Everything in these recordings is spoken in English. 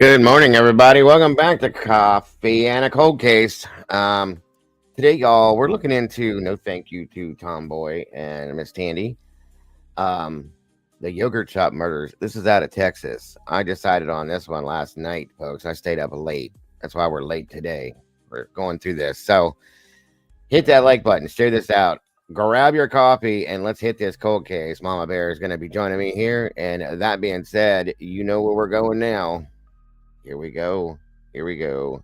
Good morning, everybody. Welcome back to Coffee and a Cold Case. Today, y'all, we're looking into no thank you to Tomboy and Miss Tandy. The yogurt shop murders. This is out of Texas. I decided on this one last night, folks. I stayed up late. That's why we're late today. We're going through this. So hit that like button. Share this out. Grab your coffee and let's hit this cold case. Mama Bear is going to be joining me here. And that being said, you know where we're going now. Here we go. Here we go.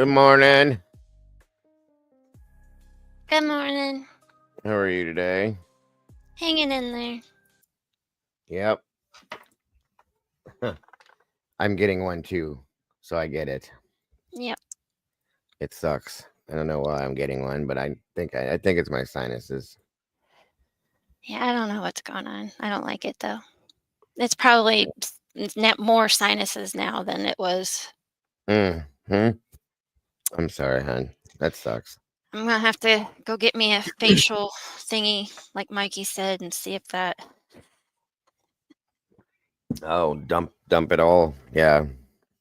Good morning. Good morning. How are you today? Hanging in there. Yep. I'm getting one too, so I get it. Yep. It sucks. I don't know why I'm getting one, but I think it's my sinuses. Yeah, I don't know what's going on. I don't like it though. It's probably more sinuses now than it was. Hmm. I'm sorry, hon. That sucks. I'm gonna have to go get me a facial thingy, like Mikey said, and see if that. Oh, dump it all. Yeah,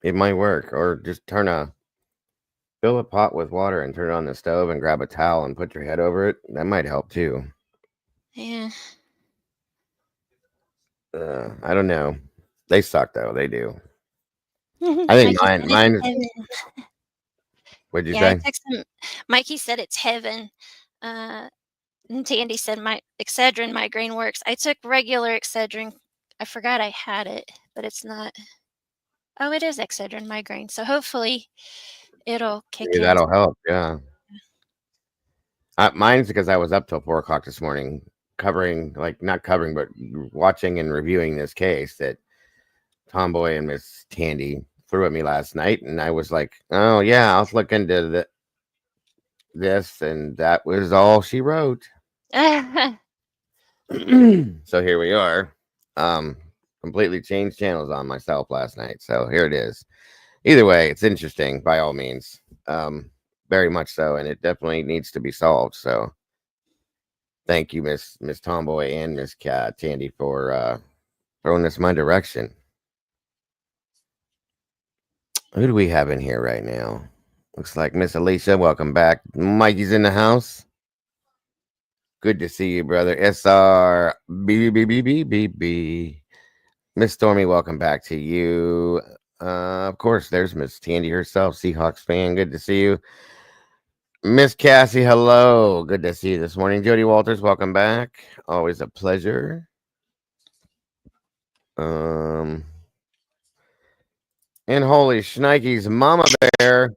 it might work, or just fill a pot with water and turn it on the stove and grab a towel and put your head over it. That might help too. Yeah. I don't know. They suck though. They do. I think Mikey said it's mine. heaven. What'd you Yeah, I say? texted him. Mikey said it's heaven. Uh, and Tandy said my Excedrin migraine works. I took regular Excedrin. I forgot I had it, but it's not. Oh, it is Excedrin migraine. So hopefully it'll kick Maybe in. that'll help. Yeah. Mine's because I was up till 4 o'clock this morning, covering, like, not covering, but watching and reviewing this case that Tomboy and Miss Tandy threw at me last night, and I was like, "Oh yeah, I'll look into this," and that was all she wrote. So here we are. Um, Completely changed channels on myself last night. So here it is. Either way, it's interesting by all means. Very much so, and it definitely needs to be solved. So thank you, Miss Tomboy and Miss Cat Tandy, for throwing this my direction. Who do we have in here right now? Looks like Miss Alicia. Welcome back. Mikey's in the house. Good to see you, brother. SR B B B B B B. Miss Stormy, welcome back to you. Of course, there's Miss Tandy herself, Seahawks fan. Good to see you. Miss Cassie, hello. Good to see you this morning. Jody Walters, welcome back. Always a pleasure. Um, and holy shnikes, Mama Bear,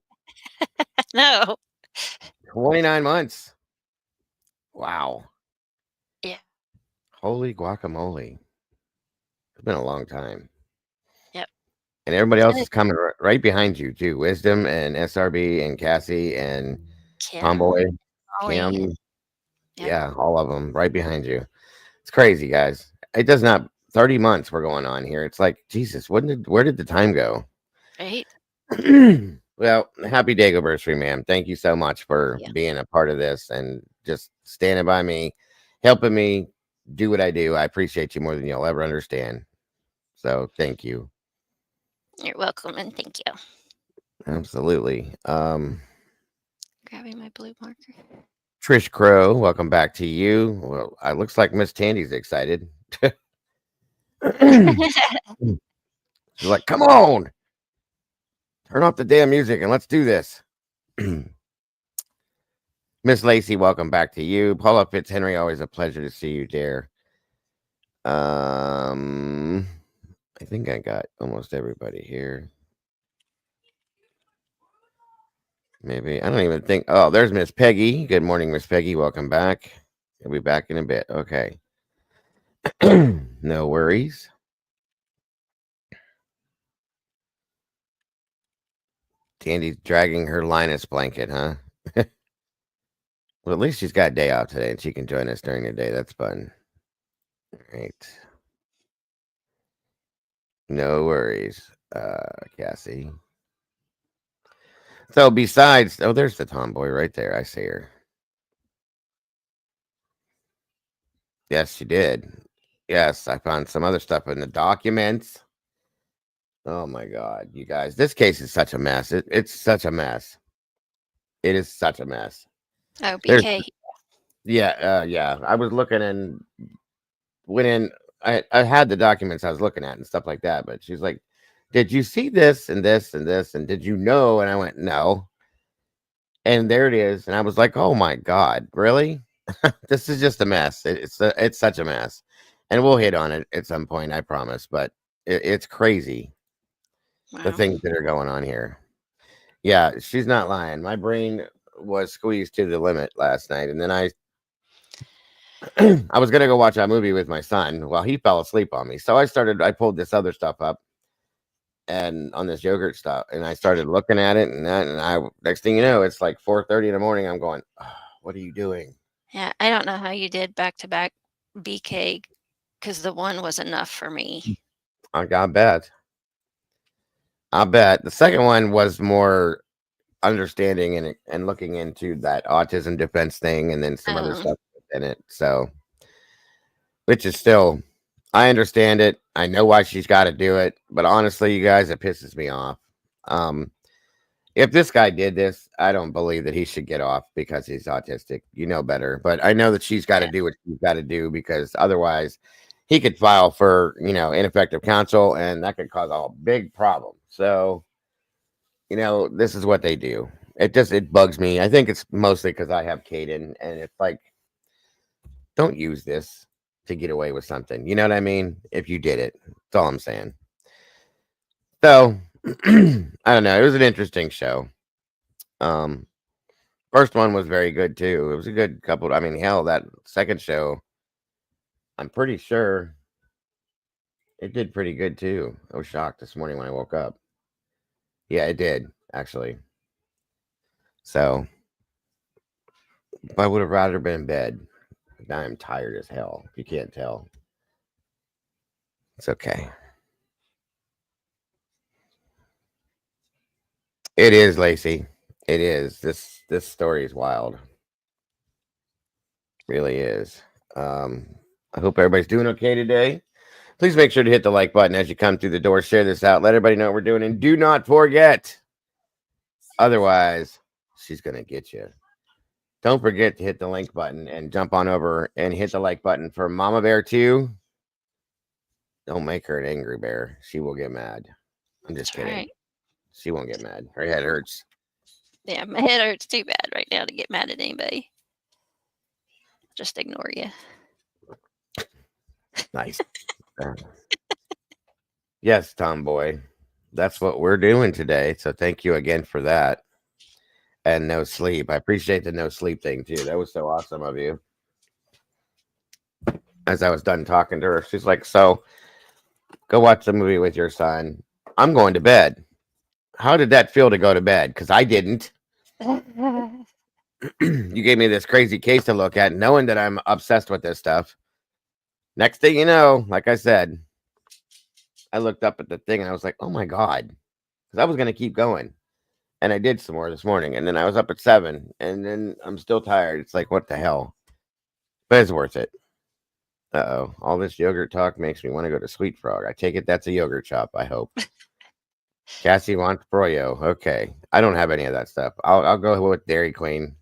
No. 29 months. Wow. Yeah. Holy guacamole. It's been a long time. Yep. And everybody else And is coming right behind you, too. Wisdom and SRB and Cassie and Kim, Tomboy, Ollie, and Kim. yep. Yeah, all of them right behind you. It's crazy, guys. It does not 30 months we're going on here. It's like, Jesus, where did the time go? Right? Well, happy Dagoversary, ma'am. Thank you so much for Yeah. being a part of this and just standing by me, helping me do what I do. I appreciate you more than you'll ever understand. So thank you. You're welcome and thank you. Absolutely. Grabbing my blue marker. Trish Crow, welcome back to you. Well, it looks like Miss Tandy's excited. She's like, come on, turn off the damn music and let's do this. Miss Lacey, welcome back to you. Paula Fitzhenry, always a pleasure to see you, dear. I think I got almost everybody here. Maybe I don't even think. Oh, there's Miss Peggy. Good morning, Miss Peggy. Welcome back. I'll be back in a bit. Okay. No worries. Tandy's dragging her Linus blanket, huh? Well, at least she's got a day off today and she can join us during the day. That's fun. All right. No worries, Cassie. So besides, oh, there's the tomboy right there. I see her. Yes, she did. Yes, I found some other stuff in the documents. Oh my god, you guys, this case is such a mess. It's such a mess. It is such a mess. Oh, There's BK. yeah. I was looking and went in. I had the documents I was looking at and stuff like that, but she's like, "Did you see this and this and this and did you know?" And I went, "No." And there it is, and I was like, "Oh my god, really?" This is just a mess. It's such a mess, and we'll hit on it at some point, I promise. But it's crazy the Wow. things that are going on here. Yeah, she's not lying. My brain was squeezed to the limit last night, and then I was gonna go watch that movie with my son. Well, he fell asleep on me, so I pulled this other stuff up and on this yogurt stuff, and I started looking at it, and I next thing you know, it's like 4:30 in the morning. I'm going, oh, what are you doing? Yeah, I don't know how you did back-to-back BK because the one was enough for me. I bet. I bet the second one was more understanding and looking into that autism defense thing, and then some other Um, stuff in it. So, which is still, I understand it. I know why she's got to do it, but honestly, you guys, it pisses me off. Um, if this guy did this, I don't believe that he should get off because he's autistic. You know better, but I know that she's got to yeah, do what she's got to do because otherwise, he could file for ineffective counsel, and that could cause a big problem. So, this is what they do. It bugs me. I think it's mostly because I have Caden, and it's like, don't use this to get away with something. You know what I mean? If you did it, that's all I'm saying. So I don't know. It was an interesting show. Um, First one was very good too. It was a good couple. I mean, hell, that second show, I'm pretty sure it did pretty good too. I was shocked this morning when I woke up. Yeah, it did actually. So I would have rather been in bed. Now I'm tired as hell. If you can't tell, it's okay. It is, Lacey. It is. This story is wild. Really is. Um, I hope everybody's doing okay today. Please make sure to hit the like button as you come through the door. Share this out. Let everybody know what we're doing. And do not forget, otherwise, she's going to get you. Don't forget to hit the link button and jump on over and hit the like button for Mama Bear 2. Don't make her an angry bear. She will get mad. I'm just that's kidding. right. She won't get mad. Her head hurts. Yeah, my head hurts too bad right now to get mad at anybody. Just ignore you. Nice. Uh, yes, Tomboy. That's what we're doing today. So thank you again for that. And no sleep. I appreciate the no sleep thing too. That was so awesome of you. As I was done talking to her, she's like, "So go watch the movie with your son. I'm going to bed." How did that feel to go to bed? Because I didn't. You gave me this crazy case to look at, knowing that I'm obsessed with this stuff. Next thing you know, like I said, I looked up at the thing and I was like, "Oh my god," because I was going to keep going. And I did some more this morning, and then I was up at 7, and then I'm still tired. It's like, what the hell? But it's worth it. Uh-oh. All this yogurt talk makes me want to go to Sweet Frog. I take it that's a yogurt shop, I hope. Cassie wants Froyo. Okay. I don't have any of that stuff. I'll go with Dairy Queen.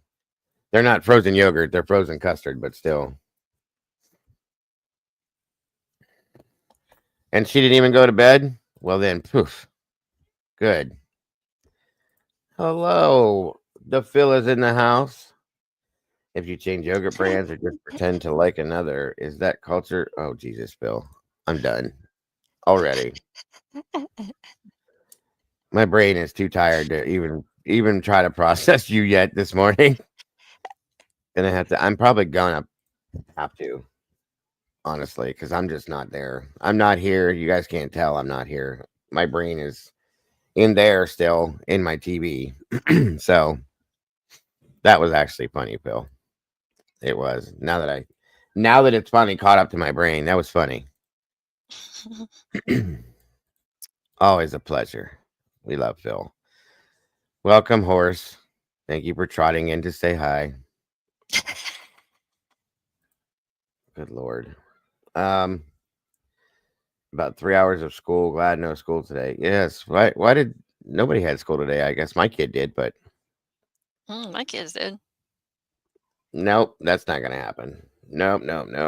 They're not frozen yogurt, they're frozen custard, but still. And she didn't even go to bed? Well then, poof. Good. Hello. The Phil is in the house. If you change yogurt brands or just pretend to like another, is that culture? Oh Jesus, Phil. I'm done. Already. My brain is too tired to even try to process you yet this morning. I'm probably gonna have to, honestly, because I'm just not there. I'm not here. You guys can't tell I'm not here. My brain is in there still in my TV. So that was actually funny, Phil. It was. Now that it's finally caught up to my brain, that was funny. Always a pleasure. We love Phil. Welcome, horse. Thank you for trotting in to say hi. Good Lord. Um, about 3 hours of school. Glad no school today. Yes. Why did nobody had school today? I guess my kid did, but My kids did. nope, that's not gonna happen. Nope.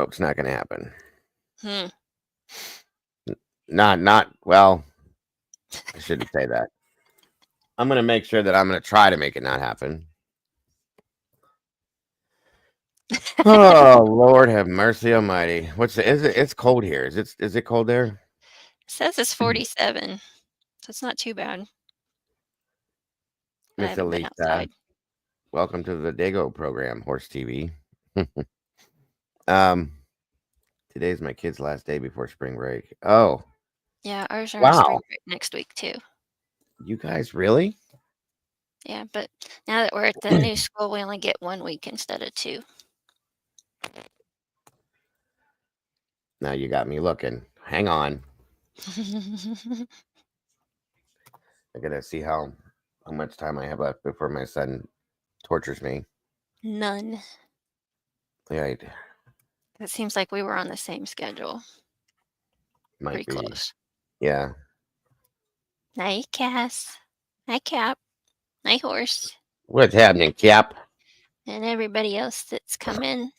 It's not gonna happen. Hmm. Not well, I shouldn't say that. I'm gonna make sure that I'm gonna try to make it not happen. Oh Lord have mercy almighty. Is it it's cold here. Is it cold there? It says it's 47, so it's not too bad. I Miss haven't been Elisa, outside. welcome to the Dago program, Horse TV. um, today's my kid's last day before spring break. Oh, Yeah, ours are on spring wow. break next week too. You guys really? Yeah, but now that we're at the new school, we only get 1 week instead of 2. Now you got me looking. Hang on. I gotta see how much time I have left before my son tortures me. None. Yeah, It seems like we were on the same schedule. might Pretty be. close. Yeah. Hi, Cass. Hi, Cap. Hi, Horse. What's happening, Cap? And everybody else that's come in.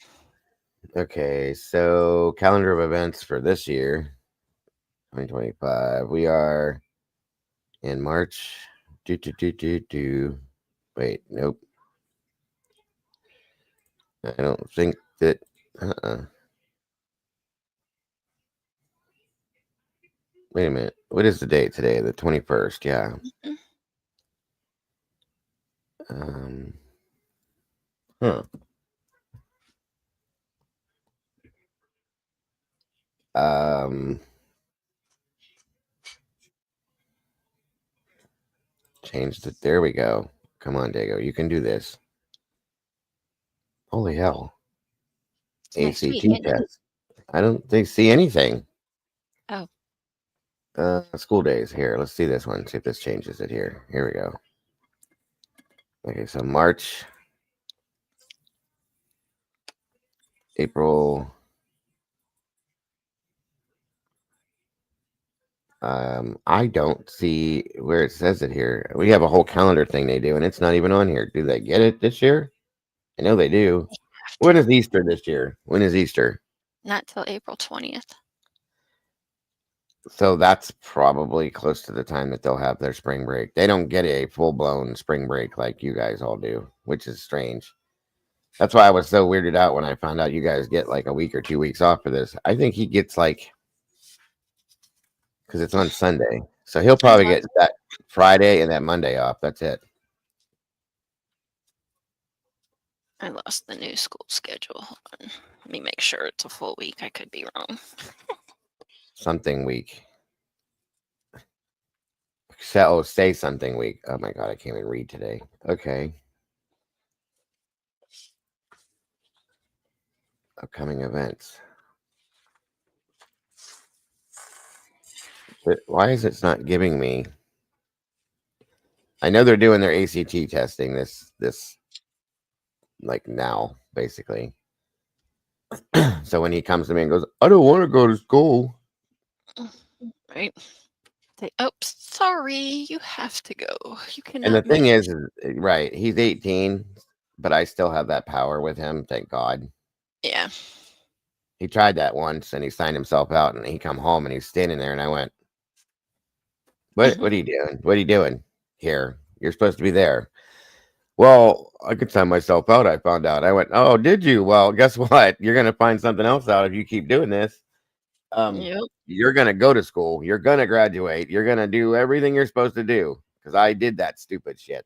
Okay, so calendar of events for this year, 2025. We are in March. Wait, nope. I don't think that. Wait a minute. What is the date today? The 21st. Yeah. Mm. Huh. Um. Changed it. There we go. Come on, Dago. You can do this. Holy hell. It's next week, ACT isn't it? test. I don't think see anything. Oh, School days here. Let's see this one. See if this changes it here. Here we go. Okay, so March, April. I don't see where it says it here. We have a whole calendar thing they do, and it's not even on here. Do they get it this year? I know they do. When is Easter this year? When is Easter? not till April 20th. So that's probably close to the time that they'll have their spring break. They don't get a full blown spring break like you guys all do, which is strange. That's why I was so weirded out when I found out you guys get like a week or 2 weeks off for this. I think he gets like, because it's on Sunday. So he'll probably get that Friday and that Monday off. That's it. I lost the new school schedule. Hold on. Let me make sure it's a full week. I could be wrong. Something week. Say something week. Oh my God, I can't even read today. Okay. Upcoming events. But why is it not giving me? I know they're doing their ACT testing this like now, basically. So when he comes to me and goes, I don't want to go to school. Right. Say, oh, sorry, you have to go. You And the cannot thing miss. is, right, he's 18, but I still have that power with him, thank God. Yeah. He tried that once and he signed himself out and he come home and he's standing there and I went, What are you doing? What are you doing here? You're supposed to be there. Well, I could sign myself out, I found out. I went, Oh, did you? Well, guess what? You're gonna find something else out if you keep doing this. Yep. You're gonna go to school, you're gonna graduate, you're gonna do everything you're supposed to do. Because I did that stupid shit.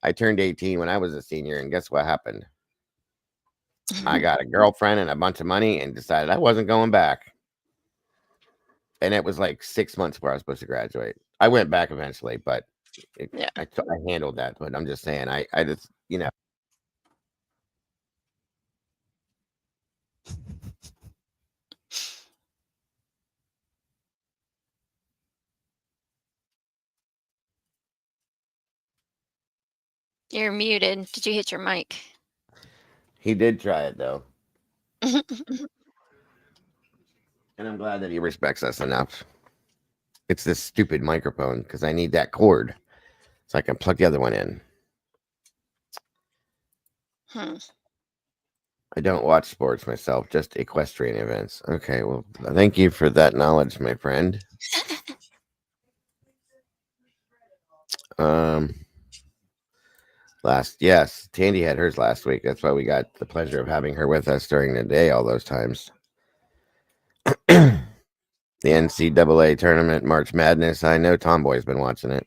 I turned 18 when I was a senior, and guess what happened? I got a girlfriend and a bunch of money and decided I wasn't going back. And it was like 6 months before I was supposed to graduate. I went back eventually, but Yeah. I handled that. But I'm just saying, I just, You're muted. Did you hit your mic? he did try it though. And I'm glad that he respects us enough. It's this stupid microphone because I need that cord so I can plug the other one in. I don't watch sports myself, just equestrian events. Okay, well, thank you for that knowledge, my friend. Yes, Tandy had hers last week. That's why we got the pleasure of having her with us during the day all those times. The NCAA tournament, March Madness. I know Tomboy's been watching it.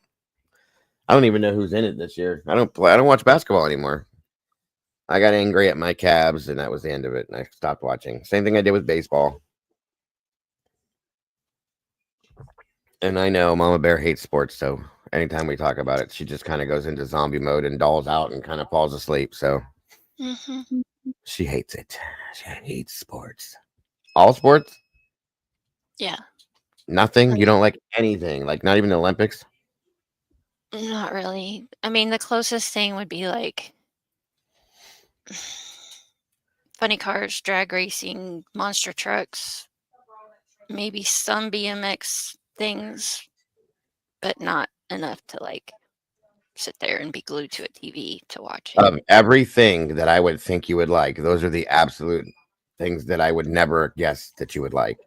I don't even know who's in it this year. I don't play. I don't watch basketball anymore. I got angry at my Cavs, and that was the end of it. And I stopped watching. Same thing I did with baseball. And I know Mama Bear hates sports, so anytime we talk about it, she just kind of goes into zombie mode and dolls out and kind of falls asleep. So Hmm. she hates it. She hates sports. All sports? Yeah. Nothing? I You mean, don't like anything? Like not even the Olympics? not really. I mean, the closest thing would be like funny cars, drag racing, monster trucks, maybe some BMX things, but not enough to like sit there and be glued to a TV to watch it. Of everything that I would think you would like, those are the absolute things that I would never guess that you would like.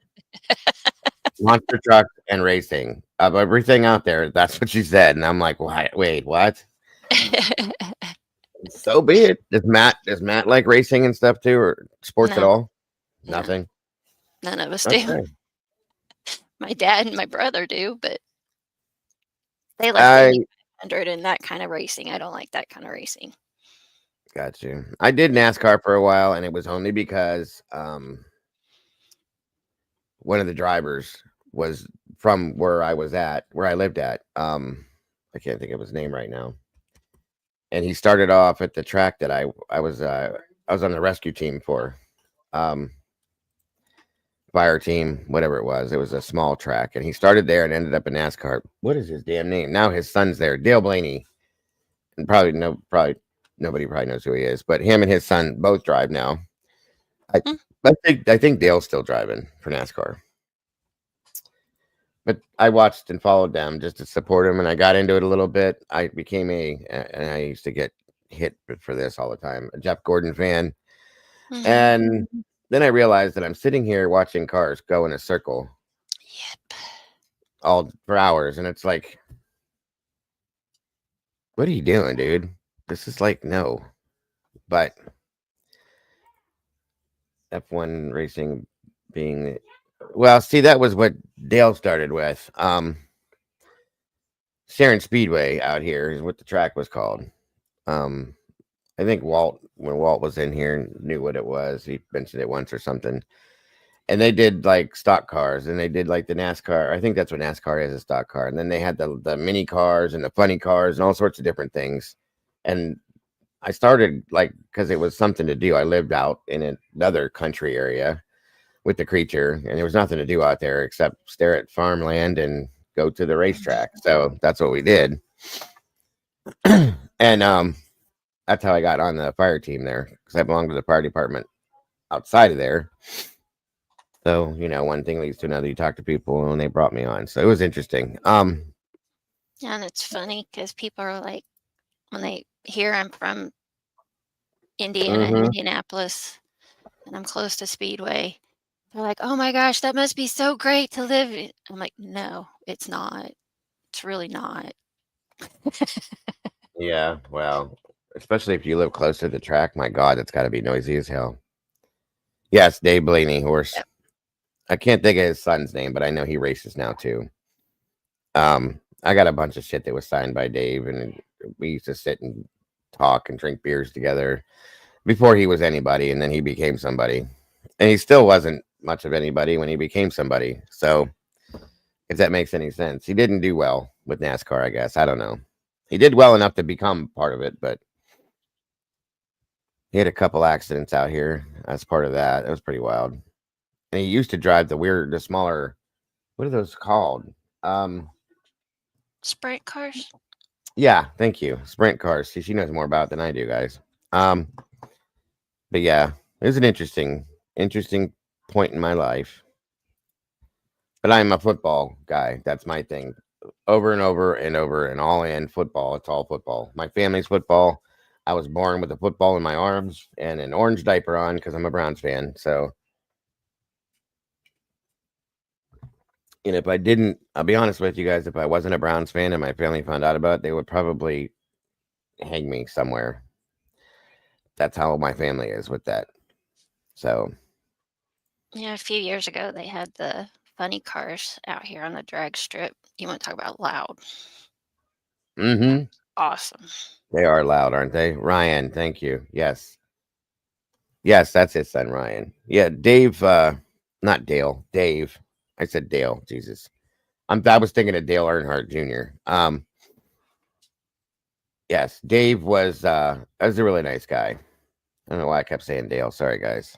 Monster trucks and racing. Of everything out there, that's what she said. And I'm like, why? Wait, what? So be it. Does Matt like racing and stuff too, or sports at No, all? no, Nothing. none of us do. Okay. My dad and my brother do, but they like the Indy I 500 and that kind of racing. I don't like that kind of racing. got you. I did NASCAR for a while, and it was only because one of the drivers was from where I was at, where I lived at. I can't think of his name right now. And he started off at the track that I was on the rescue team for. Um, Fire team, whatever it was. It was a small track, and he started there and ended up in NASCAR. What is his damn name? Now his son's there, Dale Blaney, and probably nobody probably knows who he is, but him and his son both drive now. I, Mm, I think Dale's still driving for NASCAR, but I watched and followed them just to support him, and I got into it a little bit. I became and I used to get hit for this all the time, a Jeff Gordon fan, mhm. and then I realized that I'm sitting here watching cars go in a circle Yep. all for hours, and it's like, what are you doing, dude? This is like no, but F1 racing being well, see, that was what Dale started with. Sharon Speedway out here is what the track was called. Um, I think when Walt was in here, knew what it was. He mentioned it once or something. And they did like stock cars, and they did like the NASCAR. I think that's what NASCAR is, a stock car. And then they had the mini cars and the funny cars and all sorts of different things. And I started like because it was something to do. I lived out in another country area with the creature, and there was nothing to do out there except stare at farmland and go to the racetrack. So that's what we did. And that's how I got on the fire team there because I belonged to the fire department outside of there. So one thing leads to another. You talk to people, and they brought me on. So it was interesting. Yeah, and it's funny because people are like, when they hear I'm from Indiana, Mhm. Indianapolis, and I'm close to Speedway, they're like, "Oh my gosh, that must be so great to live in." I'm like, "No, it's not. It's really not." Yeah, well, especially if you live close to the track. My God, that's got to be noisy as hell. Yes, Dave Blaney horse. Yep. I can't think of his son's name, but I know he races now too. I got a bunch of shit that was signed by Dave, and we used to sit and talk and drink beers together before he was anybody, and then he became somebody. And he still wasn't much of anybody when he became somebody. So, if that makes any sense, he didn't do well with NASCAR, I guess. I don't know. He did well enough to become part of it, but he had a couple accidents out here as part of that. It was pretty wild. And he used to drive the smaller, what are those called? Um, Sprint cars? yeah, thank you. Sprint cars. See, she knows more about it than I do, guys. Um, but yeah, it was an interesting point in my life. But I'm a football guy. That's my thing. Over and over and over and all in football. It's all football. My family's football. I was born with a football in my arms and an orange diaper on because I'm a Browns fan. So, and if I didn't, I'll be honest with you guys, if I wasn't a Browns fan and my family found out about it, they would probably hang me somewhere. That's how my family is with that. So, Yeah, a few years ago, they had the funny cars out here on the drag strip. You want to talk about loud. Mm-hmm. Awesome. They are loud, aren't they? Ryan, thank you. Yes. Yes, that's his son, Ryan. Yeah, Dave, not Dale, Dave. I said Dale, Jesus. I was thinking of Dale Earnhardt Jr. Yes, Dave was a really nice guy. I don't know why I kept saying Dale. Sorry, guys.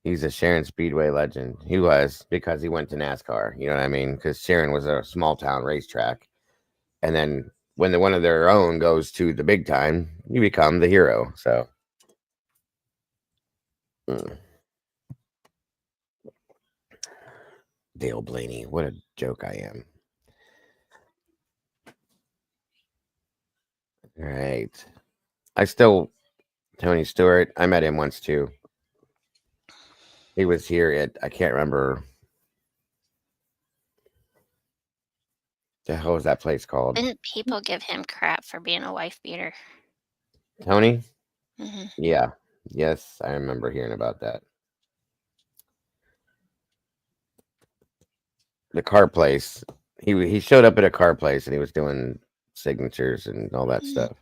He's a Sharon Speedway legend. He was because he went to NASCAR. You know what I mean? Because Sharon was a small town racetrack, and then when one of their own goes to the big time, you become the hero. So, mm, Dale Blaney, what a joke I am. All right, I still Tony Stewart. I met him once too. He was here at I can't remember the hell was that place called. Didn't people give him crap for being a wife beater? Tony? Hmm. Yeah. Yes, I remember hearing about that. The car place. He showed up at a car place and he was doing signatures and all that stuff.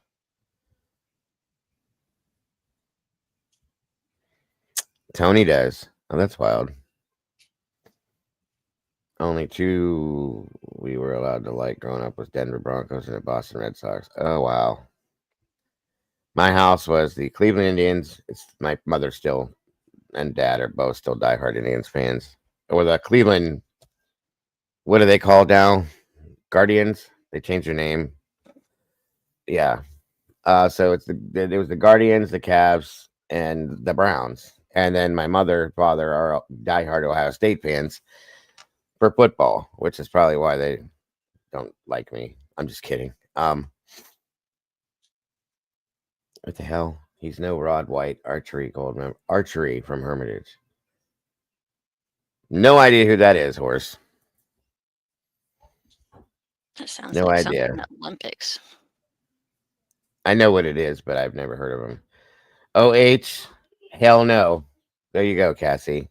Tony does. Oh, that's wild. Only two we were allowed to like growing up was Denver Broncos and the Boston Red Sox. Oh wow. My house was the Cleveland Indians. It's my mother still and dad are both still diehard Indians fans. Or the Cleveland, what do they call now? Guardians. They changed their name. Yeah. So it was the Guardians, the Cavs, and the Browns. And then my mother, father are diehard Ohio State fans for football, which is probably why they don't like me. I'm just kidding. What the hell? He's no Rod White archery gold member. Archery from Hermitage. No idea who that is, horse. That sounds No like something idea. in the Olympics. I know what it is, but I've never heard of him. OH, hell no. There you go, Cassie.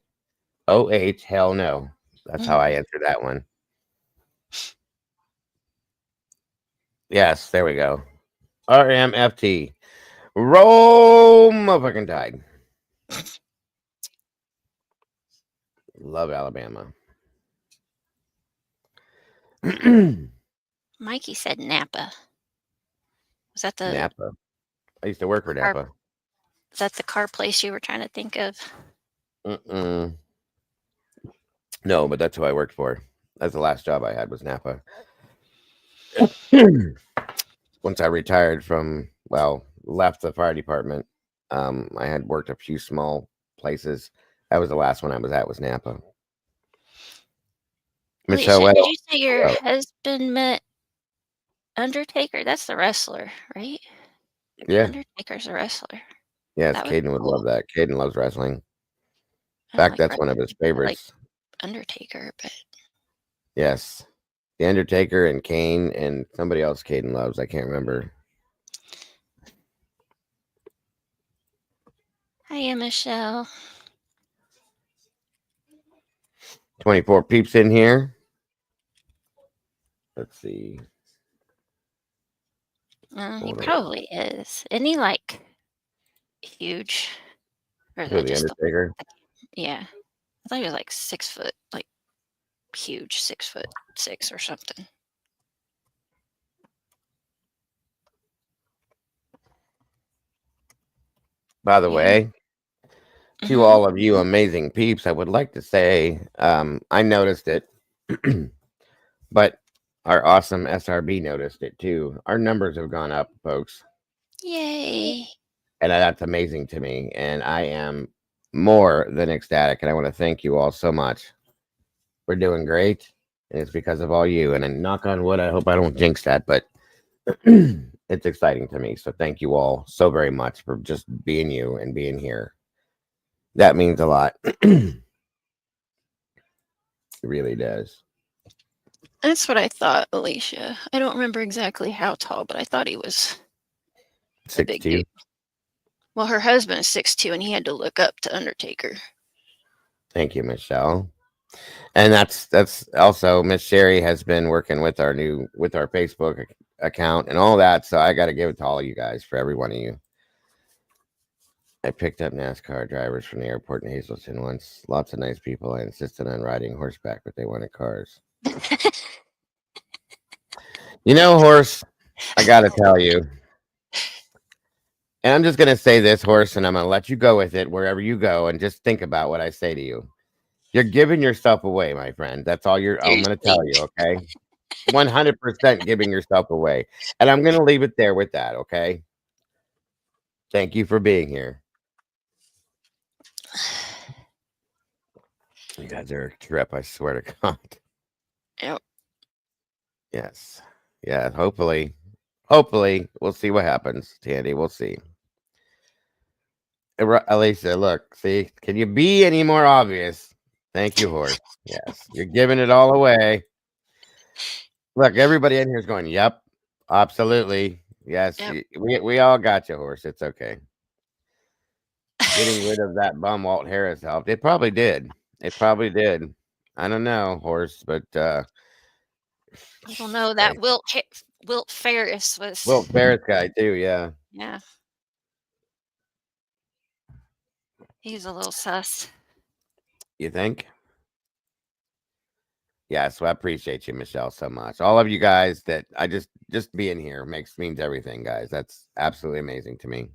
OH, hell no. That's how I answer that one. Yes, there we go. RMFT. Roll motherfucking tide. Love Alabama. Mikey said Napa. Was that the Napa. I used to work for car? Napa. Is that the car place you were trying to think of? Mm-mm. No, but that's who I worked for. That's the last job I had was Napa. Once I retired from, well, left the fire department, I had worked a few small places. That was the last one I was at was Napa. Michelle Alicia, did Weddle. you say your husband met Undertaker? That's the wrestler, right? Yeah. Undertaker's a wrestler. Yes, That was Caden would cool. love that. Caden loves wrestling. In I don't fact, like that's one of his wrestling. I like favorites. Undertaker, but Yes. The Undertaker and Kane and somebody else Caden loves. I can't remember. hiya, Michelle. 24 peeps in here. Let's see. He probably is. Isn't he like huge? Or is Who, that the just Undertaker? yeah? I thought he was like 6 foot, like huge, 6'6" or something. By the way, to Mhm. all of you amazing peeps, I would like to say I noticed it, but our awesome SRB noticed it too. Our numbers have gone up, folks, Yay! and that's amazing to me. And I am more than ecstatic. And I want to thank you all so much. We're doing great, and it's because of all you. And I knock on wood, I hope I don't jinx that, but it's exciting to me. So thank you all so very much for just being you and being here. That means a lot. It really does. That's what I thought, Alicia. I don't remember exactly how tall, but I thought he was a big 6'2". dude. Well, her husband is 6'2", and he had to look up to Undertaker. Thank you, Michelle. And that's also Miss Sherry has been working with our Facebook account and all that. So I got to give it to all you guys for every one of you. I picked up NASCAR drivers from the airport in Hazleton once. Lots of nice people. I insisted on riding horseback, but they wanted cars. You know, horse, I got to tell you, and I'm just going to say this, horse, and I'm going to let you go with it wherever you go, and just think about what I say to you. You're giving yourself away, my friend. That's all I'm going to Seriously. tell you, okay? 100% giving yourself away. And I'm going to leave it there with that, okay? Thank you for being here. You guys are a trip, I swear to God. Yep. Yes. Yeah, hopefully we'll see what happens, Tandy. We'll see. Elisa, look, see, can you be any more obvious? Thank you, horse. Yes, you're giving it all away. Look, everybody in here is going, yep, absolutely. Yes, Yep. we all got you, horse. It's okay. Getting rid of that bum Walt Harris helped. It probably did. It probably did. I don't know, horse, but I don't know. That Wilt Ferris was. Wilt Ferris guy too. Yeah, Yeah, he's a little sus. you think? Yeah, so I appreciate you, Michelle, so much. All of you guys that I just being here means everything, guys. That's absolutely amazing to me.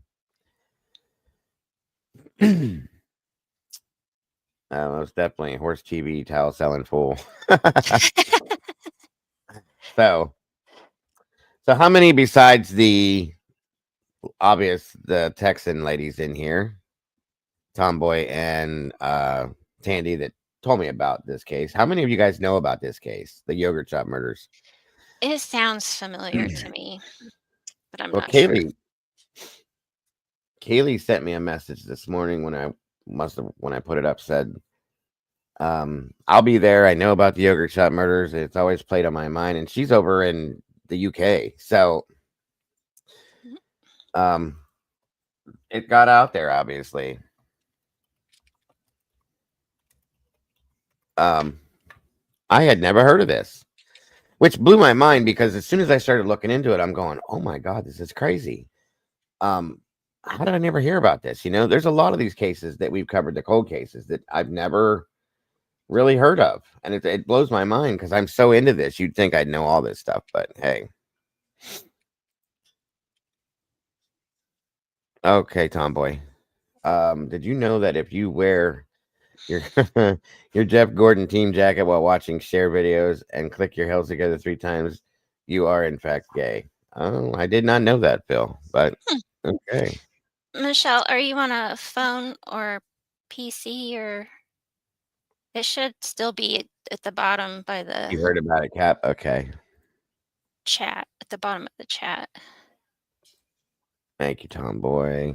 Most definitely horse TV towel selling fool. so, so how many besides the obvious the Texan ladies in here, Tomboy and Tandy, that told me about this case? How many of you guys know about this case, the yogurt shop murders? It sounds familiar to me, but I'm Well, not sure. Kaylee sent me a message this morning when I put it up, said, I'll be there. I know about the yogurt shop murders. It's always played on my mind. And she's over in the UK. So Mhm. it got out there, obviously. I had never heard of this, which blew my mind because as soon as I started looking into it, I'm going, oh my God, this is crazy. How did I never hear about this? You know, there's a lot of these cases that we've covered, the cold cases, that I've never really heard of. And it blows my mind because I'm so into this. You'd think I'd know all this stuff, but hey. Okay, Tomboy. Did you know that if you wear your your Jeff Gordon team jacket while watching share videos and click your heels together 3 times, you are in fact gay? Oh, I did not know that, Phil. But Hmm. okay. Michelle, are you on a phone or PC, or it should still be at the bottom by the You heard about it, Cap? Okay. chat, at the bottom of the chat. Thank you, Tomboy. I was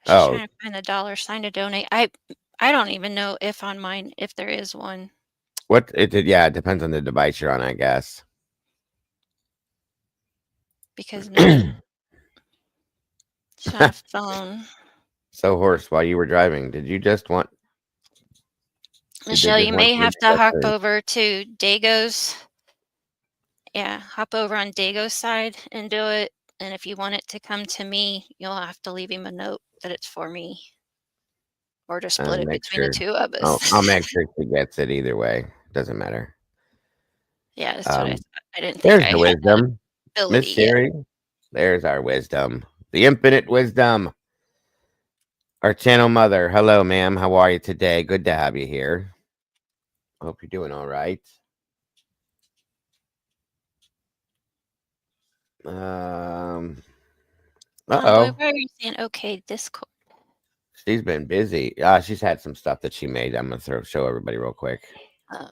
just Oh, trying to find the dollar sign to donate. I don't even know if on mine if there is one what it did? Yeah, it depends on the device you're on, I guess. because no, it's not a phone. So, horse, while you were driving, did they Michelle, just you want may you have to to get hop the over to Dago's. Yeah, hop over on Dago's side and do it. And if you want it to come to me, you'll have to leave him a note that it's for me, or to split it make between the sure? two of I'll us. make sure she gets it either way. Doesn't matter. Yeah, that's what I Um, thought. I didn't think there's I the had that wisdom, Miss ability yet. Sherry. There's our wisdom, the infinite wisdom. Our channel mother. Hello, ma'am. How are you today? Good to have you here. Hope you're doing all right. Tomboy, Uh-oh. why are you saying okay, Discord? She's been busy. She's had some stuff that she made. I'm gonna show everybody real quick. Uh,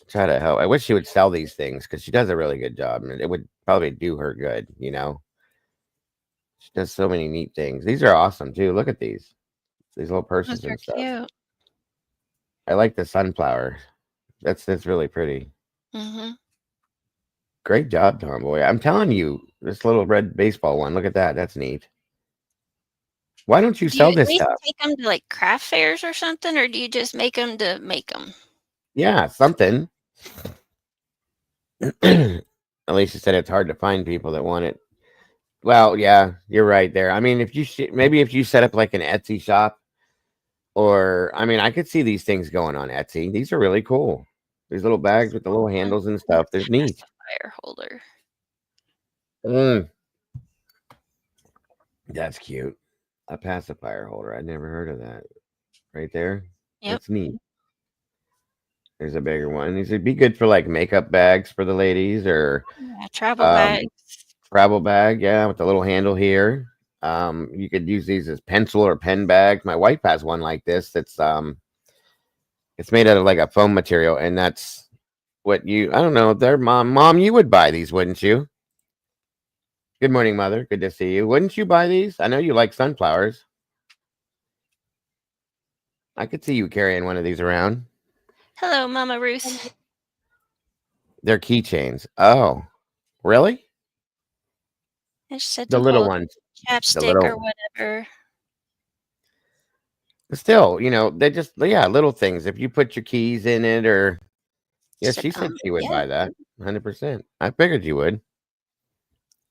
Try to help. I wish she would sell these things because she does a really good job, and it would probably do her good. You know, she does so many neat things. These are awesome too. Look at these little those purses are and stuff. cute. I like the sunflower. That's really pretty. Mhm. Great job, Tomboy. I'm telling you, this little red baseball one. Look at that. That's neat. Why don't you Do you sell at this least stuff? take them to, like, craft fairs or something, or do you just make them to make them? Yeah, something. At least you said it's hard to find people that want it. Well, yeah, you're right there. I mean, if you maybe if you set up like an Etsy shop, or I mean, I could see these things going on Etsy. These are really cool. These little bags with the little One handles and stuff. They're neat. pacifier holder. Mm, that's cute. A pacifier holder. I'd never heard of that. Right there. Yep. That's neat. There's a bigger one. These would be good for like makeup bags for the ladies or Yeah, travel um, bags. travel bag. Yeah, with the little handle here. You could use these as pencil or pen bags. My wife has one like this. It's made out of like a foam material, and that's what you. I don't know. Their mom, you would buy these, wouldn't you? Good morning, mother. Good to see you. Wouldn't you buy these? I know you like sunflowers. I could see you carrying one of these around. Hello, Mama Ruth. They're keychains. Oh, really? I just said The to little hold ones. The chapstick or little. whatever. Still, they just little things. If you put your keys in it, or yeah, Just a she said comment. she would Yeah. buy that. 100%. I figured you would.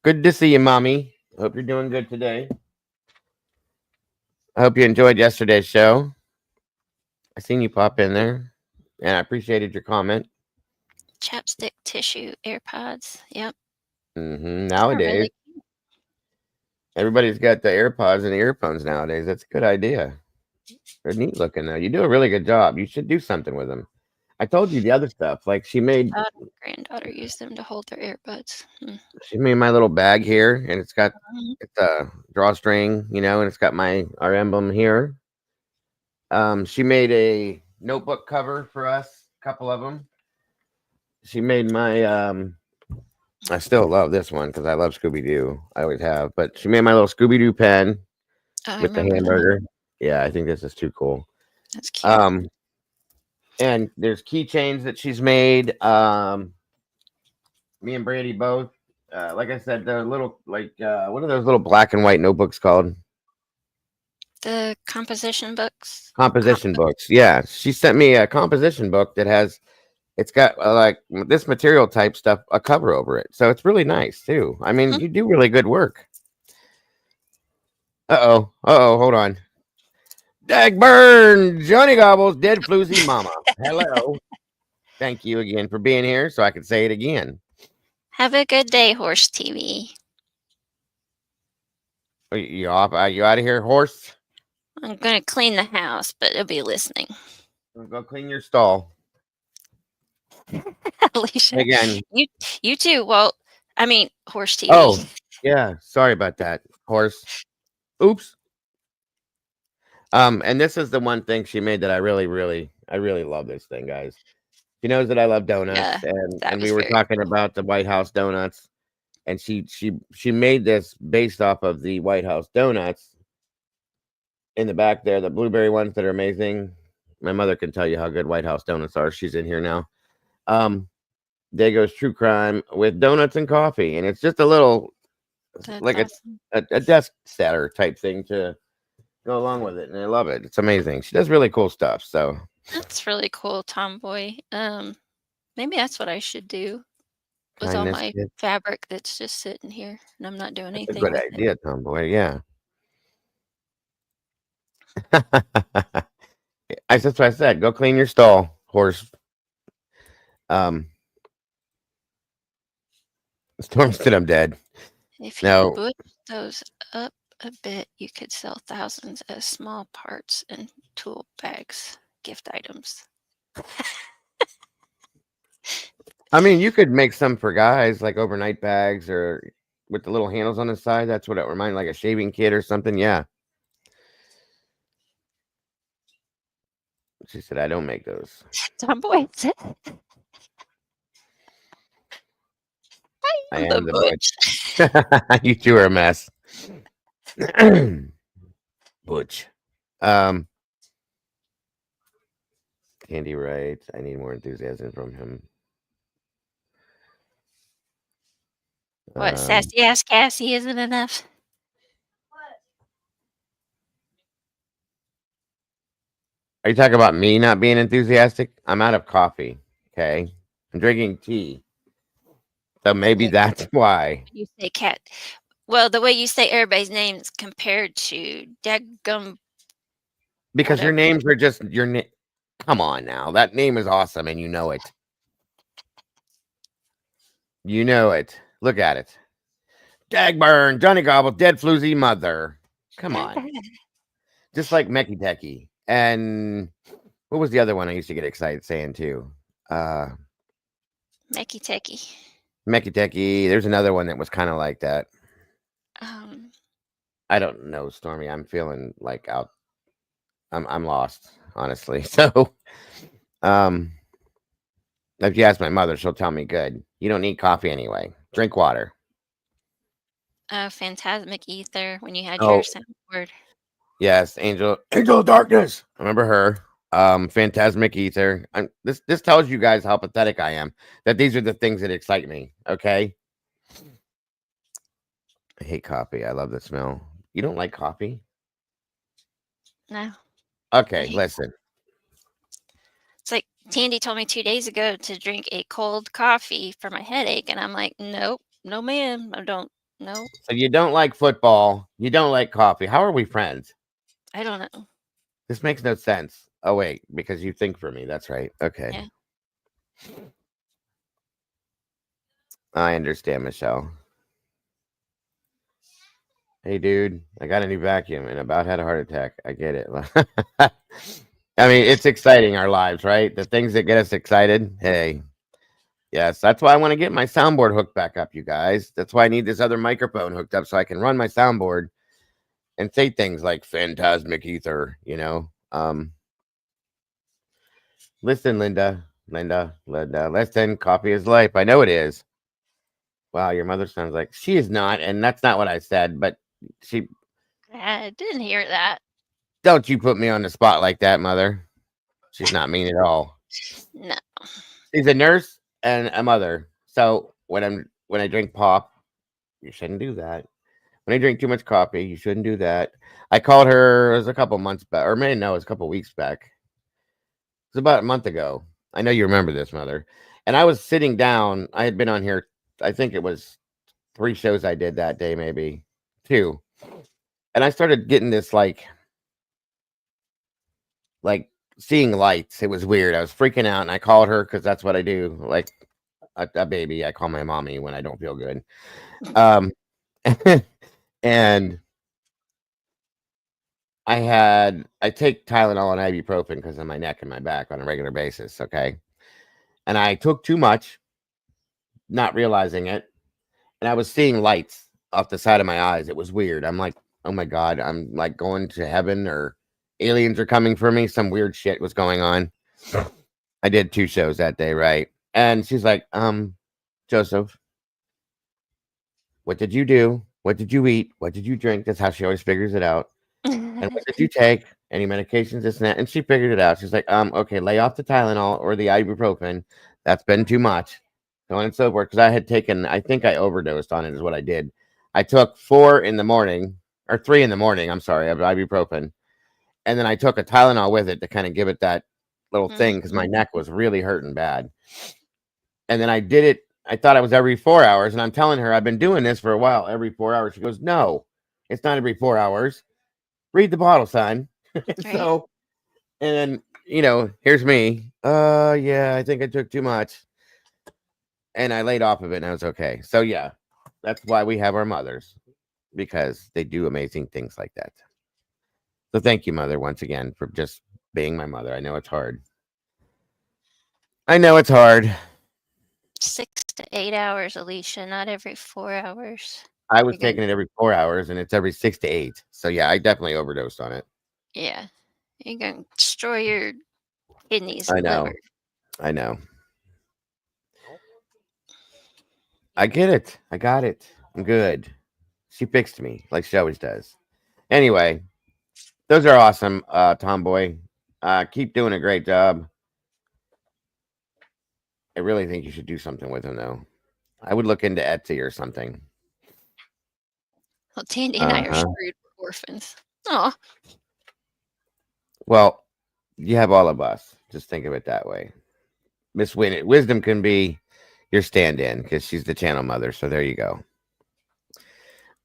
Good to see you, mommy. Hope you're doing good today. I hope you enjoyed yesterday's show. I seen you pop in there, and I appreciated your comment. Chapstick, tissue, AirPods. Yep. They're Nowadays, really everybody's got the AirPods and the earphones nowadays. That's a good idea. They're neat looking though. You do a really good job. You should do something with them. I told you the other stuff. Like daughter and granddaughter use them to hold their earbuds. she made my little bag here, and it's Mhm. a drawstring, and it's got our emblem here. She made a notebook cover for us, a couple of them. She made my I still love this one because I love Scooby Doo. I always have, but she made my little Scooby Doo pen Oh, I with the remember that. hamburger. Yeah, I think this is too cool. That's cute. And there's keychains that she's made. Me and Brady both. Like I said, the little what are those little black and white notebooks called? The composition books. Composition books. Yeah, she sent me a composition book that it's got like this material type stuff, a cover over it, so it's really nice too. I mean, you do really good work. Hold on. Dagburn, Johnny Gobbles, dead floozy mama. Hello. Thank you again for being here, so I can say it again. Have a good day, Horse TV. You off? Are you out of here, horse? I'm gonna clean the house, but it'll be listening. Go clean your stall. Alicia, Again. you too. Well, I mean, Horse TV. Oh, yeah. Sorry about that, horse. Oops. And this is the one thing she made that I really love this thing, guys. She knows that I love donuts, Yeah, and we were talking about the White House donuts, and she made this based off of the White House donuts. In the back there, the blueberry ones that are amazing. My mother can tell you how good White House donuts are. She's in here now. There goes True Crime with donuts and coffee, and it's just a little that's like awesome. a desk setter type thing to go along with it, and I love it. It's amazing. She does really cool stuff. So That's really cool, Tomboy. Maybe that's what I should do with all kindness, my kid. fabric that's just sitting here and I'm not doing That's a anything good with it. idea, Tomboy. Yeah. That's what I said. Go clean your stall, horse. Um, Storm said I'm dead. If you No, butch those up a bit, you could sell thousands of small parts and tool bags, gift items. I mean you could make some for guys like overnight bags or with the little handles on the side. That's what it reminded, like a shaving kit or something. Yeah. She said I don't make those. Tomboy, I am the the butch. butch. You two are a mess. Butch. Candy writes, I need more enthusiasm from him. What, sassy ass Cassie isn't enough? Are you talking about me not being enthusiastic? I'm out of coffee. Okay. I'm drinking tea. So maybe Yeah, that's why. you say cat. Well, the way you say everybody's names compared to dadgum Because your whatever. names are just your name. Come on now. That name is awesome and you know it. You know it. Look at it. Dagburn, Johnny Gobble, Dead Floozy Mother. Come on. Just like Mecky Tecky. And what was the other one I used to get excited saying too? Uh Mecky Tecky. Mecky Tecky. There's another one that was kind of like that. Um, I don't know, Stormy. I'm feeling like out. I'm lost, honestly. So, um, if you ask my mother, she'll tell me, "Good. You don't need coffee anyway. Drink water." Phantasmic Ether when you had your Oh, soundboard. yes, Angel of Darkness. Remember her? Phantasmic Ether. This tells you guys how pathetic I am. That these are the things that excite me. Okay. I hate coffee. I love the smell. You don't like coffee? No, I Okay, hate. listen. It's like Tandy told me 2 days ago to drink a cold coffee for my headache, and I'm like, nope, no, ma'am, I don't. No, So you don't like football. You don't like coffee. How are we friends? I don't know. This makes no sense. Oh wait, because you think for me. That's right. Okay. Yeah. I understand, Michelle. Hey dude, I got a new vacuum and about had a heart attack. I get it. I mean, it's exciting our lives, right? The things that get us excited. Hey. Yes, that's why I want to get my soundboard hooked back up, you guys. That's why I need this other microphone hooked up so I can run my soundboard and say things like phantasmic ether. Listen, Linda, listen, coffee is life. I know it is. Wow, your mother sounds like she is not, and that's not what I said, but she I didn't hear that. don't you put me on the spot like that, mother. She's not mean at all. No. She's a nurse and a mother. So when I drink pop, you shouldn't do that. When I drink too much coffee, you shouldn't do that. I called her, it was a couple months back, or maybe no, it was a couple weeks back. It was about a month ago. I know you remember this, mother. And I was sitting down. I had been on here, I think it was 3 shows I did that day, maybe 2. And I started getting this like seeing lights. It was weird. I was freaking out and I called her because that's what I do. Like a baby. I call my mommy when I don't feel good. Um and I take Tylenol and ibuprofen because of my neck and my back on a regular basis. Okay. And I took too much, not realizing it. And I was seeing lights off the side of my eyes. It was weird. I'm like, oh my God, I'm like going to heaven or aliens are coming for me. Some weird shit was going on. I did 2 shows that day, right? And she's like, Joseph, what did you do? What did you eat? What did you drink? That's how she always figures it out. And what did you take? Any medications, this and that? And she figured it out. She's like, okay, lay off the Tylenol or the ibuprofen. That's been too much. So on and so forth. Because I had taken, I think I overdosed on it, is what I did. I took 4 in the morning, or 3 in the morning, I'm sorry, of ibuprofen. And then I took a Tylenol with it to kind of give it that little thing because my neck was really hurting bad. And then I did it. I thought it was every 4 hours. And I'm telling her, I've been doing this for a while, every 4 hours. She goes, no, it's not every 4 hours. Read the bottle, son. Right? So, and then, here's me. Yeah, I think I took too much. And I laid off of it and I was okay. So, yeah, that's why we have our mothers because they do amazing things like that. So, thank you, mother, once again for just being my mother. I know it's hard. I know it's hard. 6 to 8 hours, Alicia, not every 4 hours. I was You're gonna, taking it every 4 hours and it's every 6 to 8. So, yeah, I definitely overdosed on it. yeah, you're gonna destroy your kidneys I and liver. know. I know. I get it. I got it. I'm good. She fixed me like she always does. Anyway, those are awesome, Tomboy. Keep doing a great job. I really think you should do something with them, though. I would look into Etsy or something. Well, Tandy and Uh I are huh. screwed. We're orphans. Oh, Well, You have all of us. Just think of it that way. Miss Wisdom can be your stand-in because she's the channel mother. So there you go.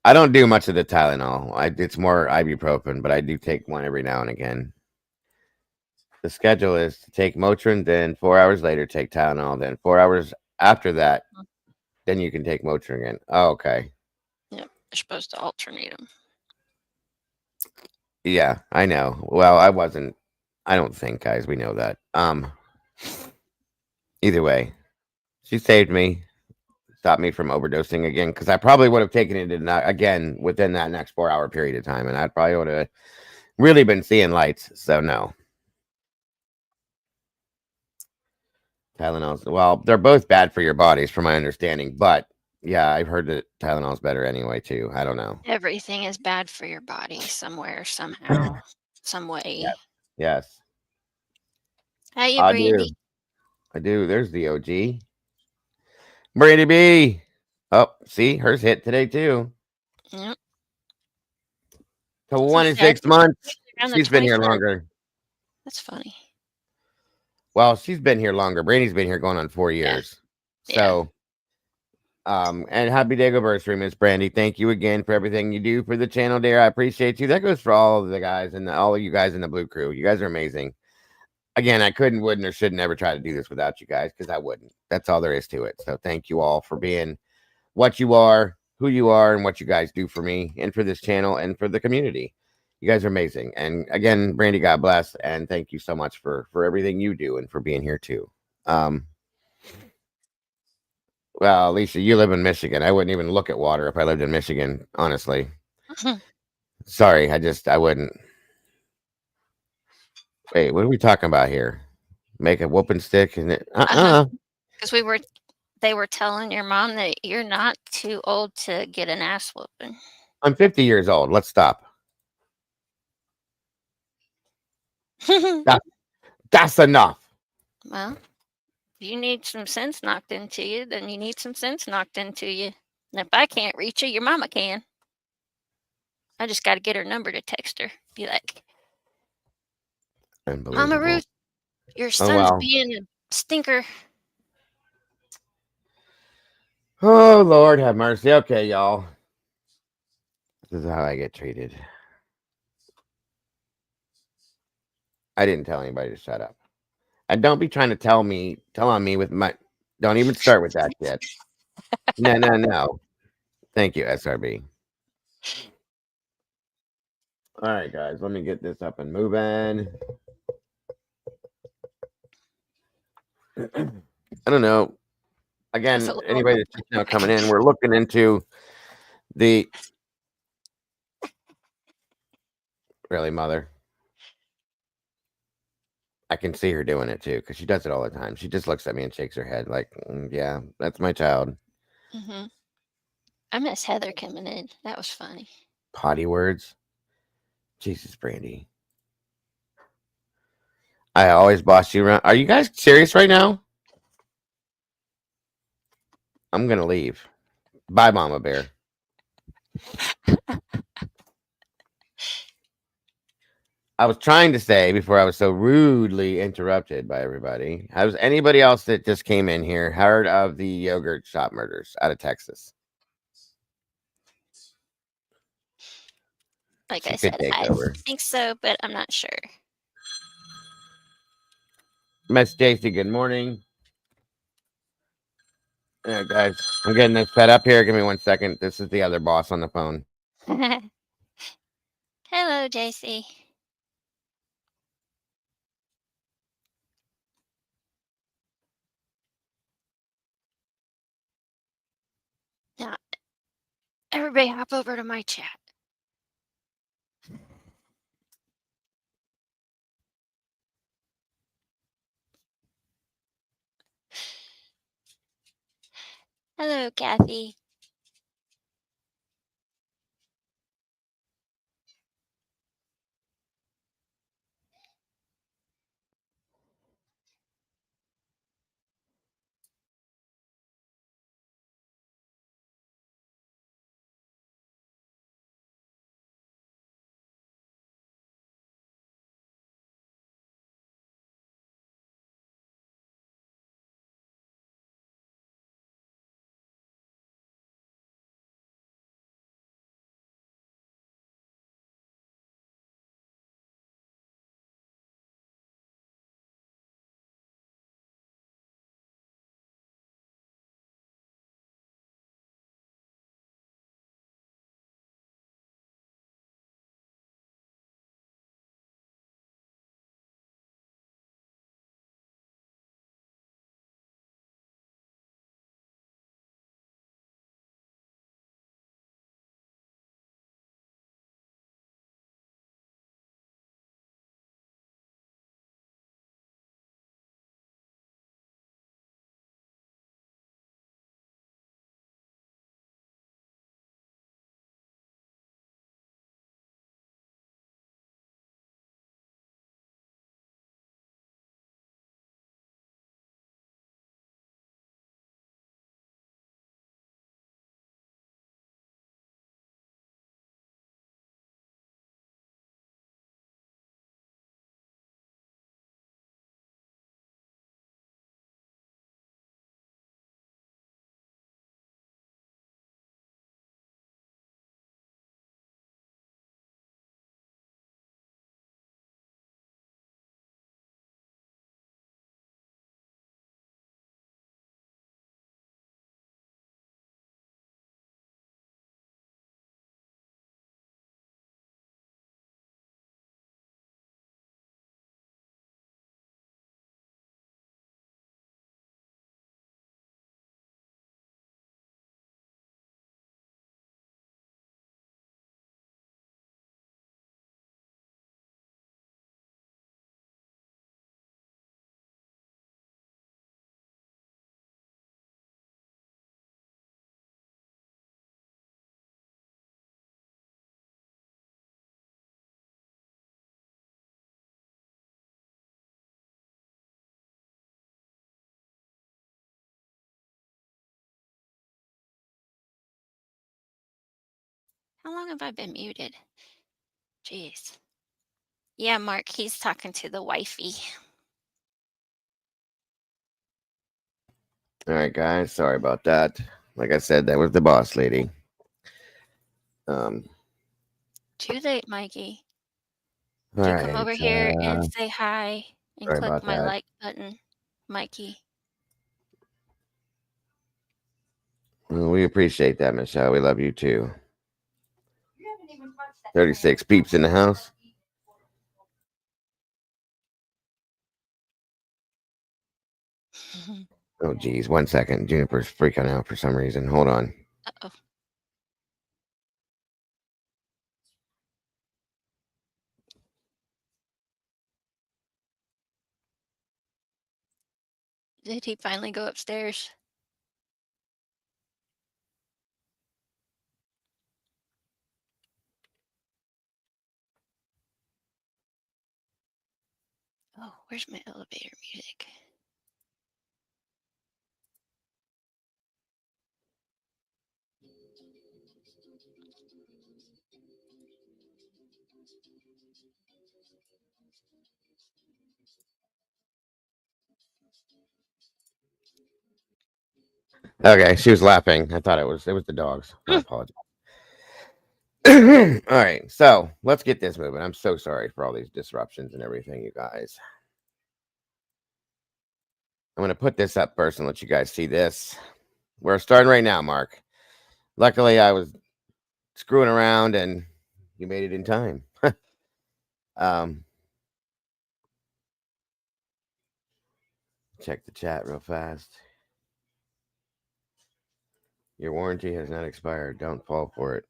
I don't do much of the Tylenol. It's more ibuprofen, but I do take one every now and again. The schedule is to take Motrin, then 4 hours later take Tylenol, then 4 hours after that, then you can take Motrin again. Oh, okay. Yep, you're supposed to alternate them. Yeah, I know. Well, I wasn't. I don't think, guys. We know that. Either way, she saved me, stopped me from overdosing again, because I probably would have taken it again within that next 4 hour period of time, and I probably would have really been seeing lights. So no. Tylenol's well, they're both bad for your bodies, from my understanding. But yeah, I've heard that Tylenol's better anyway too. I don't know. Everything is bad for your body somewhere, somehow, some way. Yes, yes, How you, I do. Brandy? I do. There's the OG, Brady B. Oh, see, hers hit today too. Yep. To So 1 in sad. 6 months. Around the She's been here 21st. longer. That's funny. Well, she's been here longer. Brady's been here going on 4 years. Yeah. So, and happy day anniversary, Miss Brandy. Thank you again for everything you do for the channel, dear. I appreciate you. That goes for all of the guys and all of you guys in the Blue Crew. You guys are amazing. Again, I couldn't, wouldn't, or should never try to do this without you guys because I wouldn't. That's all there is to it. So, thank you all for being what you are, who you are, and what you guys do for me and for this channel and for the community. You guys are amazing. And again, Brandy, God bless, and thank you so much for everything you do and for being here too. Well, Lisa, you live in Michigan. I wouldn't even look at water if I lived in Michigan, honestly. Sorry, I wouldn't. Wait, what are we talking about here? Make a whooping stick and it Because they were telling your mom that you're not too old to get an ass whooping. I'm 50 years old. Let's stop. That's enough. Well, if you need some sense knocked into you, then you need some sense knocked into you. And if I can't reach you, your mama can. I just got to get her number to text her. Be like, Mama Unbelievable. Ruth, your Oh son's well. being a stinker. Oh Lord have mercy. Okay, y'all. This is how I get treated. I didn't tell anybody to shut up. And don't be trying to tell on me with my. Don't even start with that shit. No, no, no. Thank you, SRB. All right, guys. Let me get this up and moving. I don't know. Again, anybody that's just now coming in, we're looking into the really mother. I can see her doing it too because she does it all the time. She just looks at me and shakes her head like, "Yeah, that's my child." Mm-hmm. I miss Heather coming in. That was funny. Potty words. Jesus, Brandy. I always boss you around. Are you guys serious right now? I'm gonna leave. Bye, Mama Bear. I was trying to say before I was so rudely interrupted by everybody. Has anybody else that just came in here heard of the yogurt shop murders out of Texas? Like She I could said, take I over. think so, but I'm not sure. Miss Stacy, good morning. Yeah, guys, I'm getting this set up here. Give me 1 second. This is the other boss on the phone. Hello, JC. Now, everybody hop over to my chat. Hello, Kathy. How long have I been muted? Jeez. Yeah, Mark, he's talking to the wifey. All right, guys. Sorry about that. Like I said, that was the boss lady. Too late, Mikey. All Did you come right. over here and say hi and Sorry click about my that. like button, Mikey? Well, we appreciate that, Michelle. We love you too. 36 peeps in the house. Oh, geez. 1 second. Juniper's freaking out for some reason. Hold on. Uh-oh. Did he finally go upstairs? Oh, where's my elevator music? Okay, she was laughing. I thought it was the dogs. I apologize. All right, so let's get this moving. I'm so sorry for all these disruptions and everything, you guys. I'm going to put this up first and let you guys see this. We're starting right now, Mark. Luckily, I was screwing around and you made it in time. Check the chat real fast. Your warranty has not expired. Don't fall for it.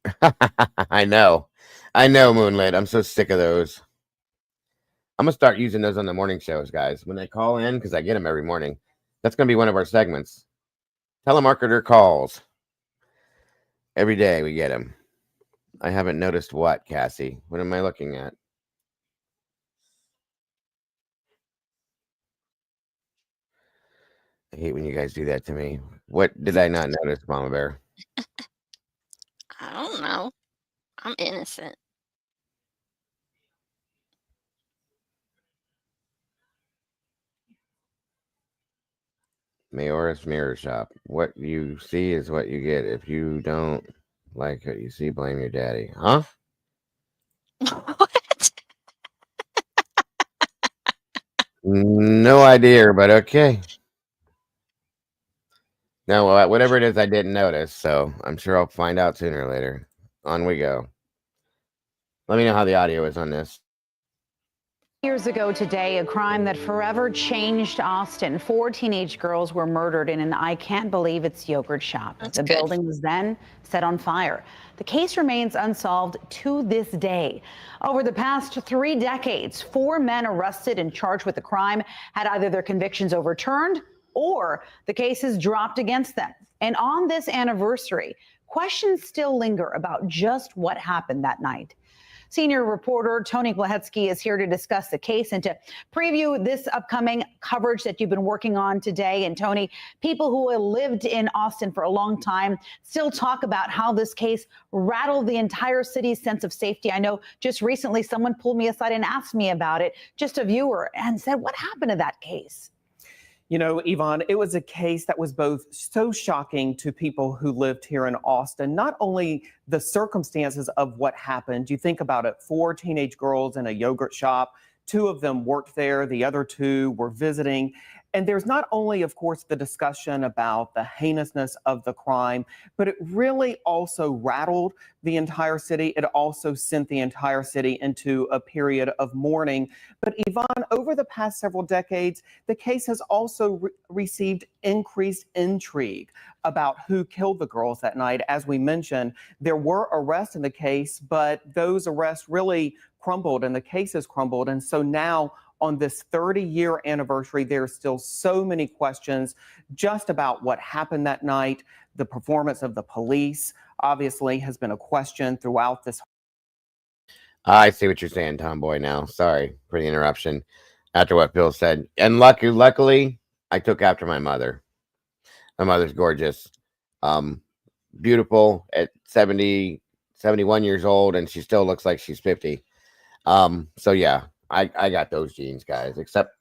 I know, Moonlit. I'm so sick of those. I'm gonna start using those on the morning shows, guys. When they call in, because I get them every morning. That's gonna be one of our segments. Telemarketer calls. Every day we get them. I haven't noticed what, Cassie. What am I looking at? I hate when you guys do that to me. What did I not notice, Mama Bear? I don't know. I'm innocent. Mayoris Mirror Shop. What you see is what you get. If you don't like what you see, blame your daddy. Huh? What? No idea, but okay. Now, whatever it is, I didn't notice, so I'm sure I'll find out sooner or later. On we go. Let me know how the audio is on this. Years ago today, a crime that forever changed Austin. 4 teenage girls were murdered in an I can't believe it's yogurt shop. That's The good. building was then set on fire. The case remains unsolved to this day. Over the past 3 decades, 4 men arrested and charged with the crime had either their convictions overturned or the cases dropped against them. And on this anniversary, questions still linger about just what happened that night. Senior reporter Tony Glahetsky is here to discuss the case and to preview this upcoming coverage that you've been working on today. And Tony, people who have lived in Austin for a long time still talk about how this case rattled the entire city's sense of safety. I know just recently someone pulled me aside and asked me about it, just a viewer, and said, what happened to that case? You know, Yvonne, it was a case that was both so shocking to people who lived here in Austin, not only the circumstances of what happened. You think about it, 4 teenage girls in a yogurt shop, 2 of them worked there, the other 2 were visiting. And there's not only, of course, the discussion about the heinousness of the crime, but it really also rattled the entire city. It also sent the entire city into a period of mourning. But Yvonne, over the past several decades, the case has also received increased intrigue about who killed the girls that night. As we mentioned, there were arrests in the case, but those arrests really crumbled and the cases crumbled. And so now on this 30-year anniversary, there's still so many questions just about what happened that night. The performance of the police obviously has been a question throughout this. I see what you're saying, Tomboy. Now, sorry for the interruption. After what Bill said, and luckily, I took after my mother. My mother's gorgeous, beautiful at 70. 71 years old, and she still looks like she's 50. So yeah, I got those genes, guys, except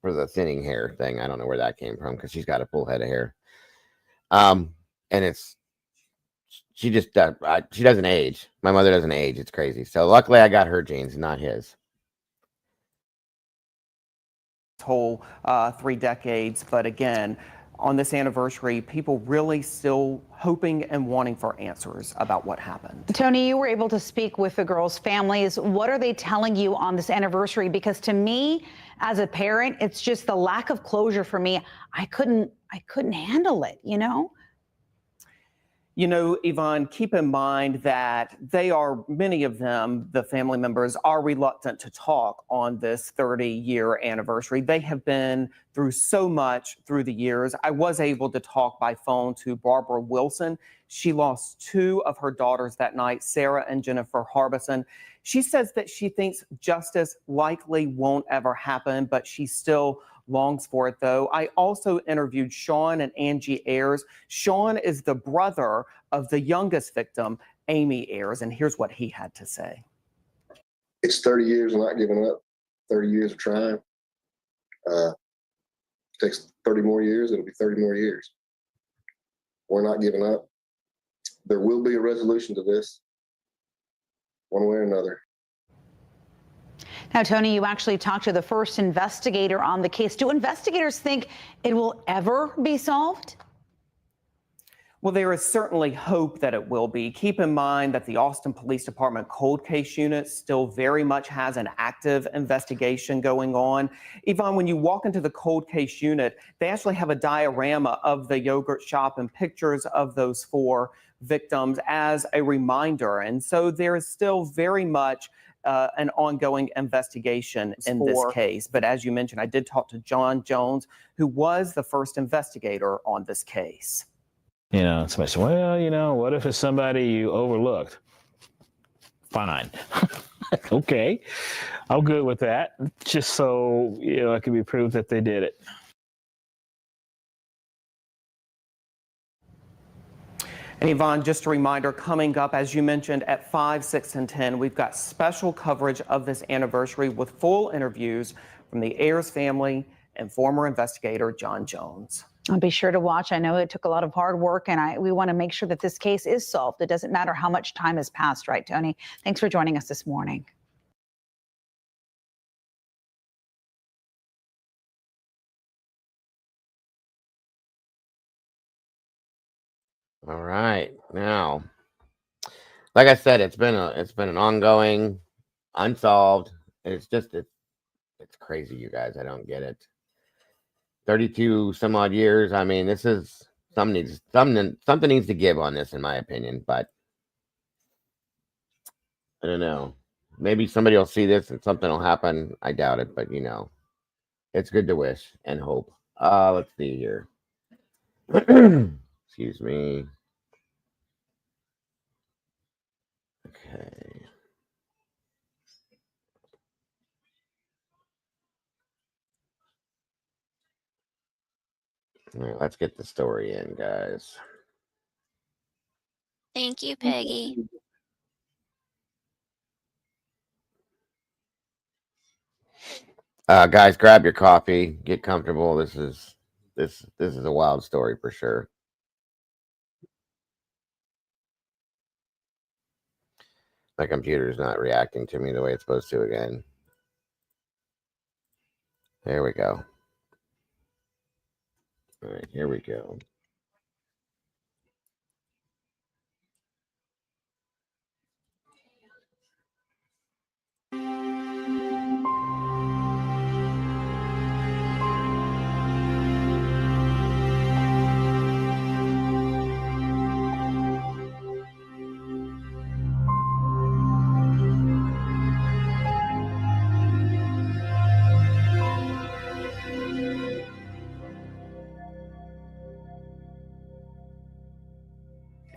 for the thinning hair thing. I don't know where that came from because she's got a full head of hair. And she just she doesn't age. My mother doesn't age. It's crazy. So luckily I got her genes, not his. Whole 3 decades. But again, on this anniversary, people really still hoping and wanting for answers about what happened. Tony, you were able to speak with the girls' families. What are they telling you on this anniversary? Because to me, as a parent, it's just the lack of closure for me. I couldn't handle it, you know? You know, Yvonne, keep in mind that many of them, the family members, are reluctant to talk on this 30-year anniversary. They have been through so much through the years. I was able to talk by phone to Barbara Wilson. She lost 2 of her daughters that night, Sarah and Jennifer Harbison. She says that she thinks justice likely won't ever happen, but she still longs for it, though. I also interviewed Sean and Angie Ayers. Sean is the brother of the youngest victim, Amy Ayers, and here's what he had to say. It's 30 years of not giving up, 30 years of trying. Takes 30 more years, it'll be 30 more years. We're not giving up. There will be a resolution to this, one way or another. Now, Tony, you actually talked to the first investigator on the case. Do investigators think it will ever be solved? Well, there is certainly hope that it will be. Keep in mind that the Austin Police Department Cold Case Unit still very much has an active investigation going on. Yvonne, when you walk into the Cold Case Unit, they actually have a diorama of the yogurt shop and pictures of those 4 victims as a reminder. And so there is still very much an ongoing investigation in this case. But as you mentioned, I did talk to John Jones, who was the first investigator on this case. You know, somebody said, well, you know, what if it's somebody you overlooked? Fine. Okay. I'm good with that. Just so, you know, it can be proved that they did it. And Yvonne, just a reminder, coming up, as you mentioned, at 5, 6, and 10, we've got special coverage of this anniversary with full interviews from the Ayers family and former investigator John Jones. I'll be sure to watch. I know it took a lot of hard work, and we want to make sure that this case is solved. It doesn't matter how much time has passed, right, Tony? Thanks for joining us this morning. All right. Now, like I said, it's been an ongoing, unsolved. It's crazy, you guys. I don't get it. 32 some odd years. I mean, this is something needs to give on this, in my opinion. But I don't know. Maybe somebody will see this and something will happen. I doubt it, but you know, it's good to wish and hope. Let's see here. Excuse me. Okay. All right, let's get the story in, guys. Thank you, Peggy. Guys, grab your coffee, get comfortable. This is a wild story for sure. My computer's not reacting to me the way it's supposed to again. There we go. All right, here we go.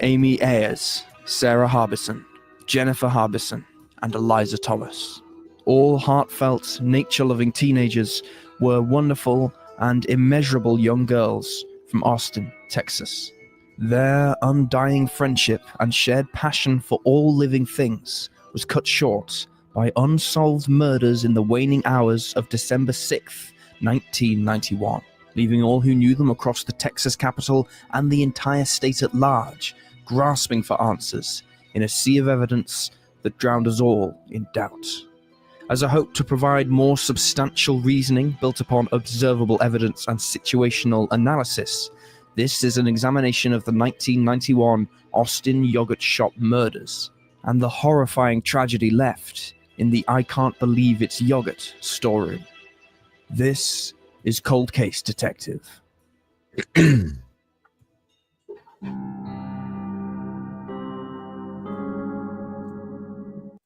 Amy Ayers, Sarah Harbison, Jennifer Harbison, and Eliza Thomas. All heartfelt, nature-loving teenagers were wonderful and immeasurable young girls from Austin, Texas. Their undying friendship and shared passion for all living things was cut short by unsolved murders in the waning hours of December 6th, 1991, leaving all who knew them across the Texas capital and the entire state at large, grasping for answers in a sea of evidence that drowned us all in doubt. As a hope to provide more substantial reasoning built upon observable evidence and situational analysis, this is an examination of the 1991 Austin yogurt shop murders and the horrifying tragedy left in the I Can't Believe It's Yogurt story. This is Cold Case Detective.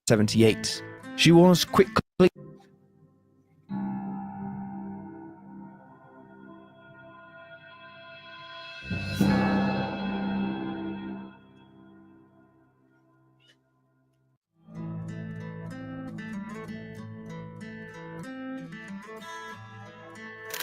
78. She was quickly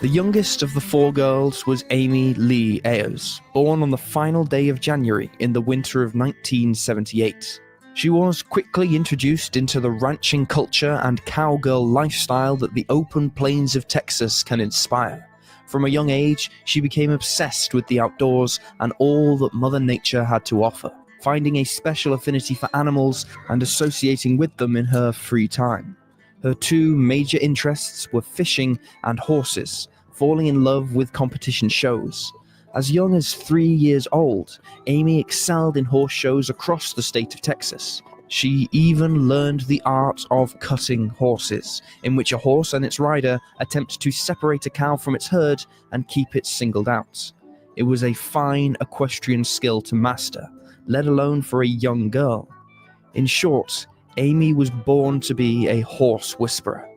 The youngest of the four girls was Amy Lee Ayers, born on the final day of January in the winter of 1978. She was quickly introduced into the ranching culture and cowgirl lifestyle that the open plains of Texas can inspire. From a young age, she became obsessed with the outdoors and all that Mother Nature had to offer, finding a special affinity for animals and associating with them in her free time. Her two major interests were fishing and horses, falling in love with competition shows. As young as 3 years old, Amy excelled in horse shows across the state of Texas. She even learned the art of cutting horses, in which a horse and its rider attempt to separate a cow from its herd and keep it singled out. It was a fine equestrian skill to master, let alone for a young girl. In short, Amy was born to be a horse whisperer.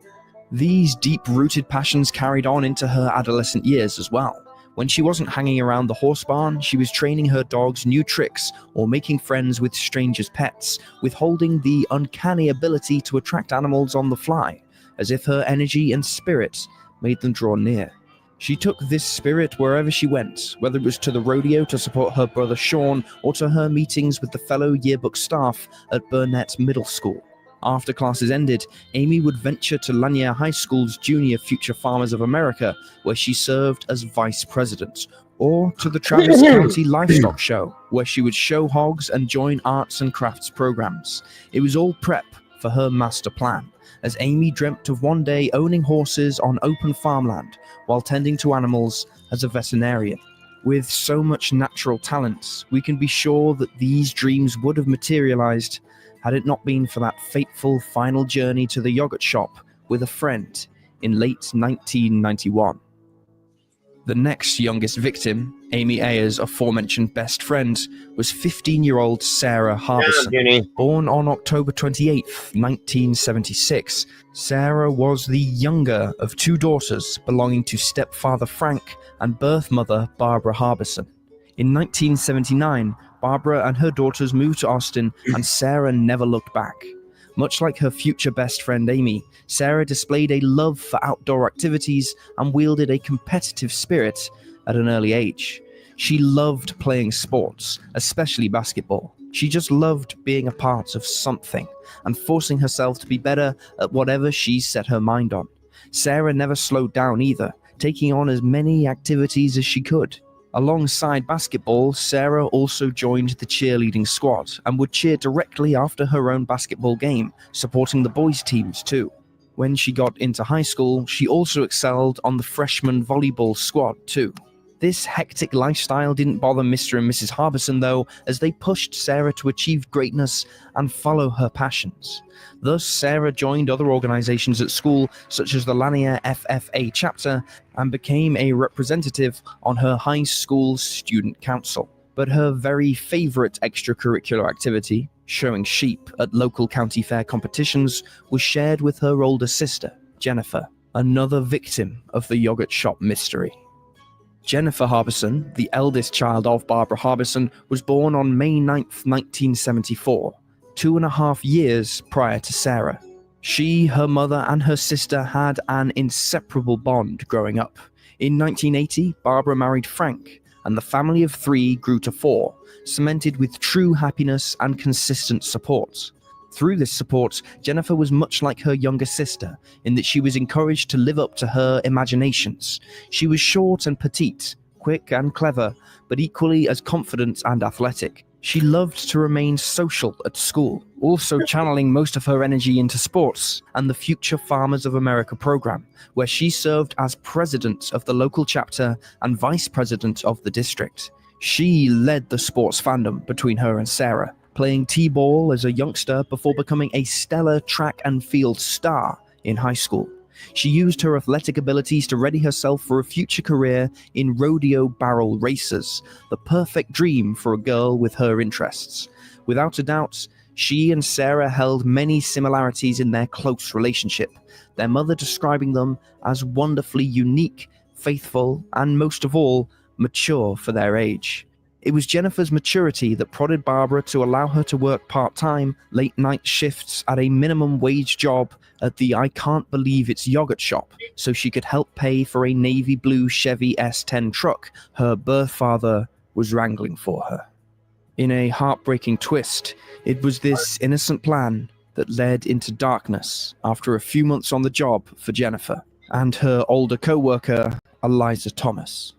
These deep-rooted passions carried on into her adolescent years as well. When she wasn't hanging around the horse barn, she was training her dogs new tricks or making friends with strangers' pets, withholding the uncanny ability to attract animals on the fly, as if her energy and spirit made them draw near. She took this spirit wherever she went, whether it was to the rodeo to support her brother Sean or to her meetings with the fellow yearbook staff at Burnett Middle School. After classes ended, Amy would venture to Lanier High School's Junior Future Farmers of America, where she served as vice president, or to the Travis County Livestock Show, where she would show hogs and join arts and crafts programs. It was all prep for her master plan, as Amy dreamt of one day owning horses on open farmland while tending to animals as a veterinarian. With so much natural talent, we can be sure that these dreams would have materialized had it not been for that fateful final journey to the yogurt shop with a friend in late 1991. The next youngest victim, Amy Ayers' aforementioned best friend, was 15-year-old Sarah Harbison. Born on October 28, 1976, Sarah was the younger of two daughters belonging to stepfather Frank and birth mother Barbara Harbison. In 1979, Barbara and her daughters moved to Austin, and Sarah never looked back. Much like her future best friend Amy, Sarah displayed a love for outdoor activities and wielded a competitive spirit at an early age. She loved playing sports, especially basketball. She just loved being a part of something and forcing herself to be better at whatever she set her mind on. Sarah never slowed down either, taking on as many activities as she could. Alongside basketball, Sarah also joined the cheerleading squad and would cheer directly after her own basketball game, supporting the boys' teams too. When she got into high school, she also excelled on the freshman volleyball squad too. This hectic lifestyle didn't bother Mr. and Mrs. Harbison though, as they pushed Sarah to achieve greatness and follow her passions. Thus, Sarah joined other organizations at school, such as the Lanier FFA chapter, and became a representative on her high school's student council. But her very favorite extracurricular activity, showing sheep at local county fair competitions, was shared with her older sister, Jennifer, another victim of the yogurt shop mystery. Jennifer Harbison, the eldest child of Barbara Harbison, was born on May 9, 1974, 2.5 years prior to Sarah. She, her mother, and her sister had an inseparable bond growing up. In 1980, Barbara married Frank, and the family of 3 grew to 4, cemented with true happiness and consistent support. Through this support, Jennifer was much like her younger sister in that she was encouraged to live up to her imaginations. She was short and petite, quick and clever, but equally as confident and athletic. She loved to remain social at school, also channeling most of her energy into sports and the Future Farmers of America program, where she served as president of the local chapter and vice president of the district. She led the sports fandom between her and Sarah, playing t-ball as a youngster before becoming a stellar track and field star in high school. She used her athletic abilities to ready herself for a future career in rodeo barrel races, the perfect dream for a girl with her interests. Without a doubt, she and Sarah held many similarities in their close relationship, their mother describing them as wonderfully unique, faithful, and most of all, mature for their age. It was Jennifer's maturity that prodded Barbara to allow her to work part-time, late-night shifts at a minimum wage job at the I Can't Believe It's Yogurt shop, so she could help pay for a navy blue Chevy S10 truck her birth father was wrangling for her. In a heartbreaking twist, it was this innocent plan that led into darkness after a few months on the job for Jennifer and her older co-worker, Eliza Thomas.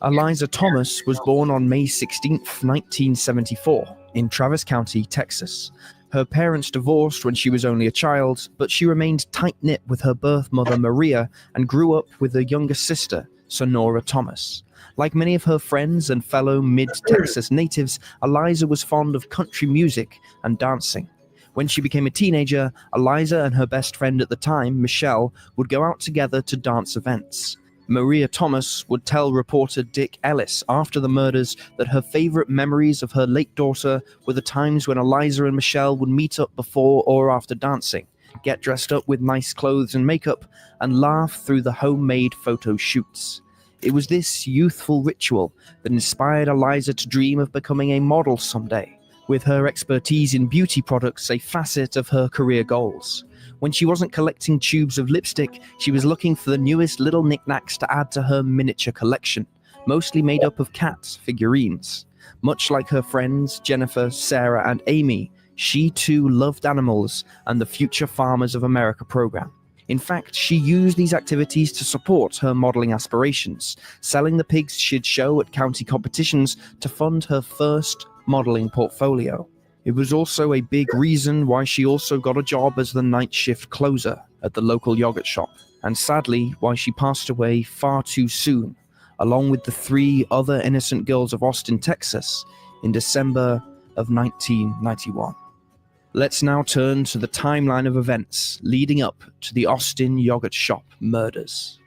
Eliza Thomas was born on May 16, 1974, in Travis County, Texas. Her parents divorced when she was only a child, but she remained tight-knit with her birth mother, Maria, and grew up with a younger sister, Sonora Thomas. Like many of her friends and fellow mid-Texas natives, Eliza was fond of country music and dancing. When she became a teenager, Eliza and her best friend at the time, Michelle, would go out together to dance events. Maria Thomas would tell reporter Dick Ellis after the murders that her favorite memories of her late daughter were the times when Eliza and Michelle would meet up before or after dancing, get dressed up with nice clothes and makeup, and laugh through the homemade photo shoots. It was this youthful ritual that inspired Eliza to dream of becoming a model someday, with her expertise in beauty products a facet of her career goals. When she wasn't collecting tubes of lipstick, she was looking for the newest little knickknacks to add to her miniature collection, mostly made up of cat figurines. Much like her friends Jennifer, Sarah, and Amy, she too loved animals and the Future Farmers of America program. In fact, she used these activities to support her modeling aspirations, selling the pigs she'd show at county competitions to fund her first modeling portfolio. It was also a big reason why she also got a job as the night shift closer at the local yogurt shop, and sadly why she passed away far too soon, along with the 3 other innocent girls of Austin, Texas, in December of 1991. Let's now turn to the timeline of events leading up to the Austin yogurt shop murders.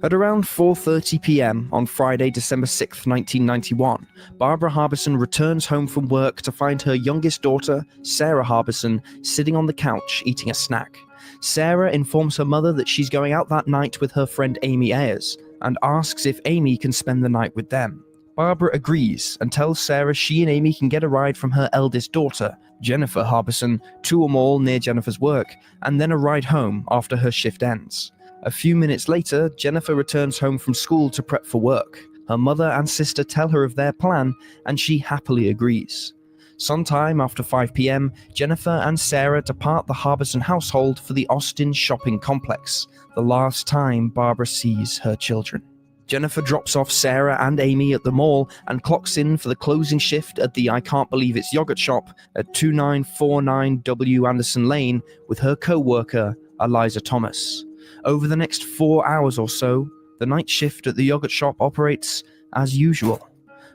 At around 4:30 p.m. on Friday, December 6, 1991, Barbara Harbison returns home from work to find her youngest daughter, Sarah Harbison, sitting on the couch eating a snack. Sarah informs her mother that she's going out that night with her friend Amy Ayers and asks if Amy can spend the night with them. Barbara agrees and tells Sarah she and Amy can get a ride from her eldest daughter, Jennifer Harbison, to a mall near Jennifer's work, and then a ride home after her shift ends. A few minutes later, Jennifer returns home from school to prep for work. Her mother and sister tell her of their plan, and she happily agrees. Sometime after 5 p.m., Jennifer and Sarah depart the Harbison household for the Austin shopping complex, the last time Barbara sees her children. Jennifer drops off Sarah and Amy at the mall and clocks in for the closing shift at the I Can't Believe It's Yogurt shop at 2949 W. Anderson Lane with her co-worker, Eliza Thomas. Over the next 4 hours or so, the night shift at the yogurt shop operates as usual.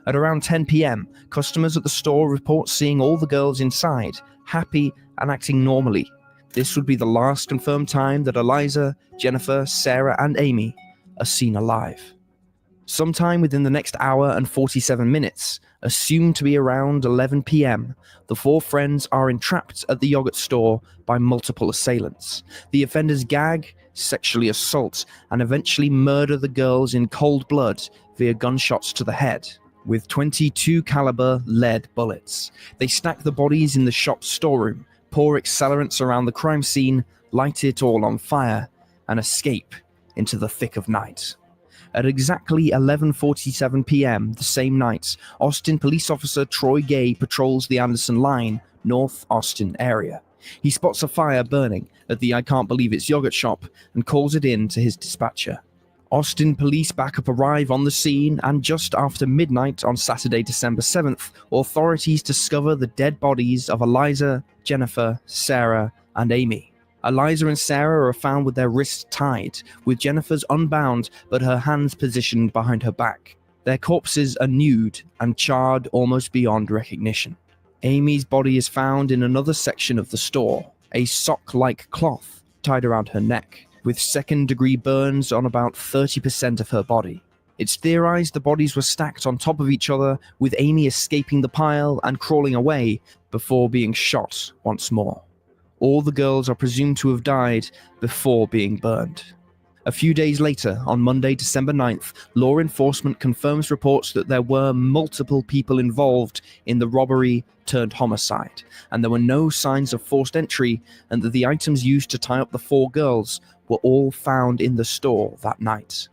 At around 10 p.m., customers at the store report seeing all the girls inside, happy and acting normally. This would be the last confirmed time that Eliza, Jennifer, Sarah, and Amy are seen alive. Sometime within the next hour and 47 minutes, assumed to be around 11 p.m., the 4 friends are entrapped at the yogurt store by multiple assailants. The offenders gag, sexually assault, and eventually murder the girls in cold blood via gunshots to the head with .22 caliber lead bullets. They stack the bodies in the shop's storeroom, pour accelerants around the crime scene, light it all on fire, and escape into the thick of night. At exactly 11:47 p.m. the same night, Austin police officer Troy Gay patrols the Anderson Line, North Austin area. He spots a fire burning at the I Can't Believe It's yogurt shop and calls it in to his dispatcher. Austin police backup arrive on the scene, and just after midnight on Saturday, December 7th, authorities discover the dead bodies of Eliza, Jennifer, Sarah, and Amy. Eliza and Sarah are found with their wrists tied, with Jennifer's unbound but her hands positioned behind her back. Their corpses are nude and charred almost beyond recognition. Amy's body is found in another section of the store, a sock-like cloth tied around her neck, with second-degree burns on about 30% of her body. It's theorized the bodies were stacked on top of each other, with Amy escaping the pile and crawling away before being shot once more. All the girls are presumed to have died before being burned. A few days later, on Monday, December 9th, law enforcement confirms reports that there were multiple people involved in the robbery turned homicide, and there were no signs of forced entry, and that the items used to tie up the 4 girls were all found in the store that night.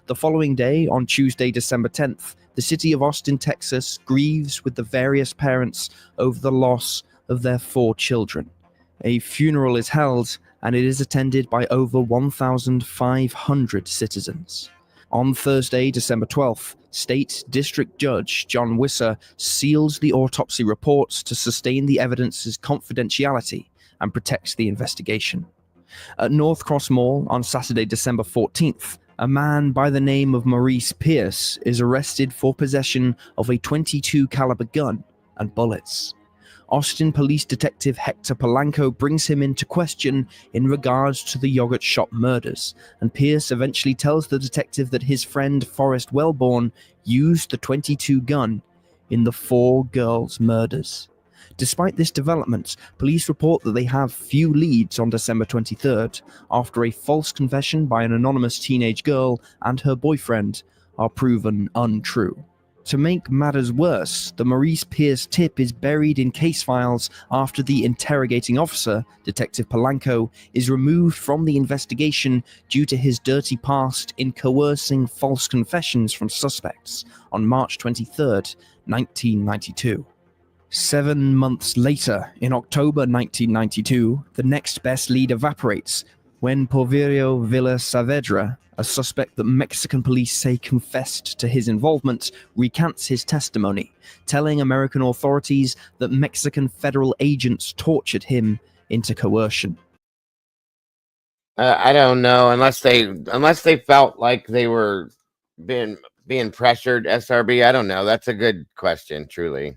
The following day, on Tuesday, December 10th, the city of Austin, Texas, grieves with the various parents over the loss of their 4 children. A funeral is held, and it is attended by over 1,500 citizens. On Thursday, December 12th, State District Judge John Wisser seals the autopsy reports to sustain the evidence's confidentiality and protects the investigation. At North Cross Mall on Saturday, December 14th, a man by the name of Maurice Pierce is arrested for possession of a .22 caliber gun and bullets. Austin police detective Hector Polanco brings him into question in regards to the yogurt shop murders, and Pierce eventually tells the detective that his friend Forrest Wellborn used the .22 gun in the 4 girls' murders. Despite this development, police report that they have few leads on December 23rd, after a false confession by an anonymous teenage girl and her boyfriend are proven untrue. To make matters worse, the Maurice Pierce tip is buried in case files after the interrogating officer, Detective Polanco, is removed from the investigation due to his dirty past in coercing false confessions from suspects on March 23, 1992. 7 months later, in October 1992, the next best lead evaporates when Porfirio Villa Saavedra, a suspect that Mexican police say confessed to his involvement, recants his testimony, telling American authorities that Mexican federal agents tortured him into coercion. I don't know, unless they felt like they were being pressured. SRB, I don't know. That's a good question. Truly,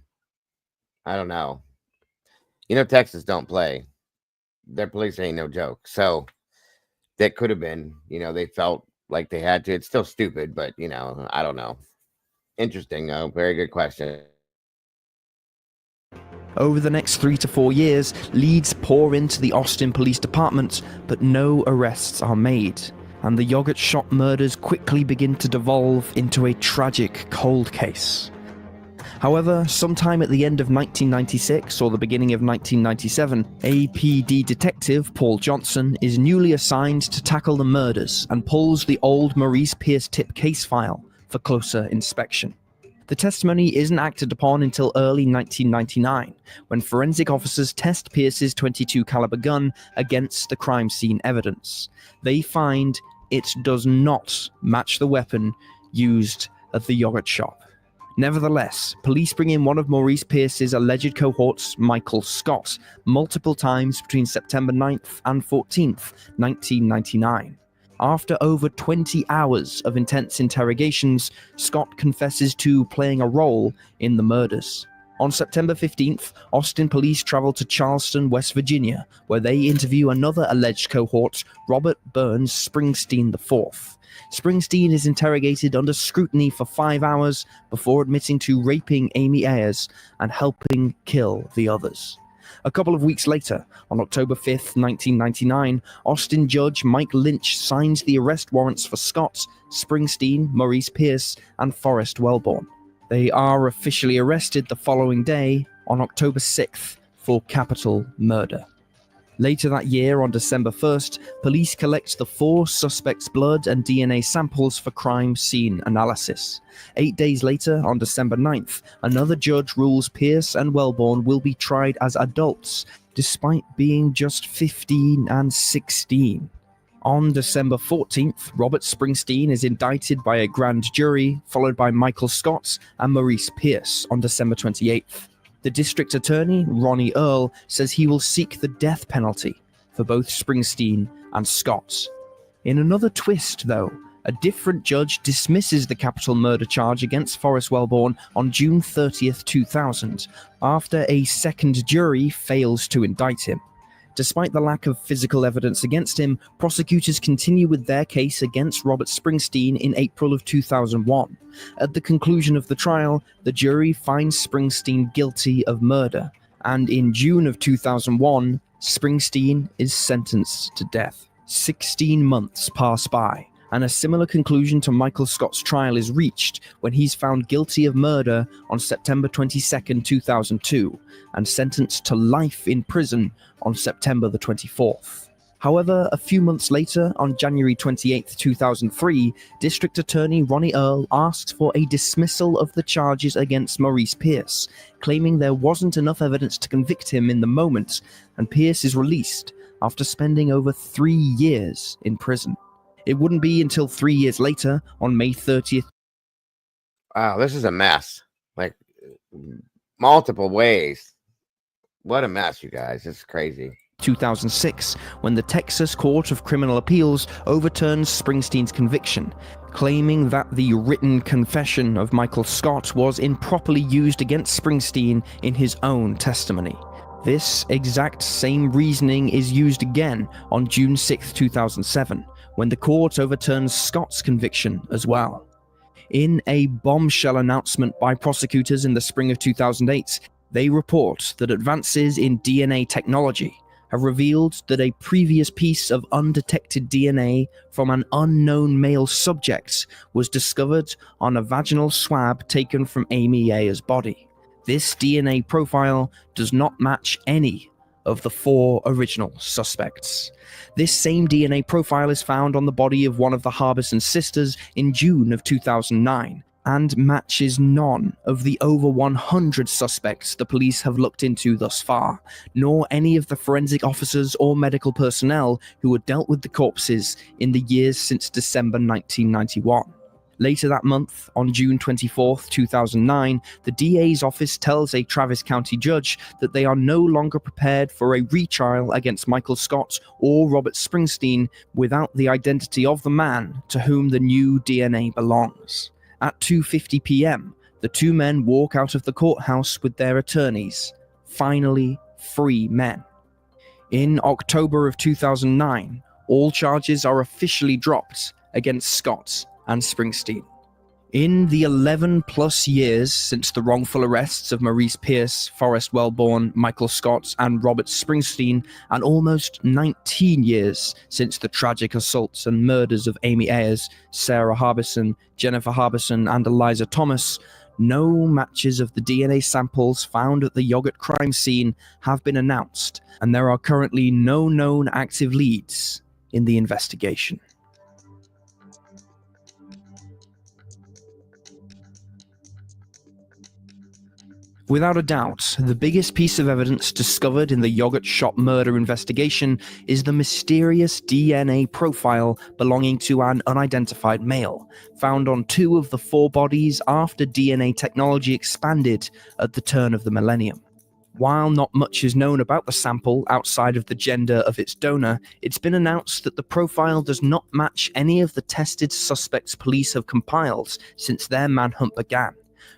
I don't know. Texas don't play. Their police ain't no joke. So that could have been. They felt like they had to. It's still stupid, but I don't know. Interesting though. Very good question. Over the next 3 to 4 years, leads pour into the Austin Police Department, but no arrests are made, and the yogurt shop murders quickly begin to devolve into a tragic cold case. However, sometime at the end of 1996 or the beginning of 1997, APD detective Paul Johnson is newly assigned to tackle the murders and pulls the old Maurice Pierce tip case file for closer inspection. The testimony isn't acted upon until early 1999, when forensic officers test Pierce's .22 caliber gun against the crime scene evidence. They find it does not match the weapon used at the yogurt shop. Nevertheless, police bring in one of Maurice Pierce's alleged cohorts, Michael Scott, multiple times between September 9th and 14th, 1999. After over 20 hours of intense interrogations, Scott confesses to playing a role in the murders. On September 15th, Austin police travel to Charleston, West Virginia, where they interview another alleged cohort, Robert Burns Springsteen IV. Springsteen is interrogated under scrutiny for 5 hours before admitting to raping Amy Ayers and helping kill the others. A couple of weeks later, on October 5th, 1999, Austin Judge Mike Lynch signs the arrest warrants for Scott, Springsteen, Maurice Pierce, and Forrest Wellborn. They are officially arrested the following day, on October 6th, for capital murder. Later that year, on December 1st, police collect the 4 suspects' blood and DNA samples for crime scene analysis. 8 days later, on December 9th, another judge rules Pierce and Wellborn will be tried as adults, despite being just 15 and 16. On December 14th, Robert Springsteen is indicted by a grand jury, followed by Michael Scott and Maurice Pierce on December 28th. The district attorney, Ronnie Earl, says he will seek the death penalty for both Springsteen and Scott. In another twist, though, a different judge dismisses the capital murder charge against Forrest Wellborn on June 30th, 2000, after a second jury fails to indict him. Despite the lack of physical evidence against him, prosecutors continue with their case against Robert Springsteen in April of 2001. At the conclusion of the trial, the jury finds Springsteen guilty of murder, and in June of 2001, Springsteen is sentenced to death. 16 months pass by, and a similar conclusion to Michael Scott's trial is reached when he's found guilty of murder on September 22, 2002, and sentenced to life in prison on September the 24th. However, a few months later, on January 28, 2003, District Attorney Ronnie Earl asked for a dismissal of the charges against Maurice Pierce, claiming there wasn't enough evidence to convict him in the moment, and Pierce is released after spending over 3 years in prison. It wouldn't be until 3 years later, on May 30th. Wow, this is a mess. Like, multiple ways. What a mess, you guys. It's crazy. 2006, when the Texas Court of Criminal Appeals overturns Springsteen's conviction, claiming that the written confession of Michael Scott was improperly used against Springsteen in his own testimony. This exact same reasoning is used again on June 6, 2007, when the court overturns Scott's conviction as well. In a bombshell announcement by prosecutors in the spring of 2008, they report that advances in DNA technology have revealed that a previous piece of undetected DNA from an unknown male subject was discovered on a vaginal swab taken from Amy Ayer's body. This DNA profile does not match any of the 4 original suspects. This same DNA profile is found on the body of one of the Harbison sisters in June of 2009, and matches none of the over 100 suspects the police have looked into thus far, nor any of the forensic officers or medical personnel who had dealt with the corpses in the years since December 1991. Later that month, on June 24, 2009, the DA's office tells a Travis County judge that they are no longer prepared for a retrial against Michael Scott or Robert Springsteen without the identity of the man to whom the new DNA belongs. At 2:50 p.m., the 2 men walk out of the courthouse with their attorneys, finally free men. In October of 2009, all charges are officially dropped against Scott and Springsteen. In the 11-plus years since the wrongful arrests of Maurice Pierce, Forrest Wellborn, Michael Scott, and Robert Springsteen, and almost 19 years since the tragic assaults and murders of Amy Ayers, Sarah Harbison, Jennifer Harbison, and Eliza Thomas, no matches of the DNA samples found at the yogurt crime scene have been announced, and there are currently no known active leads in the investigation. Without a doubt, the biggest piece of evidence discovered in the yogurt shop murder investigation is the mysterious DNA profile belonging to an unidentified male, found on 2 of the 4 bodies after DNA technology expanded at the turn of the millennium. While not much is known about the sample outside of the gender of its donor, it's been announced that the profile does not match any of the tested suspects police have compiled since their manhunt began,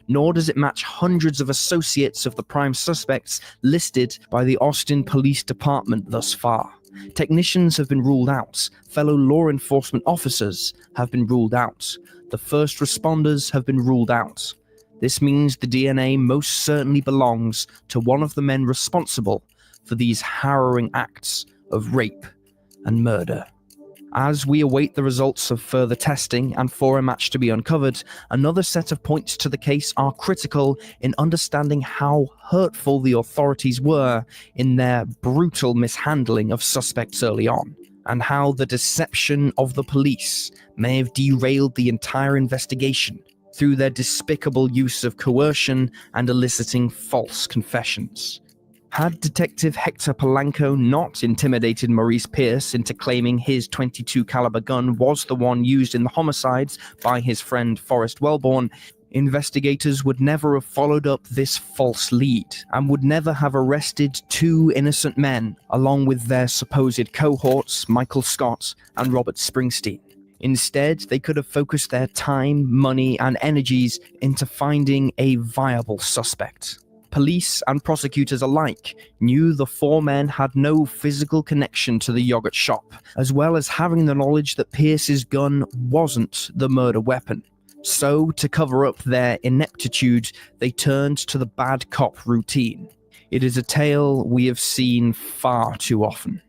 nor does it match hundreds of associates of the prime suspects listed by the Austin Police Department thus far. Technicians have been ruled out, fellow law enforcement officers have been ruled out, the first responders have been ruled out. This means the DNA most certainly belongs to one of the men responsible for these harrowing acts of rape and murder. As we await the results of further testing and for a match to be uncovered, another set of points to the case are critical in understanding how hurtful the authorities were in their brutal mishandling of suspects early on, and how the deception of the police may have derailed the entire investigation through their despicable use of coercion and eliciting false confessions. Had Detective Hector Polanco not intimidated Maurice Pierce into claiming his .22 caliber gun was the one used in the homicides by his friend Forrest Wellborn, investigators would never have followed up this false lead and would never have arrested two innocent men along with their supposed cohorts Michael Scott and Robert Springsteen. Instead, they could have focused their time, money, and energies into finding a viable suspect. Police and prosecutors alike knew the four men had no physical connection to the yogurt shop, as well as having the knowledge that Pierce's gun wasn't the murder weapon. So, to cover up their ineptitude, they turned to the bad cop routine. It is a tale we have seen far too often.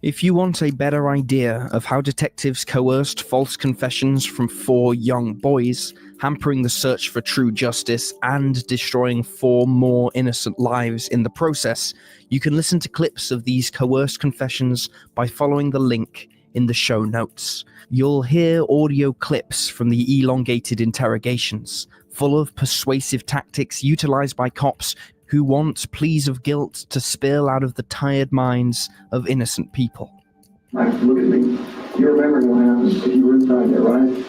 If you want a better idea of how detectives coerced false confessions from four young boys, hampering the search for true justice and destroying four more innocent lives in the process, you can listen to clips of these coerced confessions by following the link in the show notes. You'll hear audio clips from the elongated interrogations, full of persuasive tactics utilized by cops who want pleas of guilt to spill out of the tired minds of innocent people. Mike, look at me. You're remembering what happened if you were inside there, right?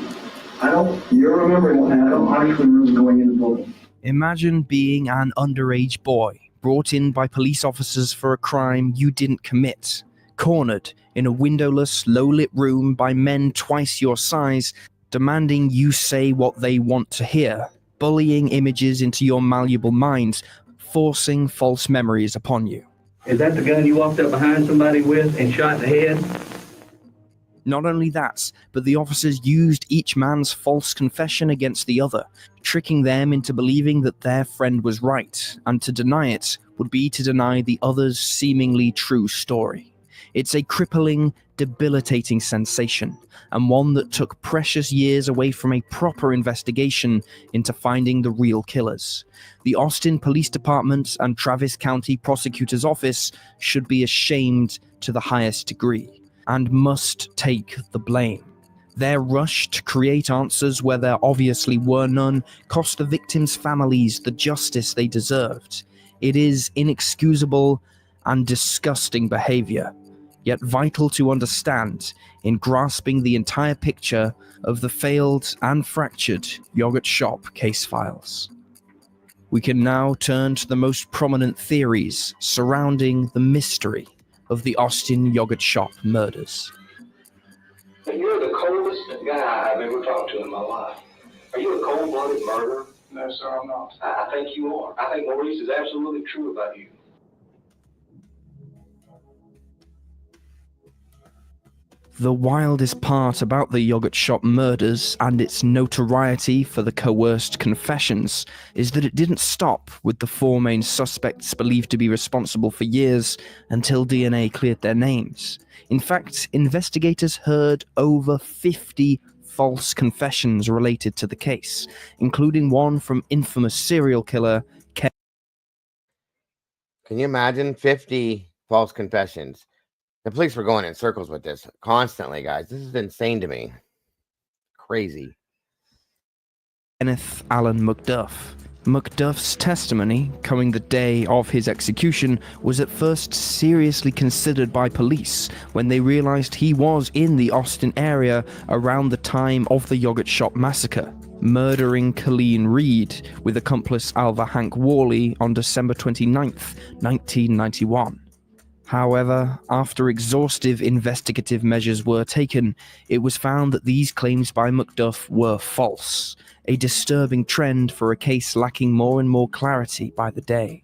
You're remembering what happened. I don't actually remember going in the building. Imagine being an underage boy, brought in by police officers for a crime you didn't commit, cornered in a windowless, low-lit room by men twice your size, demanding you say what they want to hear, bullying images into your malleable mind, forcing false memories upon you. Is that the gun you walked up behind somebody with and shot in the head? Not only that, but the officers used each man's false confession against the other, tricking them into believing that their friend was right, and to deny it would be to deny the other's seemingly true story. It's a crippling, debilitating sensation, and one that took precious years away from a proper investigation into finding the real killers. The Austin Police Department and Travis County Prosecutor's Office should be ashamed to the highest degree, and must take the blame. Their rush to create answers where there obviously were none cost the victims' families the justice they deserved. It is inexcusable and disgusting behavior, yet vital to understand in grasping the entire picture of the failed and fractured yogurt shop case files. We can now turn to the most prominent theories surrounding the mystery of the Austin yogurt shop murders. You're the coldest guy I've ever talked to in my life. Are you a cold-blooded murderer? No, sir, I'm not. I think you are. I think Maurice is absolutely true about you. The wildest part about the yogurt shop murders and its notoriety for the coerced confessions is that it didn't stop with the four main suspects believed to be responsible for years until DNA cleared their names. In fact, investigators heard over 50 false confessions related to the case, including one from infamous serial killer Can you imagine 50 false confessions? The police were going in circles with this constantly, guys. This is insane to me. Crazy. Kenneth Allen McDuff. McDuff's testimony, coming the day of his execution, was at first seriously considered by police when they realized he was in the Austin area around the time of the yogurt shop massacre, murdering Colleen Reed with accomplice Alva Hank Worley on December 29th, 1991. However, after exhaustive investigative measures were taken, it was found that these claims by McDuff were false, a disturbing trend for a case lacking more and more clarity by the day.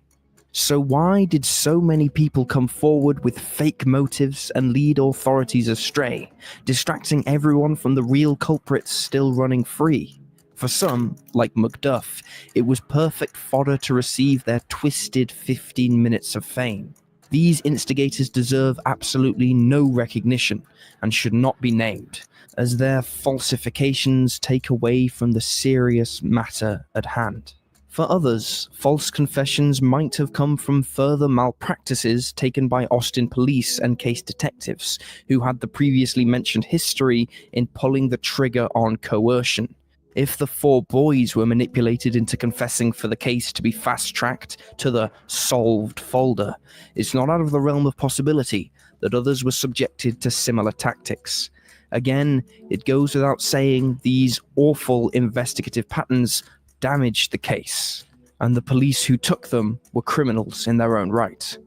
So why did so many people come forward with fake motives and lead authorities astray, distracting everyone from the real culprits still running free? For some, like McDuff, it was perfect fodder to receive their twisted 15 minutes of fame. These instigators deserve absolutely no recognition and should not be named, as their falsifications take away from the serious matter at hand. For others, false confessions might have come from further malpractices taken by Austin police and case detectives, who had the previously mentioned history in pulling the trigger on coercion. If the 4 boys were manipulated into confessing for the case to be fast-tracked to the solved folder, it's not out of the realm of possibility that others were subjected to similar tactics. Again, it goes without saying these awful investigative patterns damaged the case, and the police who took them were criminals in their own right.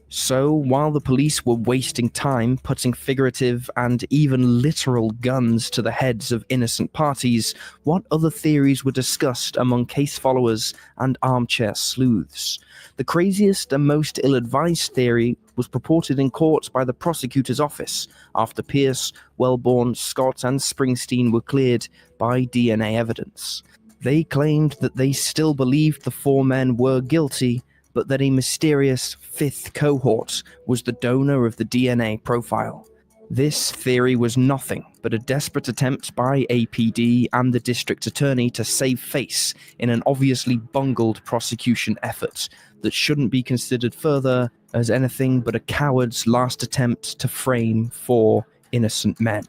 So, while the police were wasting time putting figurative and even literal guns to the heads of innocent parties, what other theories were discussed among case followers and armchair sleuths? The craziest and most ill-advised theory was purported in court by the prosecutor's office after Pierce, Wellborn, Scott, and Springsteen were cleared by DNA evidence. They claimed that they still believed the 4 men were guilty, but that a mysterious 5th cohort was the donor of the DNA profile. This theory was nothing but a desperate attempt by APD and the district attorney to save face in an obviously bungled prosecution effort that shouldn't be considered further as anything but a coward's last attempt to frame 4 innocent men.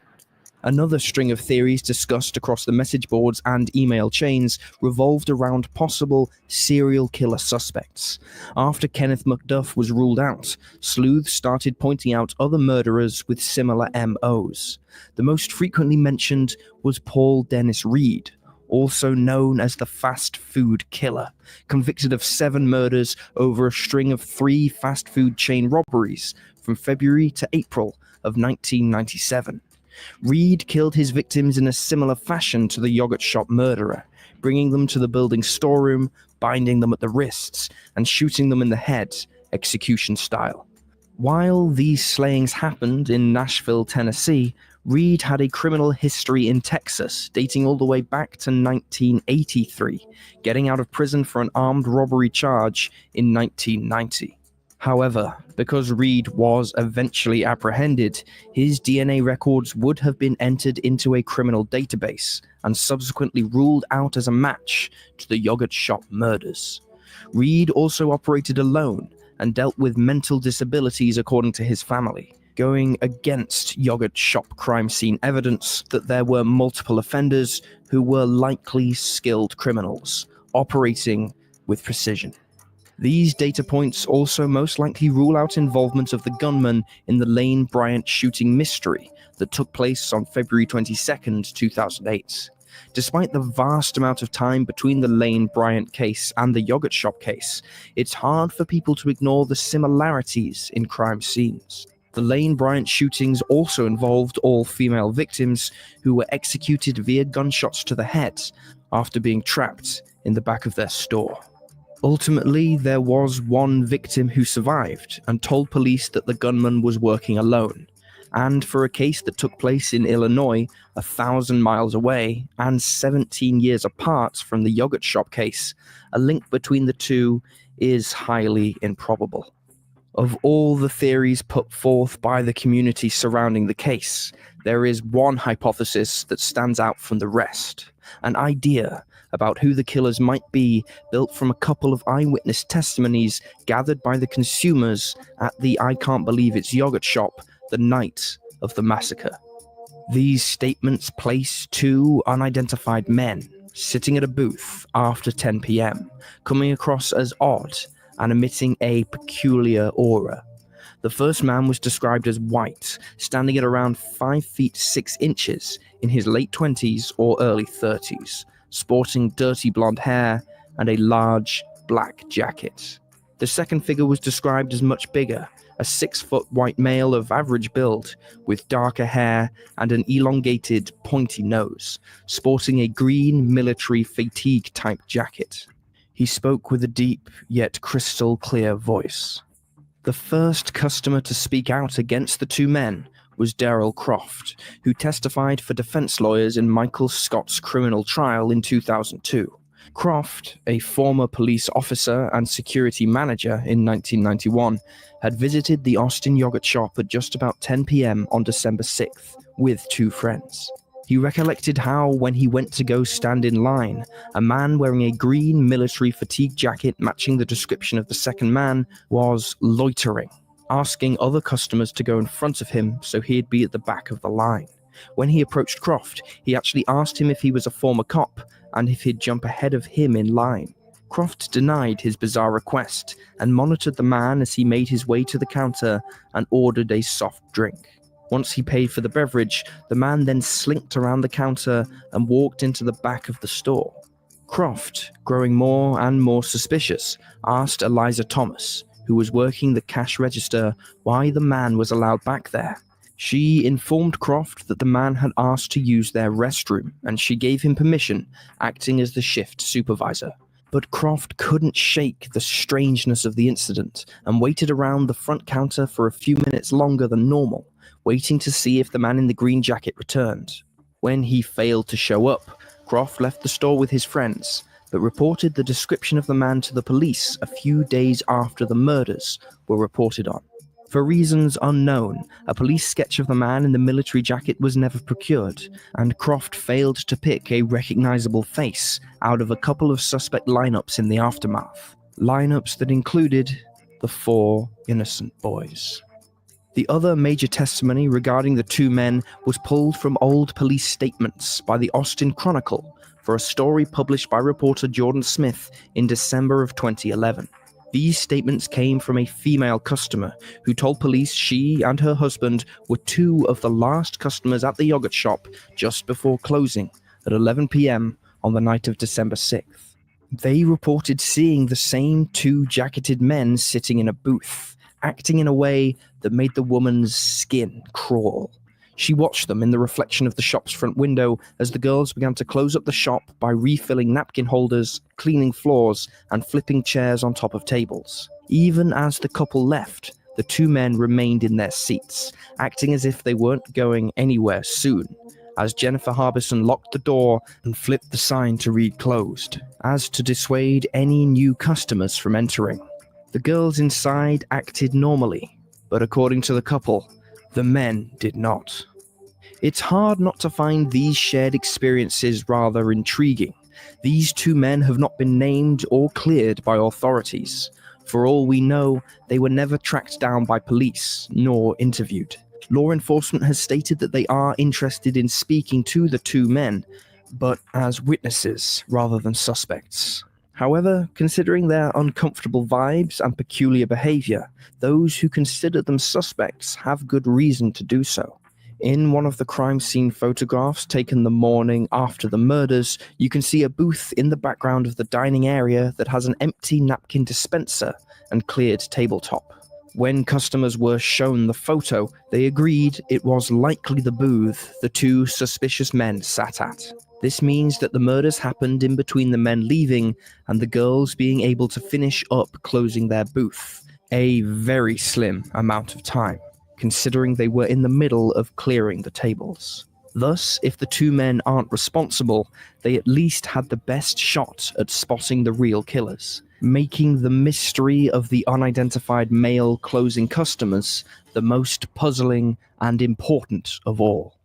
Another string of theories discussed across the message boards and email chains revolved around possible serial killer suspects. After Kenneth McDuff was ruled out, sleuths started pointing out other murderers with similar MOs. The most frequently mentioned was Paul Dennis Reed, also known as the fast food killer, convicted of 7 murders over a string of 3 fast food chain robberies from February to April of 1997. Reed killed his victims in a similar fashion to the yogurt shop murderer, bringing them to the building's storeroom, binding them at the wrists, and shooting them in the head, execution style. While these slayings happened in Nashville, Tennessee, Reed had a criminal history in Texas dating all the way back to 1983, getting out of prison for an armed robbery charge in 1990. However, because Reed was eventually apprehended, his DNA records would have been entered into a criminal database and subsequently ruled out as a match to the yogurt shop murders. Reed also operated alone and dealt with mental disabilities according to his family, going against yogurt shop crime scene evidence that there were multiple offenders who were likely skilled criminals, operating with precision. These data points also most likely rule out involvement of the gunman in the Lane Bryant shooting mystery that took place on February 22, 2008. Despite the vast amount of time between the Lane Bryant case and the yogurt shop case, it's hard for people to ignore the similarities in crime scenes. The Lane Bryant shootings also involved all female victims who were executed via gunshots to the head after being trapped in the back of their store. Ultimately, there was one victim who survived and told police that the gunman was working alone. And for a case that took place in Illinois, 1,000 miles away and 17 years apart from the yogurt shop case, a link between the two is highly improbable. Of all the theories put forth by the community surrounding the case, there is one hypothesis that stands out from the rest, an idea about who the killers might be built from a couple of eyewitness testimonies gathered by the consumers at the I Can't Believe It's yogurt shop the night of the massacre. These statements place 2 unidentified men sitting at a booth after 10 p.m., coming across as odd and emitting a peculiar aura. The first man was described as white, standing at around 5 feet 6 inches, in his late 20s or early 30s, sporting dirty blonde hair and a large black jacket. The second figure was described as much bigger, a 6-foot white male of average build, with darker hair and an elongated, pointy nose, sporting a green military fatigue-type jacket. He spoke with a deep, yet crystal-clear voice. The first customer to speak out against the 2 men was Darrell Croft, who testified for defense lawyers in Michael Scott's criminal trial in 2002. Croft, a former police officer and security manager in 1991, had visited the Austin yogurt shop at just about 10 p.m. on December 6th with two friends. He recollected how, when he went to go stand in line, a man wearing a green military fatigue jacket matching the description of the second man was loitering, asking other customers to go in front of him so he'd be at the back of the line. When he approached Croft, he actually asked him if he was a former cop and if he'd jump ahead of him in line. Croft denied his bizarre request and monitored the man as he made his way to the counter and ordered a soft drink. Once he paid for the beverage, the man then slinked around the counter and walked into the back of the store. Croft, growing more and more suspicious, asked Eliza Thomas, who was working the cash register, why the man was allowed back there. She informed Croft that the man had asked to use their restroom, and she gave him permission, acting as the shift supervisor. But Croft couldn't shake the strangeness of the incident and waited around the front counter for a few minutes longer than normal, waiting to see if the man in the green jacket returned. When he failed to show up, Croft left the store with his friends, but reported the description of the man to the police a few days after the murders were reported on. For reasons unknown, a police sketch of the man in the military jacket was never procured, and Croft failed to pick a recognizable face out of a couple of suspect lineups in the aftermath. Lineups that included the 4 innocent boys. The other major testimony regarding the two men was pulled from old police statements by the Austin Chronicle for a story published by reporter Jordan Smith in December of 2011. These statements came from a female customer who told police she and her husband were two of the last customers at the yogurt shop just before closing at 11 p.m. on the night of December 6th. They reported seeing the same two jacketed men sitting in a booth, acting in a way that made the woman's skin crawl. She watched them in the reflection of the shop's front window as the girls began to close up the shop by refilling napkin holders, cleaning floors, and flipping chairs on top of tables. Even as the couple left, the two men remained in their seats, acting as if they weren't going anywhere soon, as Jennifer Harbison locked the door and flipped the sign to read closed, as to dissuade any new customers from entering. The girls inside acted normally, but according to the couple, the men did not. It's hard not to find these shared experiences rather intriguing. These two men have not been named or cleared by authorities. For all we know, they were never tracked down by police, nor interviewed. Law enforcement has stated that they are interested in speaking to the two men, but as witnesses rather than suspects. However, considering their uncomfortable vibes and peculiar behavior, those who consider them suspects have good reason to do so. In one of the crime scene photographs taken the morning after the murders, you can see a booth in the background of the dining area that has an empty napkin dispenser and cleared tabletop. When customers were shown the photo, they agreed it was likely the booth the two suspicious men sat at. This means that the murders happened in between the men leaving and the girls being able to finish up closing their booth. A very slim amount of time, considering they were in the middle of clearing the tables. Thus, if the two men aren't responsible, they at least had the best shot at spotting the real killers, making the mystery of the unidentified male closing customers the most puzzling and important of all.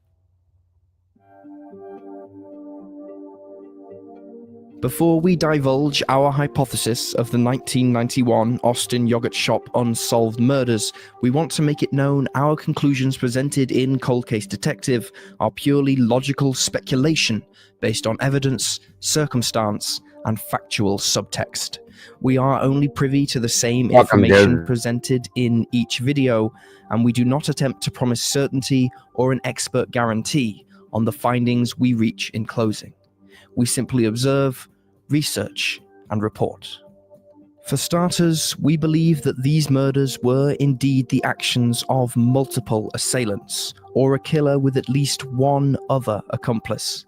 Before we divulge our hypothesis of the 1991 Austin yogurt shop unsolved murders, we want to make it known our conclusions presented in Cold Case Detective are purely logical speculation based on evidence, circumstance, and factual subtext. We are only privy to the same information presented in each video, and we do not attempt to promise certainty or an expert guarantee on the findings we reach in closing. We simply observe, research, and report. For starters, we believe that these murders were indeed the actions of multiple assailants, or a killer with at least one other accomplice.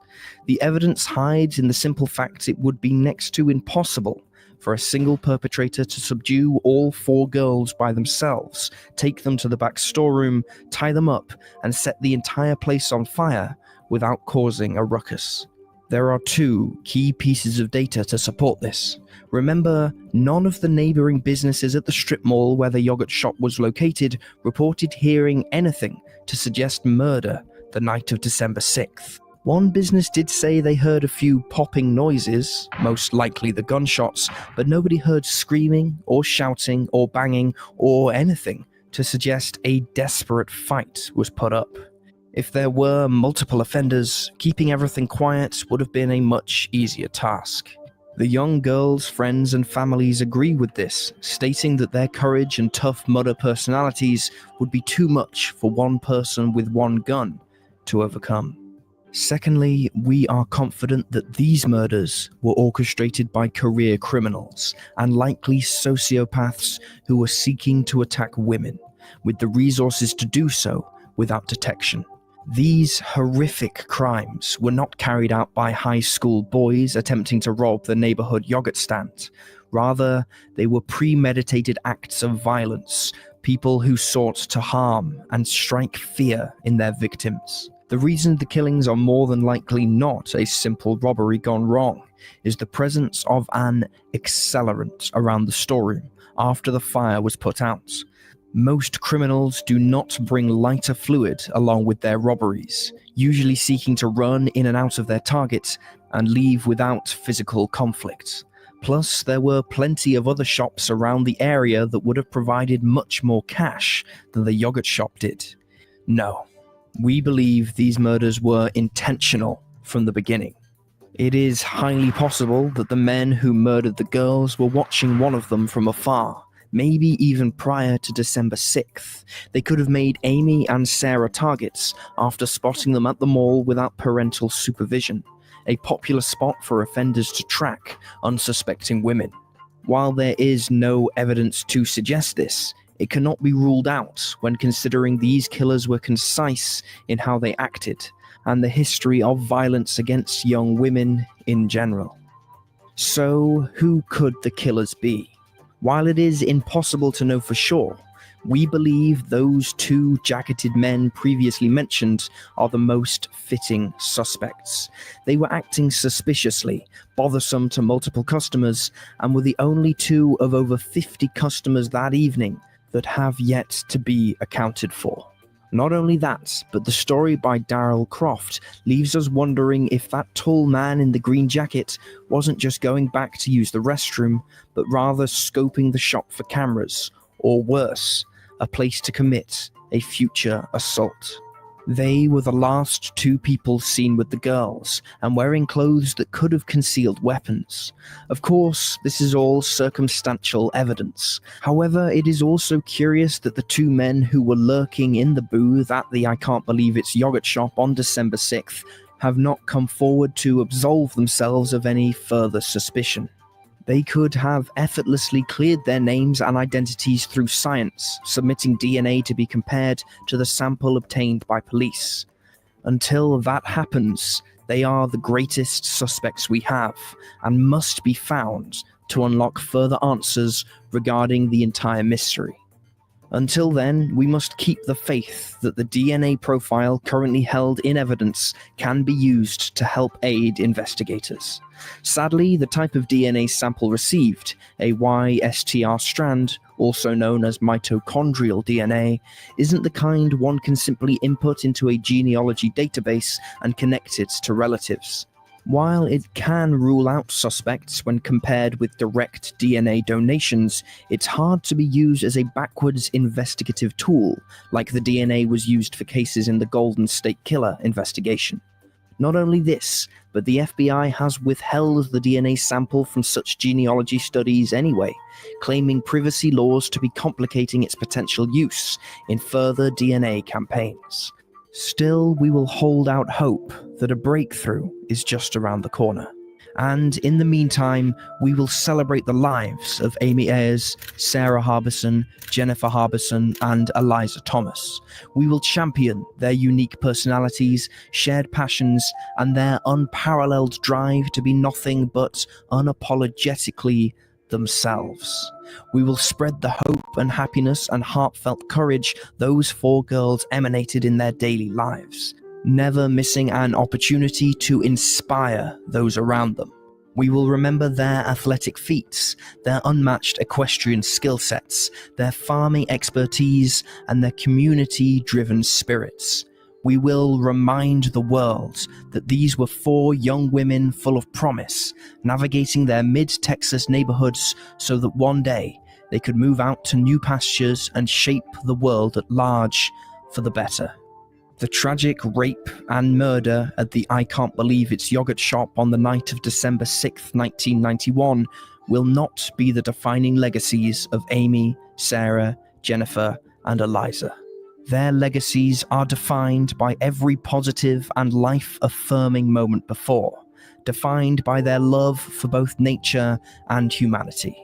The evidence hides in the simple fact it would be next to impossible for a single perpetrator to subdue all 4 girls by themselves, take them to the back storeroom, tie them up, and set the entire place on fire without causing a ruckus. There are two key pieces of data to support this. Remember, none of the neighboring businesses at the strip mall where the yogurt shop was located reported hearing anything to suggest murder the night of December 6th. One business did say they heard a few popping noises, most likely the gunshots, but nobody heard screaming or shouting or banging or anything to suggest a desperate fight was put up. If there were multiple offenders, keeping everything quiet would have been a much easier task. The young girls' friends and families agree with this, stating that their courage and tough mudder personalities would be too much for one person with one gun to overcome. Secondly, we are confident that these murders were orchestrated by career criminals and likely sociopaths who were seeking to attack women, with the resources to do so without detection. These horrific crimes were not carried out by high school boys attempting to rob the neighborhood yogurt stand. Rather, they were premeditated acts of violence, people who sought to harm and strike fear in their victims. The reason the killings are more than likely not a simple robbery gone wrong is the presence of an accelerant around the storeroom after the fire was put out. Most criminals do not bring lighter fluid along with their robberies, usually seeking to run in and out of their target and leave without physical conflict. Plus, there were plenty of other shops around the area that would have provided much more cash than the yogurt shop did. No. We believe these murders were intentional from the beginning. It is highly possible that the men who murdered the girls were watching one of them from afar, maybe even prior to December 6th. They could have made Amy and Sarah targets after spotting them at the mall without parental supervision, a popular spot for offenders to track unsuspecting women. While there is no evidence to suggest this, it cannot be ruled out when considering these killers were concise in how they acted, and the history of violence against young women in general. So, who could the killers be? While it is impossible to know for sure, we believe those two jacketed men previously mentioned are the most fitting suspects. They were acting suspiciously, bothersome to multiple customers, and were the only two of over 50 customers that evening that have yet to be accounted for. Not only that, but the story by Darrell Croft leaves us wondering if that tall man in the green jacket wasn't just going back to use the restroom, but rather scoping the shop for cameras, or worse, a place to commit a future assault. They were the last two people seen with the girls, and wearing clothes that could have concealed weapons. Of course, this is all circumstantial evidence. However, it is also curious that the two men who were lurking in the booth at the I Can't Believe It's yogurt shop on December 6th have not come forward to absolve themselves of any further suspicion. They could have effortlessly cleared their names and identities through science, submitting DNA to be compared to the sample obtained by police. Until that happens, they are the greatest suspects we have, and must be found to unlock further answers regarding the entire mystery. Until then, we must keep the faith that the DNA profile currently held in evidence can be used to help aid investigators. Sadly, the type of DNA sample received, a YSTR strand, also known as mitochondrial DNA, isn't the kind one can simply input into a genealogy database and connect it to relatives. While it can rule out suspects when compared with direct DNA donations, it's hard to be used as a backwards investigative tool, like the DNA was used for cases in the Golden State Killer investigation. Not only this, but the FBI has withheld the DNA sample from such genealogy studies anyway, claiming privacy laws to be complicating its potential use in further DNA campaigns. Still, we will hold out hope that a breakthrough is just around the corner. And in the meantime, we will celebrate the lives of Amy Ayers, Sarah Harbison, Jennifer Harbison, and Eliza Thomas. We will champion their unique personalities, shared passions, and their unparalleled drive to be nothing but unapologetically themselves. We will spread the hope and happiness and heartfelt courage those four girls emanated in their daily lives. never missing an opportunity to inspire those around them. We will remember their athletic feats, their unmatched equestrian skill sets, their farming expertise, and their community-driven spirits. We will remind the world that these were 4 young women full of promise, navigating their mid-Texas neighborhoods so that one day they could move out to new pastures and shape the world at large for the better. The tragic rape and murder at the I Can't Believe It's Yogurt shop on the night of December 6th, 1991 will not be the defining legacies of Amy, Sarah, Jennifer, and Eliza. Their legacies are defined by every positive and life-affirming moment before, defined by their love for both nature and humanity.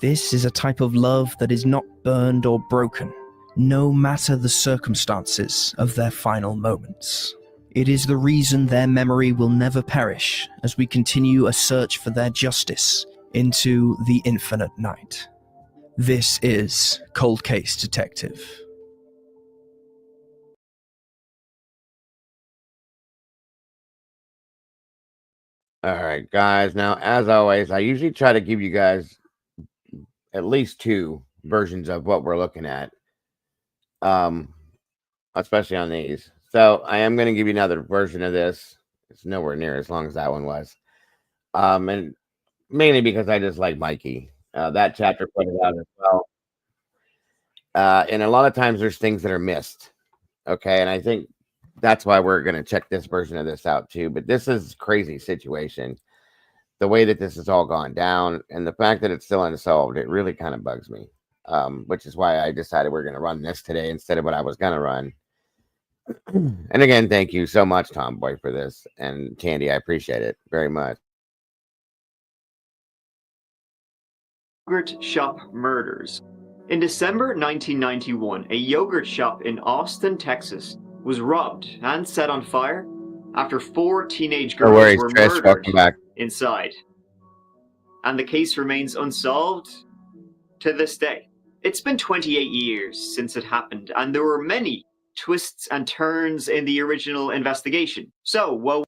This is a type of love that is not burned or broken, no matter the circumstances of their final moments. It is the reason their memory will never perish as we continue a search for their justice into the infinite night. This is Cold Case Detective. All right, guys. Now, as always, I usually try to give you guys at least 2 versions of what we're looking at, especially on these. So I am going to give you another version of this. It's nowhere near as long as that one was, and mainly because I just like Mikey. That chapter put it out as well, and a lot of times there's things that are missed. Okay, and I think that's why we're going to check this version of this out too. But this is a crazy situation. The way that this has all gone down and the fact that it's still unsolved, it really kind of bugs me, which is why I decided we're going to run this today instead of what I was going to run. And again, thank you so much, Tomboy, for this. And Tandy, I appreciate it very much. Yogurt shop murders. In December 1991, a yogurt shop in Austin, Texas was robbed and set on fire after 4 teenage girls were Trish, murdered inside. And the case remains unsolved to this day. It's been 28 years since it happened, and there were many twists and turns in the original investigation. So, well,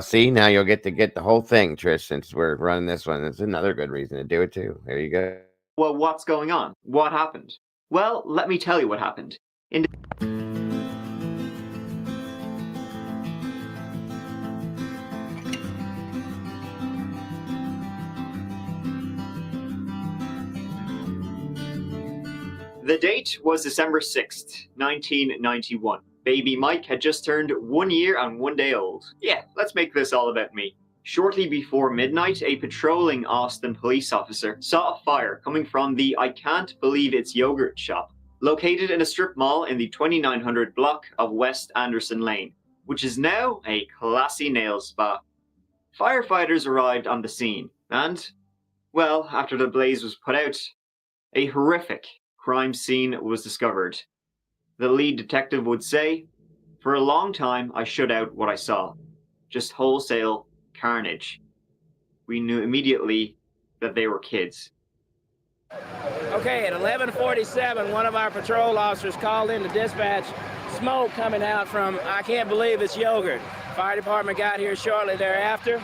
see, now you'll get to get the whole thing, Trish, since we're running this one. It's another good reason to do it, too. There you go. Well, what's going on? What happened? Well, let me tell you what happened. The date was December 6th, 1991. Baby Mike had just turned 1 year and 1 day old. Yeah, let's make this all about me. Shortly before midnight, a patrolling Austin police officer saw a fire coming from the I Can't Believe It's Yogurt shop, located in a strip mall in the 2900 block of West Anderson Lane, which is now a classy nail spa. Firefighters arrived on the scene, and, well, after the blaze was put out, a horrific crime scene was discovered. The lead detective would say, "For a long time, I shut out what I saw. Just wholesale carnage." We knew immediately that they were kids. Okay, at 11:47, one of our patrol officers called into dispatch, smoke coming out from I Can't Believe It's Yogurt. Fire department got here shortly thereafter.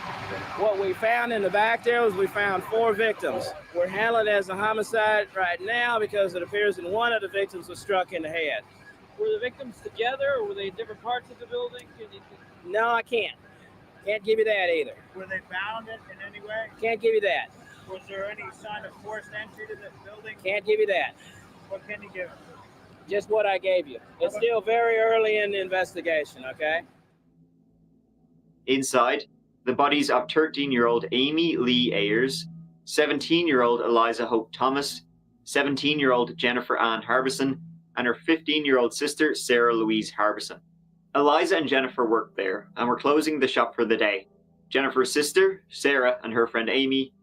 What we found in the back there was we found 4 victims. We're handling it as a homicide right now because it appears that one of the victims was struck in the head. Were the victims together or were they in different parts of the building? No, I can't. Can't give you that either. Were they bound in any way? Can't give you that. Was there any sign of forced entry to the building? Can't give you that. What can you give? Just what I gave you. It's still very early in the investigation, okay? Inside, the bodies of 13-year-old Amy Lee Ayers, 17-year-old Eliza Hope Thomas, 17-year-old Jennifer Ann Harbison, and her 15-year-old sister, Sarah Louise Harbison. Eliza and Jennifer worked there and were closing the shop for the day. Jennifer's sister, Sarah, and her friend Amy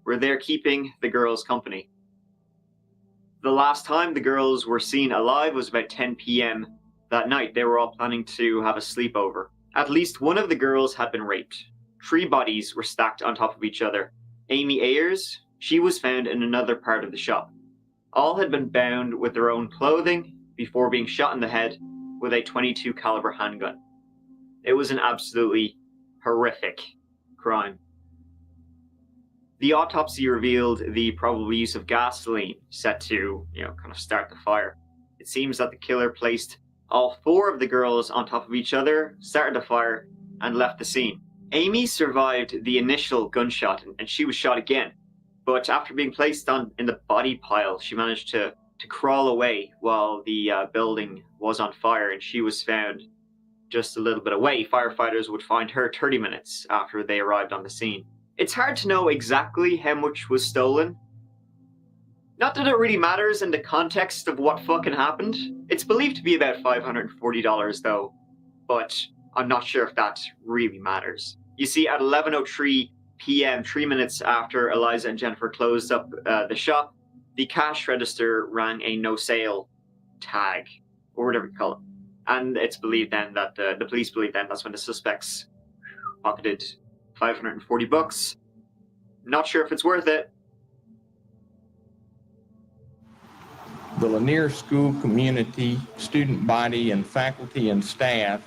were there keeping the girls company. The last time the girls were seen alive was about 10 p.m. that night. They were all planning to have a sleepover. At least one of the girls had been raped. 3 bodies were stacked on top of each other. Amy Ayers, she was found in another part of the shop. All had been bound with their own clothing before being shot in the head with a .22 caliber handgun. It was an absolutely horrific crime. The autopsy revealed the probable use of gasoline set to, kind of start the fire. It seems that the killer placed all 4 of the girls on top of each other, started the fire, and left the scene. Amy survived the initial gunshot, and she was shot again. But after being placed in the body pile, she managed to crawl away while the building was on fire, and she was found just a little bit away. Firefighters would find her 30 minutes after they arrived on the scene. It's hard to know exactly how much was stolen. Not that it really matters in the context of what fucking happened. It's believed to be about $540 though, but I'm not sure if that really matters. You see, at 11:03 p.m., 3 minutes after Eliza and Jennifer closed up the shop, the cash register rang a no sale tag, or whatever you call it. And it's believed then that the police believe then that's when the suspects pocketed $540. Not sure if it's worth it. The Lanier School community, student body, and faculty and staff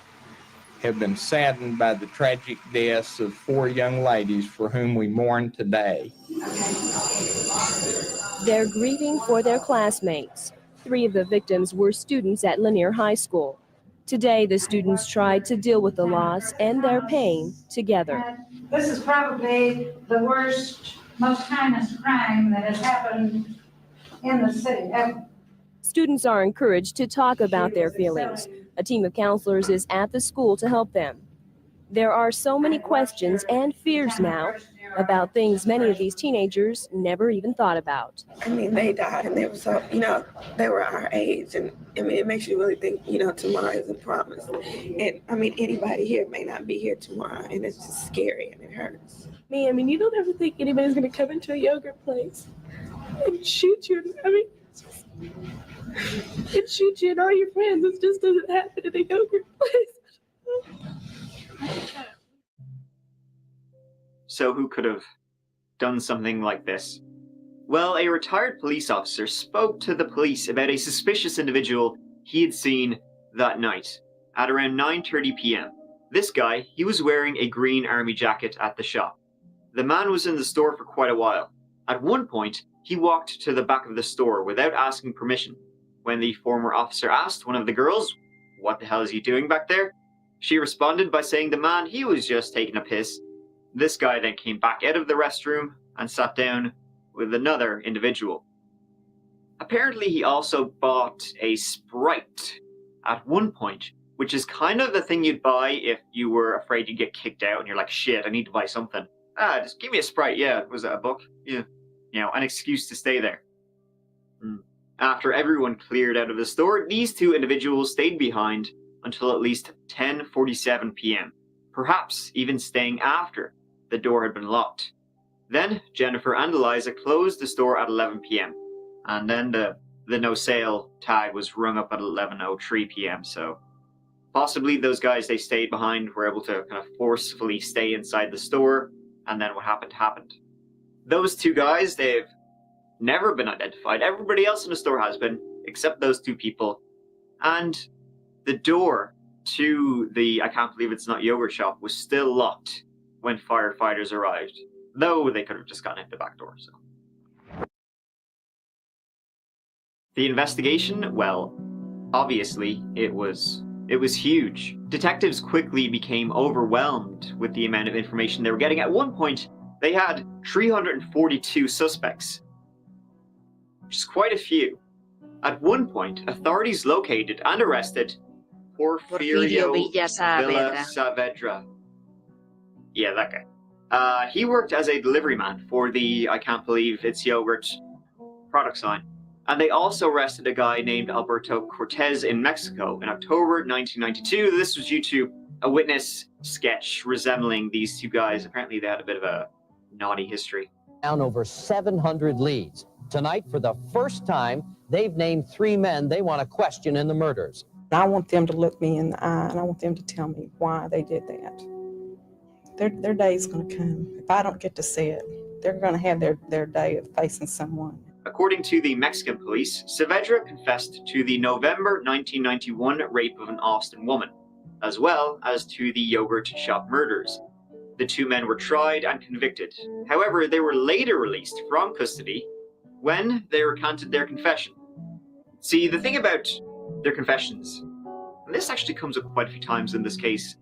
have been saddened by the tragic deaths of 4 young ladies for whom we mourn today. They're grieving for their classmates. 3 of the victims were students at Lanier High School. Today, the students tried to deal with the loss and their pain together. This is probably the worst, most heinous crime that has happened in the city ever. Students are encouraged to talk about their feelings. A team of counselors is at the school to help them. There are so many questions and fears now about things many of these teenagers never even thought about. I mean, they died and they were so, they were our age. And I mean, it makes you really think, tomorrow isn't promised. And I mean, anybody here may not be here tomorrow, and it's just scary and it hurts. I mean, you don't ever think anybody's going to come into a yogurt place and shoot you. I mean, and shoot you and all your friends. It just doesn't happen in a yogurt place. So who could have done something like this? Well, a retired police officer spoke to the police about a suspicious individual he had seen that night at around 9:30 p.m. This guy, he was wearing a green army jacket at the shop. The man was in the store for quite a while. At one point, he walked to the back of the store without asking permission. When the former officer asked one of the girls, "What the hell is he doing back there?" she responded by saying the man, he was just taking a piss. This guy then came back out of the restroom and sat down with another individual. Apparently he also bought a Sprite at one point, which is kind of the thing you'd buy if you were afraid you'd get kicked out and you're like, shit, I need to buy something. Just give me a Sprite. Yeah, was that a buck? Yeah. An excuse to stay there. After everyone cleared out of the store, these 2 individuals stayed behind until at least 10:47 p.m., perhaps even staying after the door had been locked. Then Jennifer and Eliza closed the store at 11 p.m. and then the no sale tag was rung up at 11:03 p.m. So possibly those guys, they stayed behind, were able to kind of forcefully stay inside the store, and then what happened. Those 2 guys, they've never been identified. Everybody else in the store has been, except those 2 people. And the door to the I can't believe it's not yogurt shop was still locked when firefighters arrived, though they could have just gotten in the back door. So the investigation, well, obviously it was huge. Detectives quickly became overwhelmed with the amount of information they were getting. At one point, they had 342 suspects, which is quite a few. At one point, authorities located and arrested Porfirio Villa Saavedra. Yeah, that guy. He worked as a delivery man for the I can't believe it's yogurt product line. And they also arrested a guy named Alberto Cortez in Mexico in October 1992. This was due to a witness sketch resembling these 2 guys. Apparently they had a bit of a naughty history. Down over 700 leads. Tonight, for the first time, they've named 3 men they want to question in the murders. I want them to look me in the eye, and I want them to tell me why they did that. Their day is going to come. If I don't get to see it, they're going to have their day of facing someone. According to the Mexican police, Saavedra confessed to the November 1991 rape of an Austin woman. as well as to the yogurt shop murders. The two men were tried and convicted. However, they were later released from custody when they recanted their confession. See, the thing about their confessions, and this actually comes up quite a few times in this case,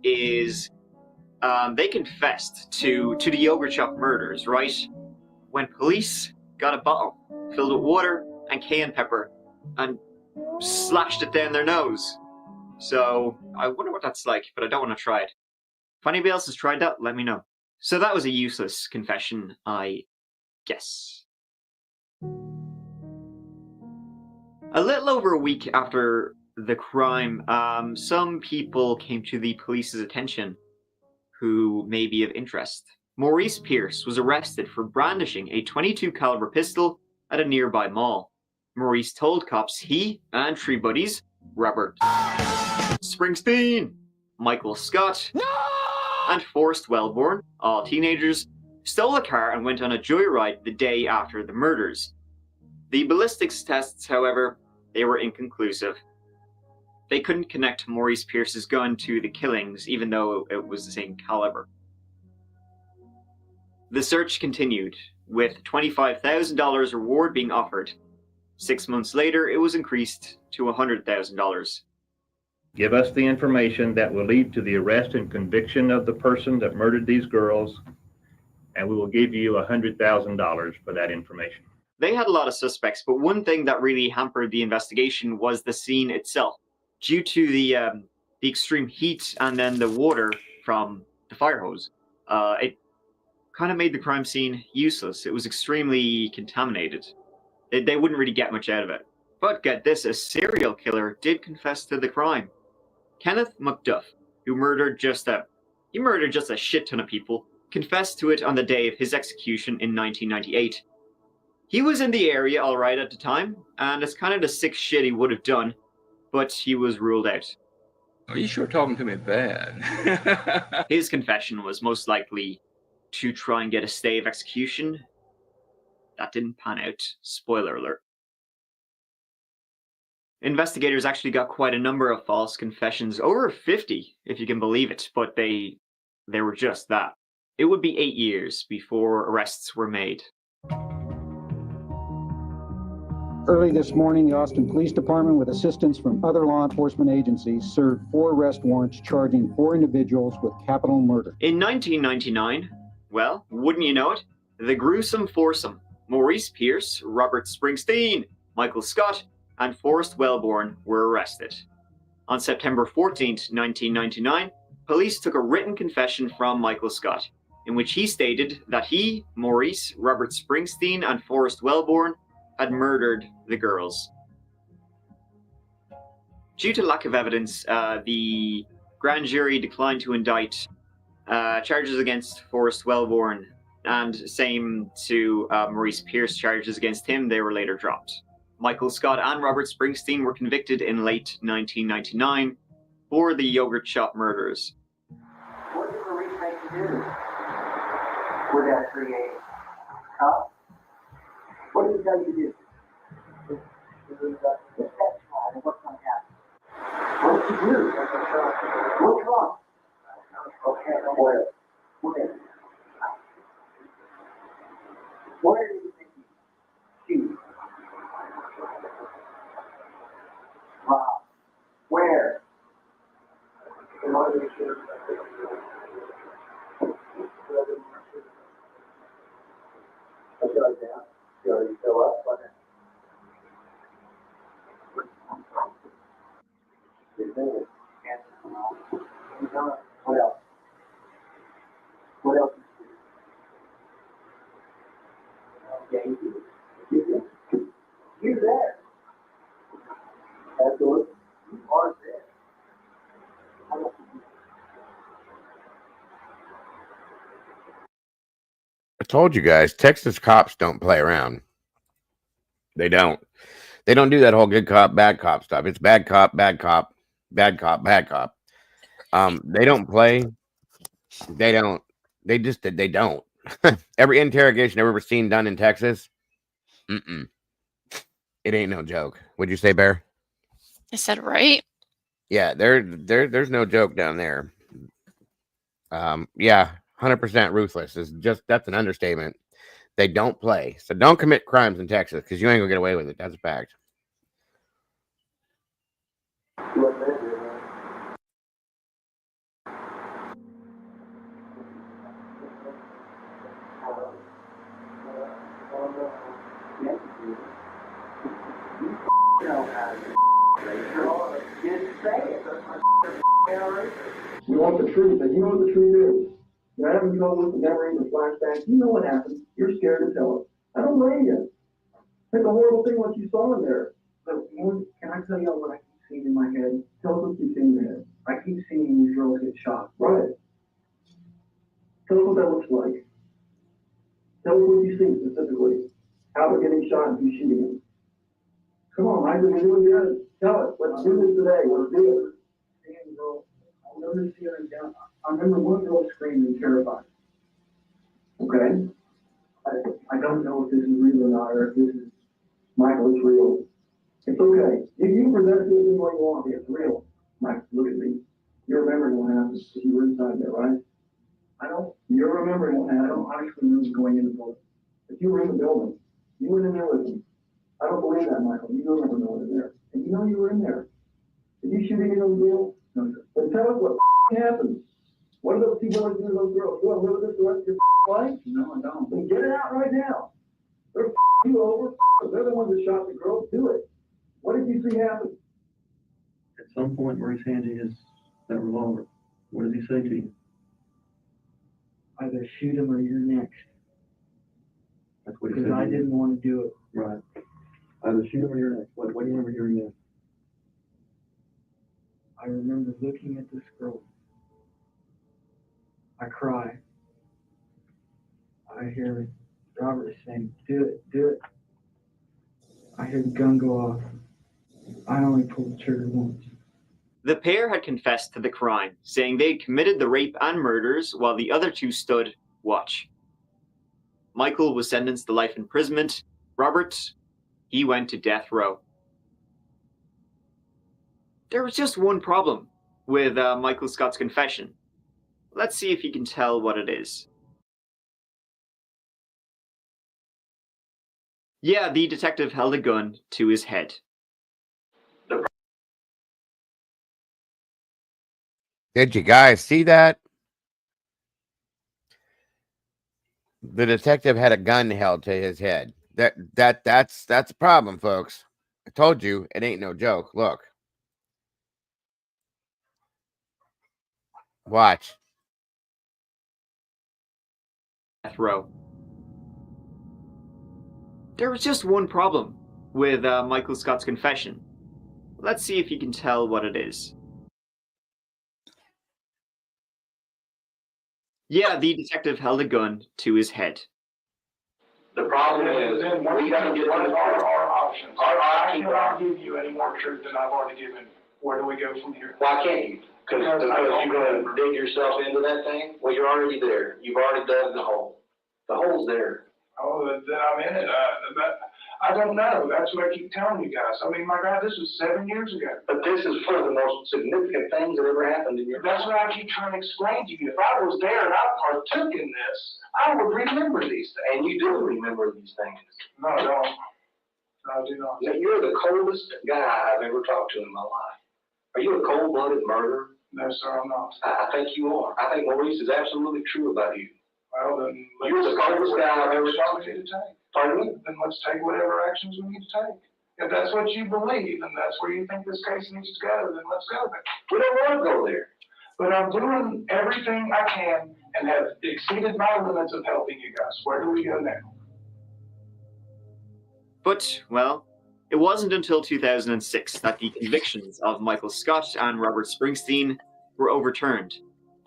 is they confessed to the yogurt shop murders, right? When police got a bottle filled with water and cayenne pepper and slashed it down their nose. So I wonder what that's like, but I don't want to try it. If anybody else has tried that, let me know. So that was a useless confession, I guess. A little over a week after the crime, some people came to the police's attention who may be of interest. Maurice Pierce was arrested for brandishing a .22 caliber pistol at a nearby mall. Maurice told cops he and three buddies, Robert Springsteen, Michael Scott, and Forrest Wellborn, all teenagers, stole a car and went on a joyride the day after the murders. The ballistics tests, however, they were inconclusive. They couldn't connect Maurice Pierce's gun to the killings, even though it was the same caliber. The search continued, with $25,000 reward being offered. 6 months later, it was increased to $100,000. Give us the information that will lead to the arrest and conviction of the person that murdered these girls, and we will give you $100,000 for that information. They had a lot of suspects, but one thing that really hampered the investigation was the scene itself. Due to the extreme heat and then the water from the fire hose, it kind of made the crime scene useless. It was extremely contaminated. They wouldn't really get much out of it. But get this, a serial killer did confess to the crime. Kenneth McDuff, who murdered just a shit ton of people, confessed to it on the day of his execution in 1998. He was in the area all right at the time, and it's kind of the sick shit he would have done, but he was ruled out. Oh, you sure talking to me bad. His confession was most likely to try and get a stay of execution. That didn't pan out. Spoiler alert. Investigators actually got quite a number of false confessions, over 50, if you can believe it, but they were just that. It would be 8 years before arrests were made. Early this morning, the Austin Police Department, with assistance from other law enforcement agencies, served 4 arrest warrants charging 4 individuals with capital murder. In 1999, well, wouldn't you know it, the gruesome foursome, Maurice Pierce, Robert Springsteen, Michael Scott, and Forrest Wellborn were arrested. On September 14th, 1999, police took a written confession from Michael Scott, in which he stated that he, Maurice, Robert Springsteen, and Forrest Wellborn had murdered the girls. Due to lack of evidence, the grand jury declined to indict charges against Forrest Wellborn, and same to Maurice Pierce. Charges against him, they were later dropped. Michael Scott and Robert Springsteen were convicted in late 1999 for the yogurt shop murders. What did Maurice make you do with that creative? Huh? What did he tell you to do? That's wrong, and what's going to happen? What did you do? What's wrong? Okay, where? Where do you think you shoot? Wow. Where? In order to shoot. Let's go down. You already fill up, but what else? What else? Yeah, you're there. Absolutely. You are there. I told you guys, Texas cops don't play around. They don't. They don't do that whole good cop, bad cop stuff. It's bad cop, bad cop, bad cop, bad cop. They don't play. They don't. They don't. Every interrogation I've ever seen done in Texas, it ain't no joke. Would you say, Bear? I said, right? Yeah, there's no joke down there. Yeah, 100% ruthless is that's an understatement. They don't play, so don't commit crimes in Texas because you ain't gonna get away with it. That's a fact. You want the truth, and you know what the truth is. You're having trouble with the memories and flashbacks. You know what happened. You're scared to tell us. I don't blame you. It's a horrible thing what you saw in there. But can I tell you what I keep seeing in my head? Tell us what you see in your head. I keep seeing these girls get shot. Right. Tell us what that looks like. Tell us what you see specifically. How they're getting shot and who's shooting them. Come on, Isaac, we're doing good. Tell us. Let's do this today. Let's do it. I'll never see her down. I remember one girl screaming, terrified. Okay? I don't know if this is real or not, or if this is Michael, it's real. It's okay. You can present it to me what you want. It's real. Mike, look at me. You're remembering what happened because you were inside there, right? You're remembering what happened. I don't actually remember going in the building. If you were in the building, you went in there with me. I don't believe that, Michael. You don't remember going in there. And you know you were in there. Did you shoot any of those girls? No, sir. Then tell us what happened. What are those people that do to those girls? You want to live with this the rest of your life? No, I don't. Then get it out right now. They're you over. They're the ones that shot the girls. Do it. What did you see happen? At some point, Maurice hands you that revolver. What does he say to you? Either shoot him or you're next. That's what he said. Because I didn't want to do it. Right. Either shoot him or you're next. What do you remember hearing then? I remember looking at this girl. I cry. I hear Robert saying, do it, do it. I hear the gun go off. I only pulled the trigger once. The pair had confessed to the crime, saying they had committed the rape and murders while the other two stood watch. Michael was sentenced to life imprisonment. Robert, he went to death row. There was just one problem with Michael Scott's confession. Let's see if you can tell what it is. Yeah, the detective held a gun to his head. Did you guys see that? The detective had a gun held to his head. That's a problem, folks. I told you it ain't no joke. Look. Watch. Death row. There was just one problem with Michael Scott's confession. Let's see if you can tell what it is. Yeah, the detective held a gun to his head. The problem is, we gotta get to our options. I cannot give you any more truth than I've already given. Where do we go from here? Why can't you? Because you're gonna dig yourself into that thing? Well, you're already there. You've already dug the hole. The hole's there. Oh, then I'm in it. I don't know. That's what I keep telling you guys. I mean, my God, this was 7 years ago. But this is one of the most significant things that ever happened in your life. That's what I keep trying to explain to you. If I was there and I partook in this, I would remember these things. And you do remember these things. No, I don't. No, I do not. You're the coldest guy I've ever talked to in my life. Are you a cold-blooded murderer? No, sir, I'm not. I think you are. I think Maurice is absolutely true about you. Well, then you're the coldest guy I've ever talked to. Pardon me? Then let's take whatever actions we need to take. If that's what you believe and that's where you think this case needs to go, then let's go there. We don't want to go there. But I'm doing everything I can and have exceeded my limits of helping you guys. Where do we go now? But, well, it wasn't until 2006 that the convictions of Michael Scott and Robert Springsteen were overturned.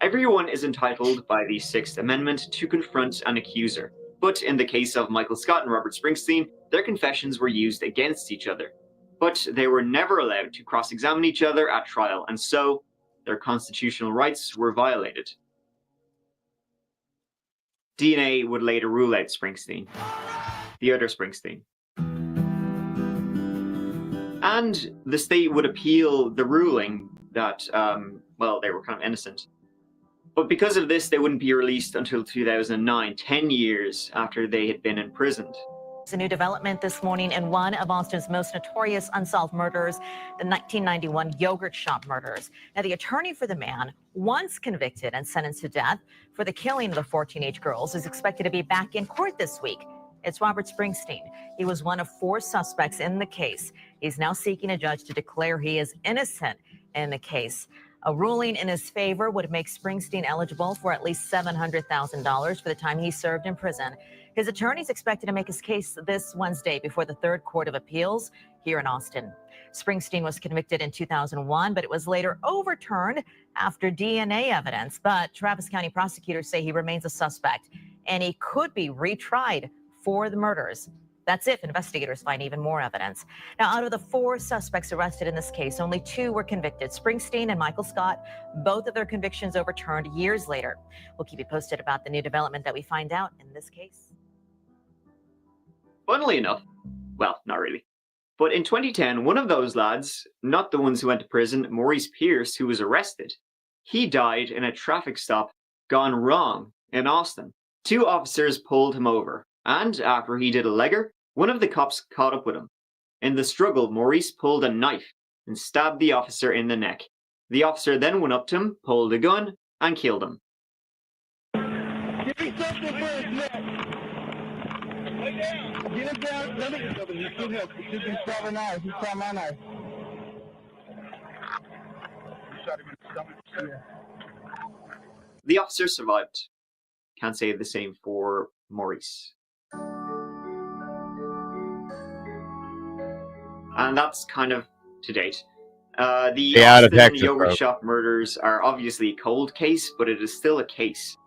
Everyone is entitled by the Sixth Amendment to confront an accuser. But in the case of Michael Scott and Robert Springsteen, their confessions were used against each other. But they were never allowed to cross-examine each other at trial, and so their constitutional rights were violated. DNA would later rule out Springsteen, the other Springsteen. And the state would appeal the ruling that, well, they were kind of innocent. But because of this, they wouldn't be released until 2009, 10 years after they had been imprisoned. It's a new development this morning in one of Austin's most notorious unsolved murders, the 1991 yogurt shop murders. Now, the attorney for the man, once convicted and sentenced to death for the killing of the 4 teenage girls, is expected to be back in court this week. It's Robert Springsteen. He was one of 4 suspects in the case. He's now seeking a judge to declare he is innocent in the case. A ruling in his favor would make Springsteen eligible for at least $700,000 for the time he served in prison. His attorney is expected to make his case this Wednesday before the 3rd Court of Appeals here in Austin. Springsteen was convicted in 2001, but it was later overturned after DNA evidence. But Travis County prosecutors say he remains a suspect, and he could be retried for the murders. That's if investigators find even more evidence. Now, out of the 4 suspects arrested in this case, only 2 were convicted, Springsteen and Michael Scott. Both of their convictions overturned years later. We'll keep you posted about the new development that we find out in this case. Funnily enough, well, not really, but in 2010, one of those lads, not the ones who went to prison, Maurice Pierce, who was arrested, he died in a traffic stop gone wrong in Austin. 2 officers pulled him over, and after he did a legger, one of the cops caught up with him. In the struggle, Maurice pulled a knife and stabbed the officer in the neck. The officer then went up to him, pulled a gun, and killed him. Give me something for his neck. Lay down. Get him down. Let me. You should help. You should be stabbing a knife. You saw my knife. You shot him in the stomach. Yeah. The officer survived. Can't say the same for Maurice. And that's kind of to date. The Austin yogurt shop murders are obviously a cold case, but it is still a case.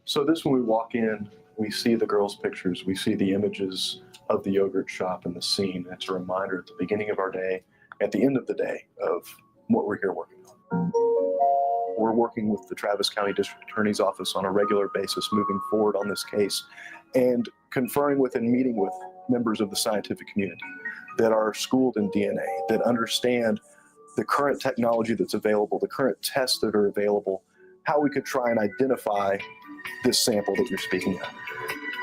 So this, when we walk in, we see the girls' pictures, we see the images of the yogurt shop and the scene. It's a reminder at the beginning of our day, at the end of the day, of what we're here working on. We're working with the Travis County District Attorney's Office on a regular basis, moving forward on this case, and conferring with and meeting with members of the scientific community that are schooled in DNA, that understand the current technology that's available, the current tests that are available, how we could try and identify this sample that you're speaking of.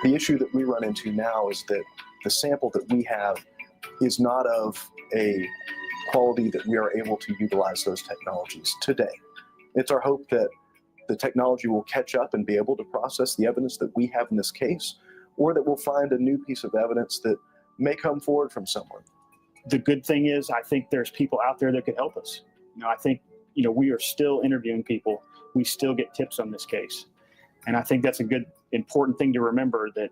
The issue that we run into now is that the sample that we have is not of a quality that we are able to utilize those technologies today. It's our hope that the technology will catch up and be able to process the evidence that we have in this case, or that we'll find a new piece of evidence that may come forward from someone. The good thing is, I think there's people out there that could help us. I think, we are still interviewing people. We still get tips on this case. And I think that's a good, important thing to remember, that,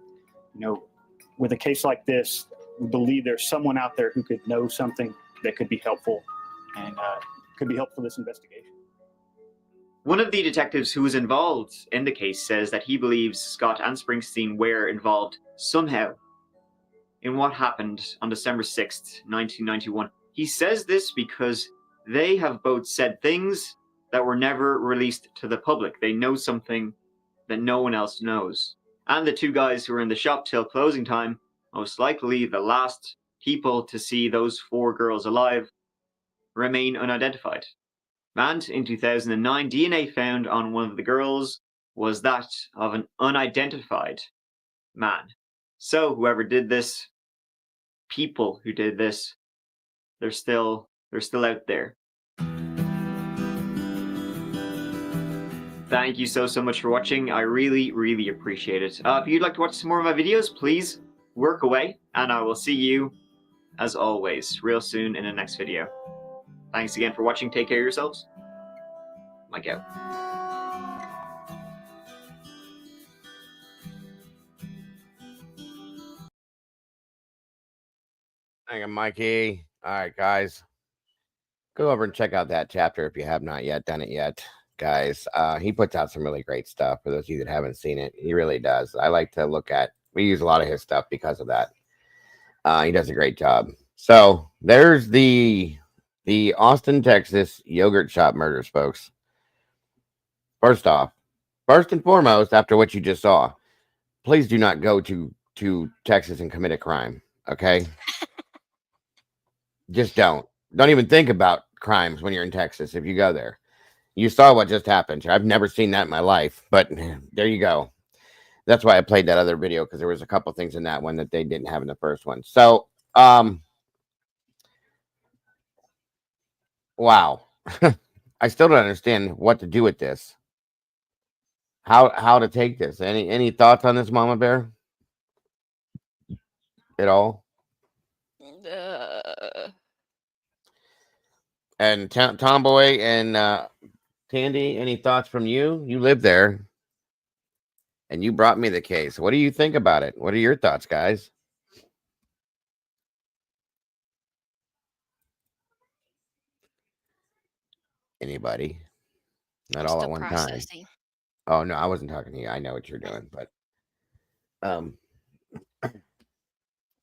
with a case like this, we believe there's someone out there who could know something that could be helpful and could be helpful for this investigation. One of the detectives who was involved in the case says that he believes Scott and Springsteen were involved somehow in what happened on December 6th, 1991. He says this because they have both said things that were never released to the public. They know something that no one else knows. And the 2 guys who were in the shop till closing time, most likely the last people to see those 4 girls alive, remain unidentified. And in 2009, DNA found on one of the girls was that of an unidentified man. So whoever did this, people who did this, they're still out there. Thank you so much for watching. I really appreciate it. If you'd like to watch some more of my videos, please work away, and I will see you, as always, real soon in the next video. Thanks again for watching. Take care of yourselves. Mike out. Thank you, Mikey. All right, guys. Go over and check out that chapter if you have not yet done it yet, guys. He puts out some really great stuff for those of you that haven't seen it. He really does. I like to look at, we use a lot of his stuff because of that. He does a great job. So there's the Austin, Texas yogurt shop murders, folks. First and foremost, after what you just saw, please do not go to Texas and commit a crime. Okay. Just don't even think about crimes when you're in Texas. If you go there, you saw what just happened. I've never seen that in my life, but there you go. That's why I played that other video, because there was a couple things in that one that they didn't have in the first one. So, wow. I still don't understand what to do with this. How to take this? Any thoughts on this, Mama Bear? At all? And Tomboy and Tandy, any thoughts from you? You live there, and you brought me the case. What do you think about it? What are your thoughts, guys? Anybody? Not all at one time. Oh no, I wasn't talking to you. I know what you're doing, but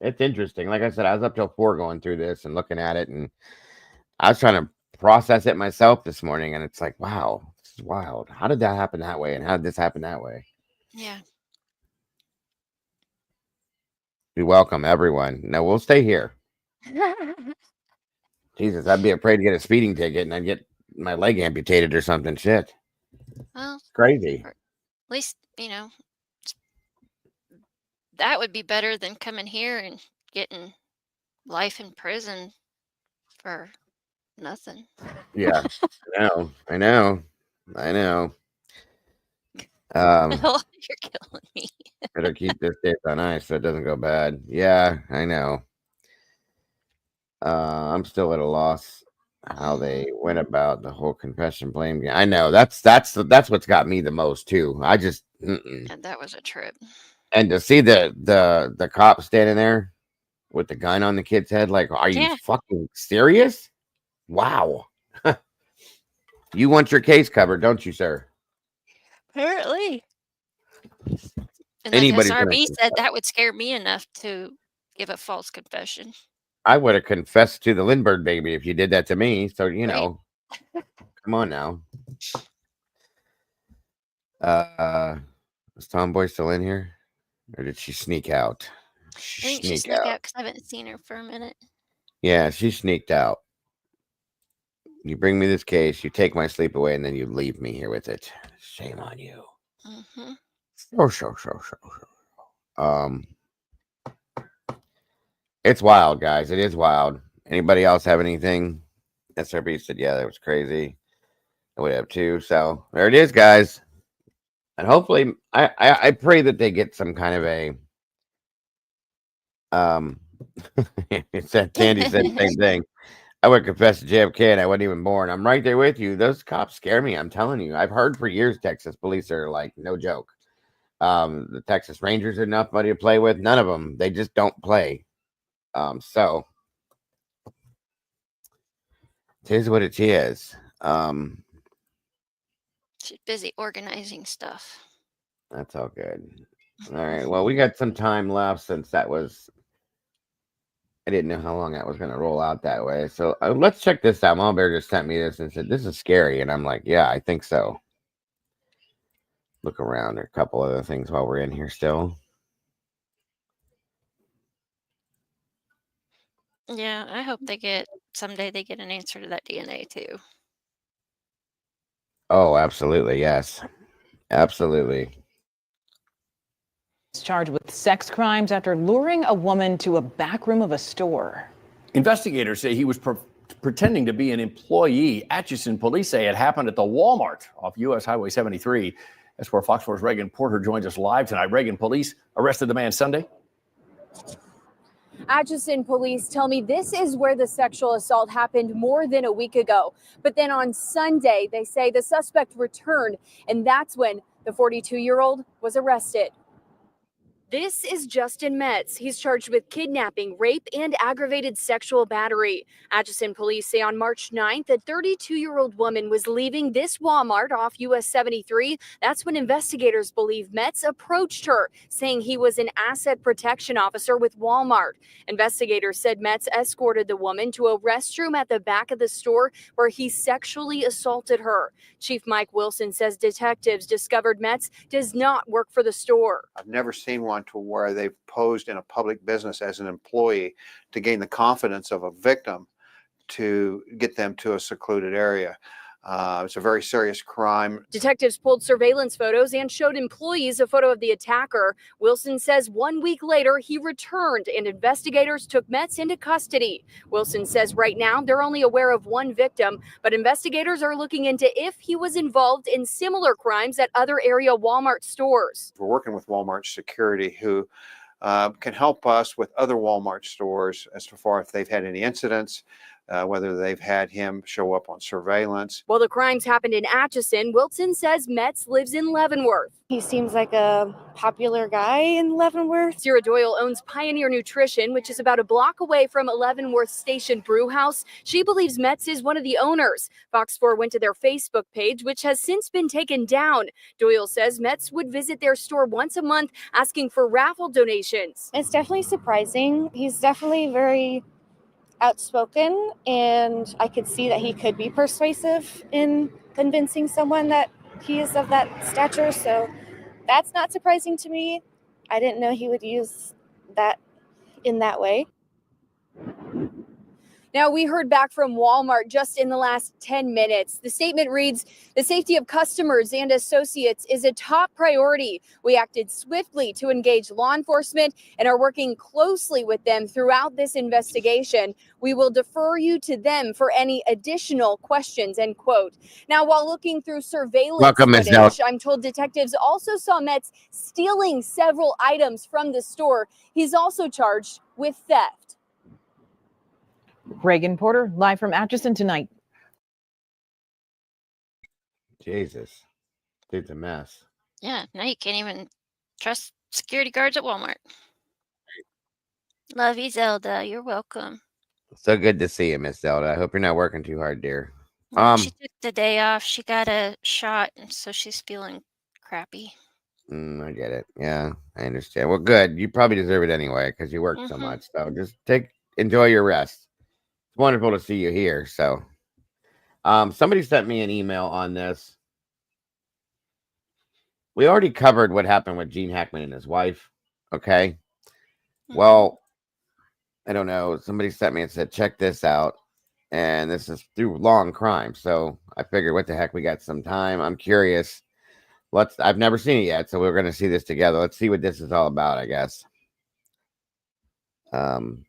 it's interesting. Like I said, I was up till 4 going through this and looking at it, and I was trying to process it myself this morning, and it's like, wow, this is wild. How did that happen that way, and how did this happen that way? Yeah. We welcome everyone. No, we'll stay here. Jesus, I'd be afraid to get a speeding ticket and I'd get my leg amputated or something. Shit. Well, Crazy. at least, that would be better than coming here and getting life in prison for nothing. Yeah. I know. Well, you're killing me. Better keep this tape on ice so it doesn't go bad. Yeah, I know. I'm still at a loss how they went about the whole confession blame game. I know that's what's got me the most too. I just And that was a trip. And to see the cop standing there with the gun on the kid's head, like, are you fucking serious? Wow. You want your case covered, don't you, sir? Apparently. And Anybody's like gonna SRB confess. said, that would scare me enough to give a false confession. I would have confessed to the Lindbergh baby if you did that to me. So, Right. Come on now. Is Tomboy still in here? Or did she sneak out? I think she sneaked out because I haven't seen her for a minute. Yeah, she sneaked out. You bring me this case, you take my sleep away, and then you leave me here with it. Shame on you. Mm-hmm. It's wild, guys. It is wild. Anybody else have anything? SRB said, yeah, that was crazy. I would have too. So there it is, guys. And hopefully, I pray that they get some kind of a Tandy said the same thing. I would confess to JFK and I wasn't even born. I'm right there with you. Those cops scare me. I'm telling you. I've heard for years Texas police are like, no joke. The Texas Rangers are enough money to play with. None of them. They just don't play. So it is what it is. She's busy organizing stuff. That's all good. All right. Well, we got some time left since that was. I didn't know how long that was going to roll out that way. So let's check this out. Mom Bear just sent me this and said, this is scary. And I'm like, yeah, I think so. Look around. There are a couple other things while we're in here still. Yeah, I hope someday they get an answer to that DNA too. Oh, absolutely. Yes. Absolutely. Charged with sex crimes after luring a woman to a back room of a store. Investigators say he was pretending to be an employee. Atchison police say it happened at the Walmart off U.S. Highway 73. That's where Fox 4's Reagan Porter joins us live tonight. Reagan, police arrested the man Sunday. Atchison police tell me this is where the sexual assault happened more than a week ago. But then on Sunday, they say the suspect returned, and that's when the 42-year-old was arrested. This is Justin Metz. He's charged with kidnapping, rape, and aggravated sexual battery. Atchison police say on March 9th, a 32-year-old woman was leaving this Walmart off US 73. That's when investigators believe Metz approached her, saying he was an asset protection officer with Walmart. Investigators said Metz escorted the woman to a restroom at the back of the store where he sexually assaulted her. Chief Mike Wilson says detectives discovered Metz does not work for the store. I've never seen one to where they've posed in a public business as an employee to gain the confidence of a victim to get them to a secluded area. It's a very serious crime. Detectives pulled surveillance photos and showed employees a photo of the attacker. Wilson says 1 week later he returned and investigators took Metz into custody. Wilson says right now they're only aware of one victim, but investigators are looking into if he was involved in similar crimes at other area Walmart stores. We're working with Walmart security who can help us with other Walmart stores as far if they've had any incidents, whether they've had him show up on surveillance. While the crimes happened in Atchison, Wilson says Metz lives in Leavenworth. He seems like a popular guy in Leavenworth. Sarah Doyle owns Pioneer Nutrition, which is about a block away from Leavenworth Station Brew House. She believes Metz is one of the owners. Fox 4 went to their Facebook page, which has since been taken down. Doyle says Metz would visit their store once a month asking for raffle donations. It's definitely surprising. He's definitely very outspoken, and I could see that he could be persuasive in convincing someone that he is of that stature. So that's not surprising to me. I didn't know he would use that in that way. Now, we heard back from Walmart just in the last 10 minutes. The statement reads, "The safety of customers and associates is a top priority. We acted swiftly to engage law enforcement and are working closely with them throughout this investigation. We will defer you to them for any additional questions," end quote. Now, while looking through surveillance Welcome, Ms. footage, Dell. I'm told detectives also saw Metz stealing several items from the store. He's also charged with theft. Reagan Porter, live from Atchison tonight. Jesus. Dude's a mess. Yeah, now you can't even trust security guards at Walmart. Love you, Zelda. You're welcome. So good to see you, Miss Zelda. I hope you're not working too hard, dear. She took the day off. She got a shot, and so she's feeling crappy. I get it. Yeah, I understand. Well, good. You probably deserve it anyway because you work so much. So just enjoy your rest. It's wonderful to see you here. So, somebody sent me an email on this. We already covered what happened with Gene Hackman and his wife. Okay. Well, I don't know. Somebody sent me and said, check this out. And this is through long crime. So I figured, what the heck? We got some time. I'm curious. I've never seen it yet. So we're going to see this together. Let's see what this is all about, I guess. Hang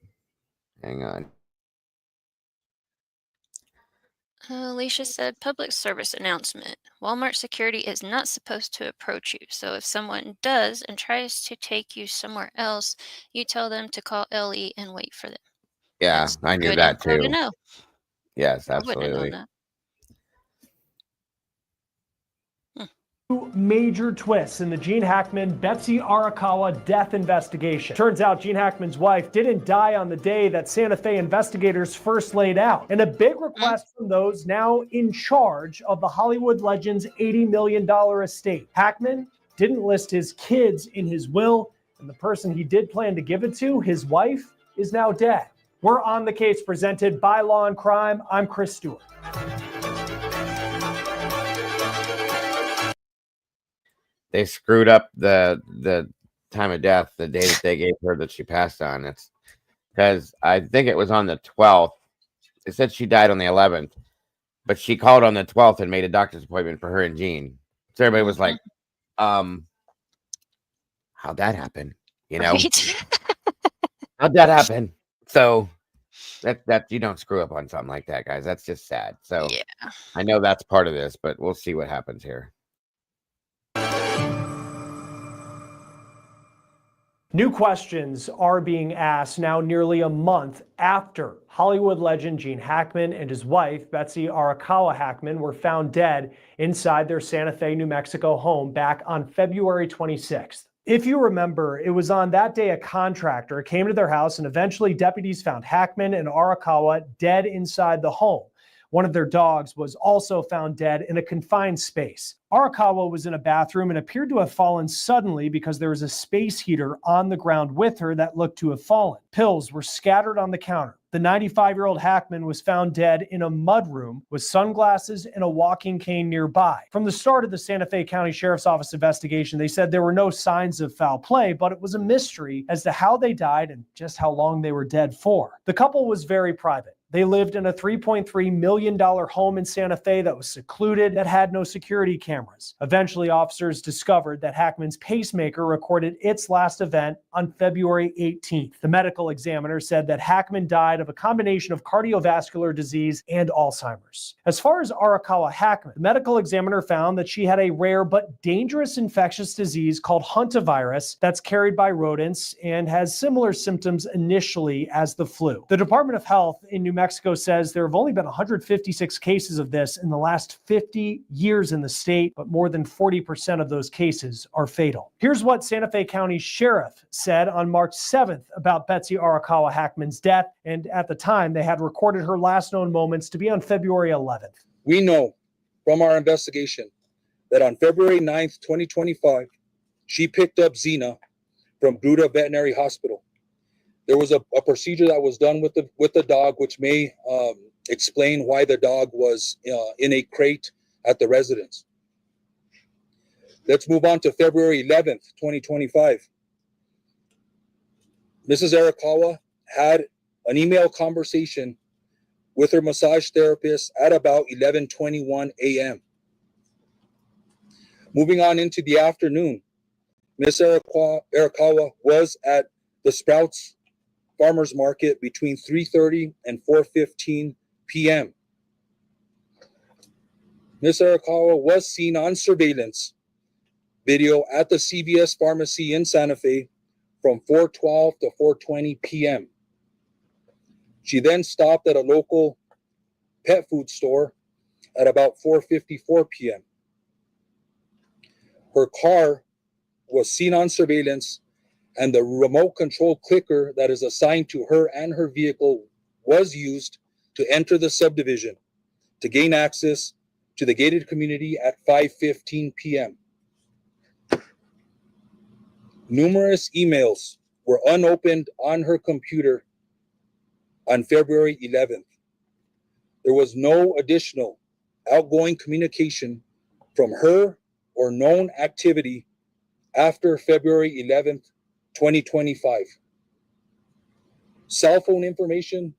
on. Alicia said, public service announcement. Walmart security is not supposed to approach you. So if someone does and tries to take you somewhere else, you tell them to call LE and wait for them. Yeah, I knew that info to too. know. Yes, I wouldn't have known absolutely. that. Major twists in the Gene Hackman Betsy Arakawa death investigation. Turns out Gene Hackman's wife didn't die on the day that Santa Fe investigators first laid out. And a big request from those now in charge of the Hollywood legend's $80 million estate. Hackman didn't list his kids in his will, and the person he did plan to give it to, his wife, is now dead. We're on the case presented by Law and Crime. I'm Chris Stewart. They screwed up the time of death, the day that they gave her that she passed on. It's because I think it was on the 12th. It said she died on the 11th, but she called on the 12th and made a doctor's appointment for her and Gene. So everybody was like, how'd that happen? You know, how'd that happen? So that you don't screw up on something like that, guys. That's just sad. So yeah. I know that's part of this, but we'll see what happens here. New questions are being asked now nearly a month after Hollywood legend Gene Hackman and his wife, Betsy Arakawa Hackman, were found dead inside their Santa Fe, New Mexico home back on February 26th. If you remember, it was on that day a contractor came to their house and eventually deputies found Hackman and Arakawa dead inside the home. One of their dogs was also found dead in a confined space. Arakawa was in a bathroom and appeared to have fallen suddenly because there was a space heater on the ground with her that looked to have fallen. Pills were scattered on the counter. The 95-year-old Hackman was found dead in a mudroom with sunglasses and a walking cane nearby. From the start of the Santa Fe County Sheriff's Office investigation, they said there were no signs of foul play, but it was a mystery as to how they died and just how long they were dead for. The couple was very private. They lived in a $3.3 million home in Santa Fe that was secluded, that had no security cameras. Eventually, officers discovered that Hackman's pacemaker recorded its last event on February 18th. The medical examiner said that Hackman died of a combination of cardiovascular disease and Alzheimer's. As far as Arakawa Hackman, the medical examiner found that she had a rare but dangerous infectious disease called hantavirus that's carried by rodents and has similar symptoms initially as the flu. The Department of Health in New Mexico says there have only been 156 cases of this in the last 50 years in the state, but more than 40% of those cases are fatal. Here's what Santa Fe County Sheriff said on March 7th about Betsy Arakawa Hackman's death, and at the time they had recorded her last known moments to be on February 11th. We know from our investigation that on February 9th, 2025, she picked up Xena from Gruta Veterinary Hospital. There was a procedure that was done with the dog, which may explain why the dog was in a crate at the residence. Let's move on to February 11th, 2025. Mrs. Arakawa had an email conversation with her massage therapist at about 11:21 a.m. Moving on into the afternoon, Ms. Arakawa was at the Sprouts Farmers Market between 3:30 and 4:15 p.m. Ms. Arakawa was seen on surveillance video at the CVS pharmacy in Santa Fe from 4:12 to 4:20 p.m. She then stopped at a local pet food store at about 4:54 p.m. Her car was seen on surveillance, and the remote control clicker that is assigned to her and her vehicle was used to enter the subdivision to gain access to the gated community at 5:15 p.m. Numerous emails were unopened on her computer on February 11th. There was no additional outgoing communication from her or known activity after February 11th, 2025. The cell phone information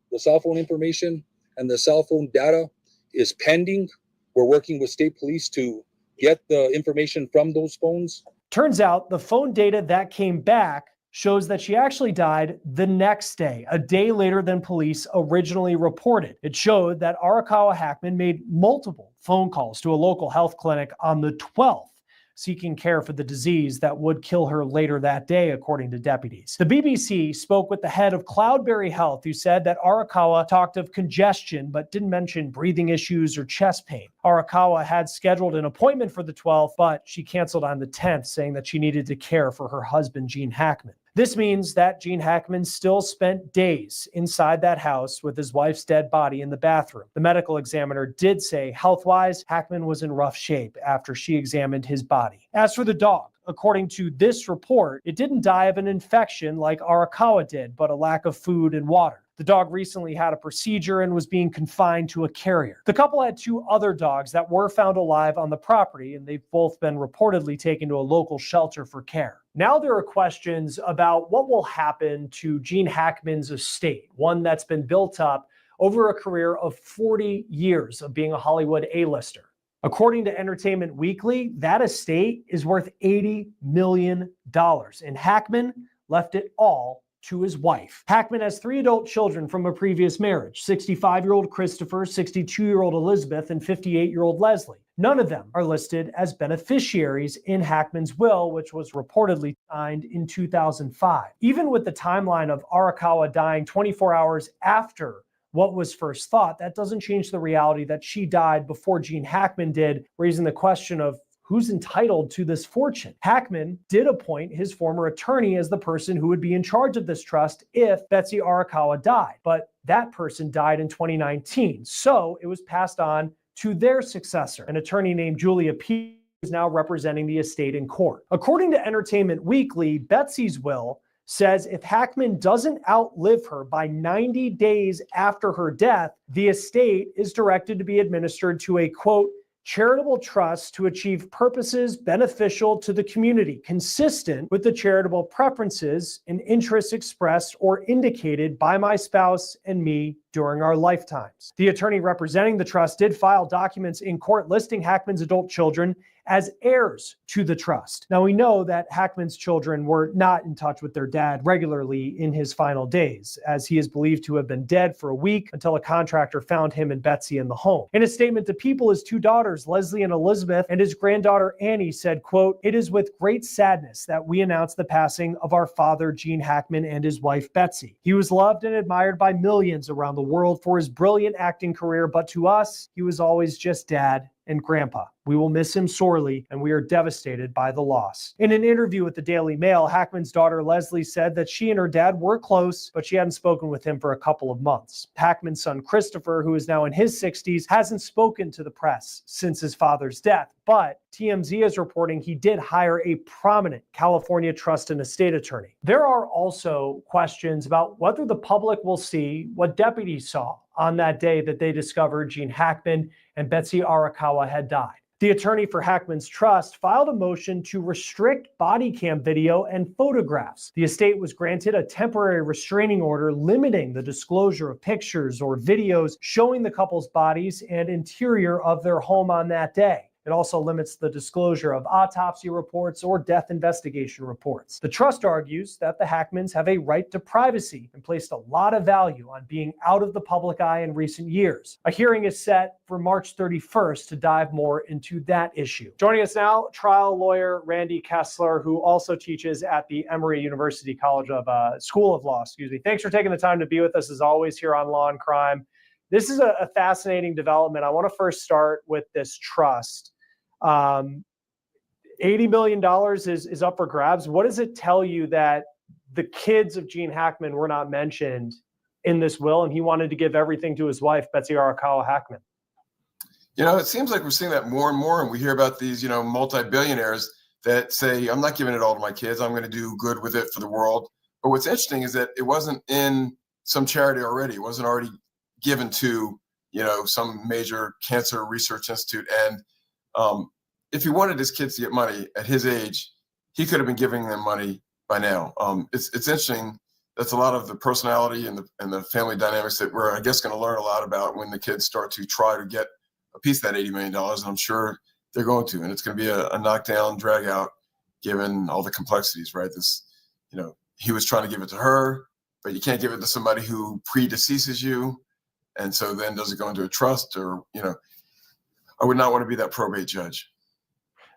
and the cell phone data is pending. We're working with state police to get the information from those phones. Turns out the phone data that came back shows that she actually died the next day, a day later than police originally reported. It showed that Arakawa Hackman made multiple phone calls to a local health clinic on the 12th, seeking care for the disease that would kill her later that day, according to deputies. The BBC spoke with the head of Cloudberry Health, who said that Arakawa talked of congestion, but didn't mention breathing issues or chest pain. Arakawa had scheduled an appointment for the 12th, but she canceled on the 10th, saying that she needed to care for her husband, Gene Hackman. This means that Gene Hackman still spent days inside that house with his wife's dead body in the bathroom. The medical examiner did say, health-wise, Hackman was in rough shape after she examined his body. As for the dog, according to this report, it didn't die of an infection like Arakawa did, but a lack of food and water. The dog recently had a procedure and was being confined to a carrier. The couple had two other dogs that were found alive on the property, and they've both been reportedly taken to a local shelter for care. Now there are questions about what will happen to Gene Hackman's estate, one that's been built up over a career of 40 years of being a Hollywood A-lister. According to Entertainment Weekly, that estate is worth $80 million, and Hackman left it all to his wife. Hackman has 3 adult children from a previous marriage, 65-year-old Christopher, 62-year-old Elizabeth, and 58-year-old Leslie. None of them are listed as beneficiaries in Hackman's will, which was reportedly signed in 2005. Even with the timeline of Arakawa dying 24 hours after what was first thought, that doesn't change the reality that she died before Gene Hackman did, raising the question of who's entitled to this fortune. Hackman did appoint his former attorney as the person who would be in charge of this trust if Betsy Arakawa died, but that person died in 2019, so it was passed on to their successor, an attorney named Julia P. is now representing the estate in court. According to Entertainment Weekly, Betsy's will says if Hackman doesn't outlive her by 90 days after her death, the estate is directed to be administered to a, quote, charitable trust to achieve purposes beneficial to the community, consistent with the charitable preferences and interests expressed or indicated by my spouse and me during our lifetimes. The attorney representing the trust did file documents in court listing Hackman's adult children as heirs to the trust. Now, we know that Hackman's children were not in touch with their dad regularly in his final days, as he is believed to have been dead for a week until a contractor found him and Betsy in the home. In a statement to People, his two daughters, Leslie and Elizabeth, and his granddaughter Annie said, quote, "It is with great sadness that we announce the passing of our father, Gene Hackman, and his wife, Betsy. He was loved and admired by millions around the world for his brilliant acting career, but to us, he was always just dad and grandpa. We will miss him sorely, and we are devastated by the loss." In an interview with the Daily Mail, Hackman's daughter Leslie said that she and her dad were close, but she hadn't spoken with him for a couple of months. Hackman's son Christopher, who is now in his 60s, hasn't spoken to the press since his father's death, but TMZ is reporting he did hire a prominent California trust and estate attorney. There are also questions about whether the public will see what deputies saw on that day that they discovered Gene Hackman and Betsy Arakawa had died. The attorney for Hackman's trust filed a motion to restrict body cam video and photographs. The estate was granted a temporary restraining order limiting the disclosure of pictures or videos showing the couple's bodies and interior of their home on that day. It also limits the disclosure of autopsy reports or death investigation reports. The trust argues that the Hackmans have a right to privacy and placed a lot of value on being out of the public eye in recent years. A hearing is set for March 31st to dive more into that issue. Joining us now, trial lawyer Randy Kessler, who also teaches at the Emory University College of School of Law. Thanks for taking the time to be with us as always here on Law and Crime. This is a fascinating development. I want to first start with this trust. $80 million is up for grabs. What does it tell you that the kids of Gene Hackman were not mentioned in this will, and he wanted to give everything to his wife, Betsy Arakawa Hackman? You know, it seems like we're seeing that more and more, and we hear about these, multi-billionaires that say, I'm not giving it all to my kids. I'm going to do good with it for the world. But what's interesting is that it wasn't in some charity already. It wasn't already given to, some major cancer research institute. And if he wanted his kids to get money at his age, he could have been giving them money by now. It's interesting. That's a lot of the personality and the family dynamics that we're, I guess, going to learn a lot about when the kids start to try to get a piece of that $80 million. And I'm sure they're going to, and it's going to be a knockdown, drag out, given all the complexities, right? He was trying to give it to her, but you can't give it to somebody who predeceases you. And so then does it go into a trust or, I would not want to be that probate judge.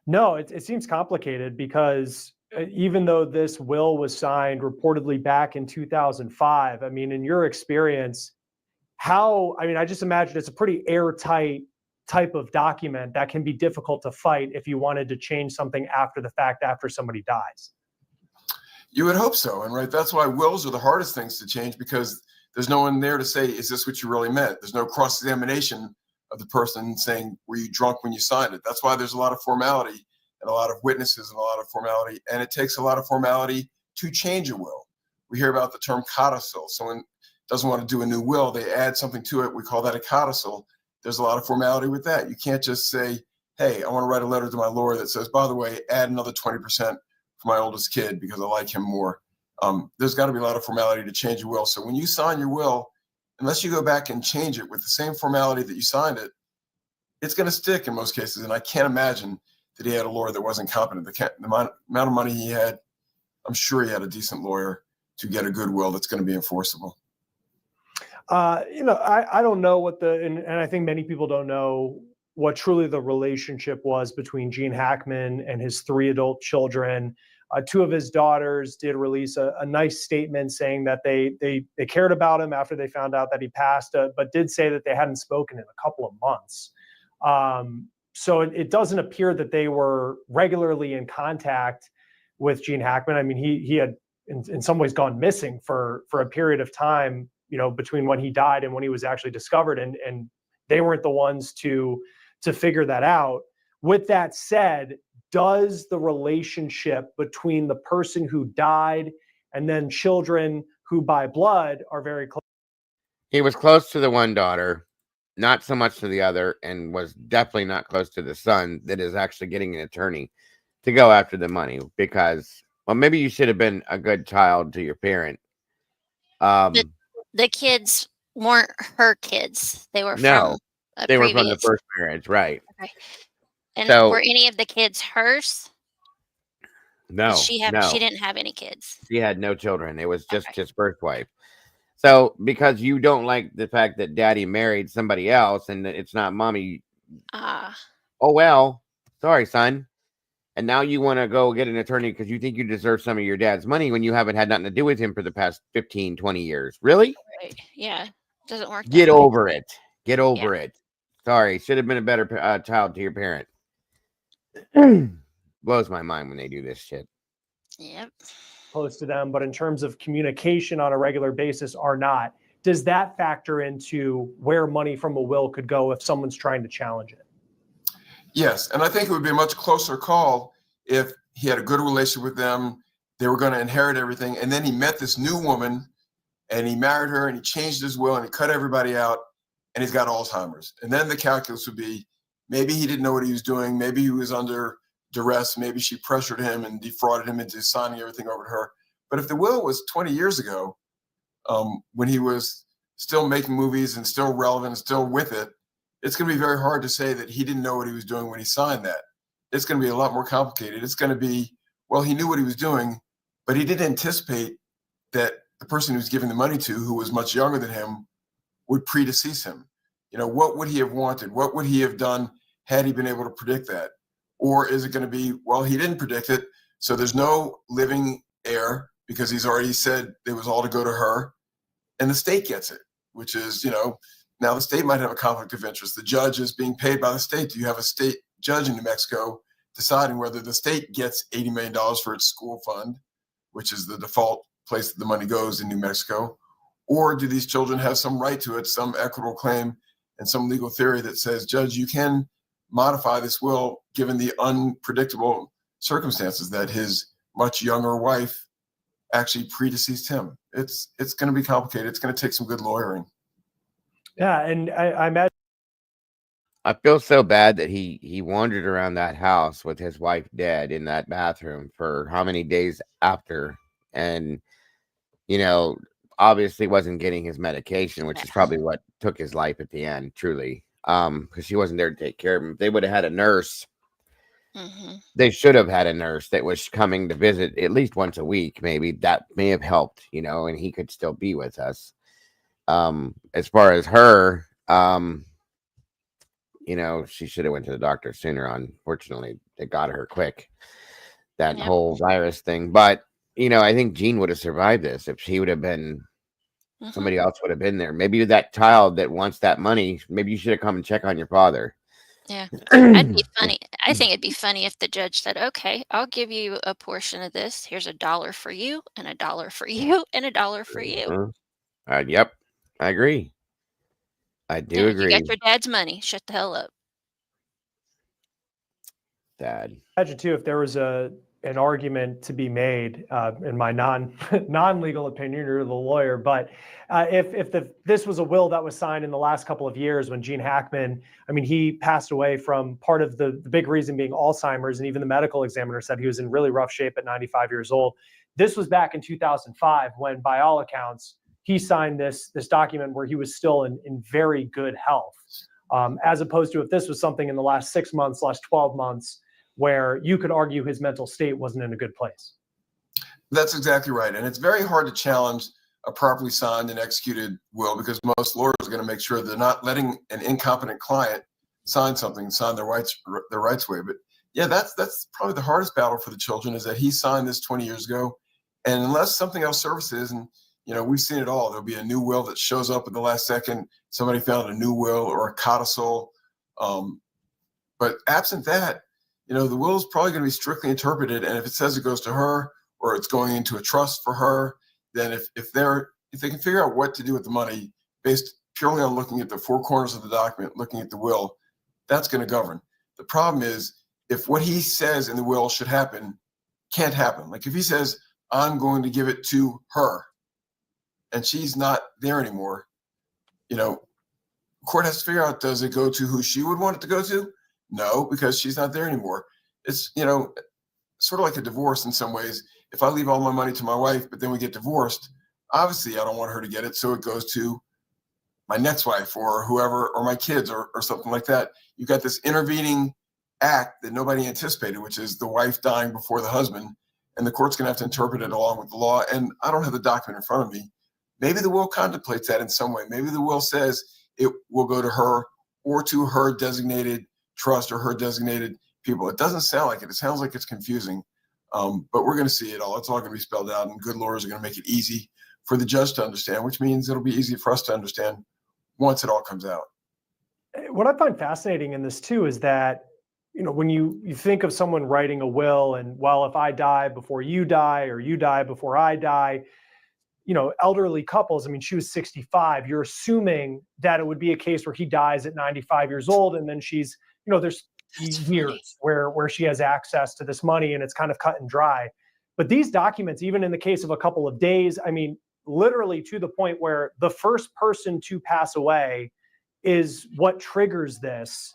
No, it seems complicated because even though this will was signed reportedly back in 2005, I mean, in your experience, I just imagine it's a pretty airtight type of document that can be difficult to fight if you wanted to change something after the fact, after somebody dies. You would hope so. And right, that's why wills are the hardest things to change, because there's no one there to say, is this what you really meant? There's no cross-examination of the person saying, were you drunk when you signed it? That's why there's a lot of formality and a lot of witnesses and a lot of formality. And it takes a lot of formality to change a will. We hear about the term codicil. Someone doesn't want to do a new will, they add something to it. We call that a codicil. There's a lot of formality with that. You can't just say, hey, I want to write a letter to my lawyer that says, by the way, add another 20% for my oldest kid because I like him more. There's got to be a lot of formality to change a will. So when you sign your will, unless you go back and change it with the same formality that you signed it, it's going to stick in most cases. And I can't imagine that he had a lawyer that wasn't competent. The amount of money he had, I'm sure he had a decent lawyer to get a good will that's going to be enforceable. I don't know what and I think many people don't know what truly the relationship was between Gene Hackman and his 3 adult children. 2 of his daughters did release a nice statement saying that they cared about him after they found out that he passed, but did say that they hadn't spoken in a couple of months. So it doesn't appear that they were regularly in contact with Gene Hackman. I mean, he had in some ways gone missing for a period of time, between when he died and when he was actually discovered, and they weren't the ones to figure that out. With that said, does the relationship between the person who died and then children who by blood are very close? He was close to the one daughter, not so much to the other, and was definitely not close to the son that is actually getting an attorney to go after the money because, well, maybe you should have been a good child to your parent. The kids weren't her kids. They were from No, a they were from the previous. first marriage, right? Okay. And were So any of the kids hers? Did no, she have? She no, didn't have any kids. she had no children. It was just Okay. his first wife. So because you don't like the fact that daddy married somebody else and that it's not mommy, Ah. oh well, sorry, son. And now you want to go get an attorney because you think you deserve some of your dad's money when you haven't had nothing to do with him for the past 15, 20 years. Really? Right. Yeah. Doesn't work Get that way. over it. Get Yeah. over it. Sorry, should have been a better child to your parent. Blows my mind when they do this shit. Yep. Close to them, but in terms of communication on a regular basis are not. Does that factor into where money from a will could go if someone's trying to challenge it? Yes, and I think it would be a much closer call if he had a good relationship with them. They were going to inherit everything, and then he met this new woman, and he married her, and he changed his will, and he cut everybody out, and he's got Alzheimer's. And then the calculus would be, maybe he didn't know what he was doing, maybe he was under duress, maybe she pressured him and defrauded him into signing everything over to her. But if the will was 20 years ago, when he was still making movies and still relevant and still with it, it's going to be very hard to say that he didn't know what he was doing when he signed that. It's going to be a lot more complicated. It's going to be, well, he knew what he was doing, but he didn't anticipate that the person he was giving the money to, who was much younger than him, would predecease him. You know, what would he have wanted? What would he have done had he been able to predict that? Or is it going to be, well, he didn't predict it, so there's no living heir because he's already said it was all to go to her, and the state gets it, which is, you know, now the state might have a conflict of interest. The judge is being paid by the state. Do you have a state judge in New Mexico deciding whether the state gets $80 million for its school fund, which is the default place that the money goes in New Mexico, or do these children have some right to it, some equitable claim and some legal theory that says, Judge, you can modify this will given the unpredictable circumstances that his much younger wife actually predeceased him. It's going to be complicated. It's going to take some good lawyering. Yeah, and I imagine. I feel so bad that he wandered around that house with his wife dead in that bathroom for how many days after, and you know, obviously wasn't getting his medication, which is probably what took his life at the end, truly. Because she wasn't there to take care of him. If they would have had a nurse. They should have had a nurse that was coming to visit at least once a week. Maybe that may have helped, you know, and he could still be with us. As far as her, you know, she should have went to the doctor sooner. Unfortunately, they got her quick, that whole virus thing. But, you know, I think Jean would have survived this if she would have been, somebody else would have been there. Maybe that child that wants that money, maybe you should have come and check on your father. Yeah, I'd be funny. I think it'd be funny if the judge said, "Okay, I'll give you a portion of this. Here's $1 for you, and $1 for you, and $1 for you." Yep, I agree. I do Yeah, you agree. got your dad's money. Shut the hell up. Dad. Imagine too if there was an argument to be made, in my non-legal opinion, you're the lawyer, but if this was a will that was signed in the last couple of years when Gene Hackman, I mean, he passed away from part of the big reason being Alzheimer's, and even the medical examiner said he was in really rough shape at 95 years old. This was back in 2005 when, by all accounts, he signed this document where he was still in very good health, as opposed to if this was something in the last 6 months, last 12 months, where you could argue his mental state wasn't in a good place. That's exactly right. And it's very hard to challenge a properly signed and executed will because most lawyers are going to make sure they're not letting an incompetent client sign something, sign their rights way. But yeah, that's probably the hardest battle for the children is that he signed this 20 years ago. And unless something else surfaces, and you know, we've seen it all, there'll be a new will that shows up at the last second. Somebody found a new will or a codicil. But absent that, you know, the will is probably going to be strictly interpreted. And if it says it goes to her or it's going into a trust for her, then if they can figure out what to do with the money based purely on looking at the four corners of the document, looking at the will, that's going to govern. The problem is if what he says in the will should happen, can't happen. Like if he says, I'm going to give it to her and she's not there anymore, you know, court has to figure out, does it go to who she would want it to go to? No, because she's not there anymore. It's, you know, sort of like a divorce in some ways. If I leave all my money to my wife, but then we get divorced, obviously I don't want her to get it. So it goes to my next wife or whoever, or my kids or something like that. You got this intervening act that nobody anticipated, which is the wife dying before the husband, and the court's going to have to interpret it along with the law. And I don't have the document in front of me. Maybe the will contemplates that in some way. Maybe the will says it will go to her or to her designated trust or her designated people. It doesn't sound like it. It sounds like it's confusing, but we're going to see it all. It's all going to be spelled out, and good lawyers are going to make it easy for the judge to understand, which means it'll be easy for us to understand once it all comes out. What I find fascinating in this too is that, when you think of someone writing a will and, well, if I die before you die or you die before I die, elderly couples, I mean, she was 65. You're assuming that it would be a case where he dies at 95 years old. And then she's, there's years where she has access to this money and it's kind of cut and dry. But these documents, even in the case of a couple of days, I mean, literally to the point where the first person to pass away is what triggers this.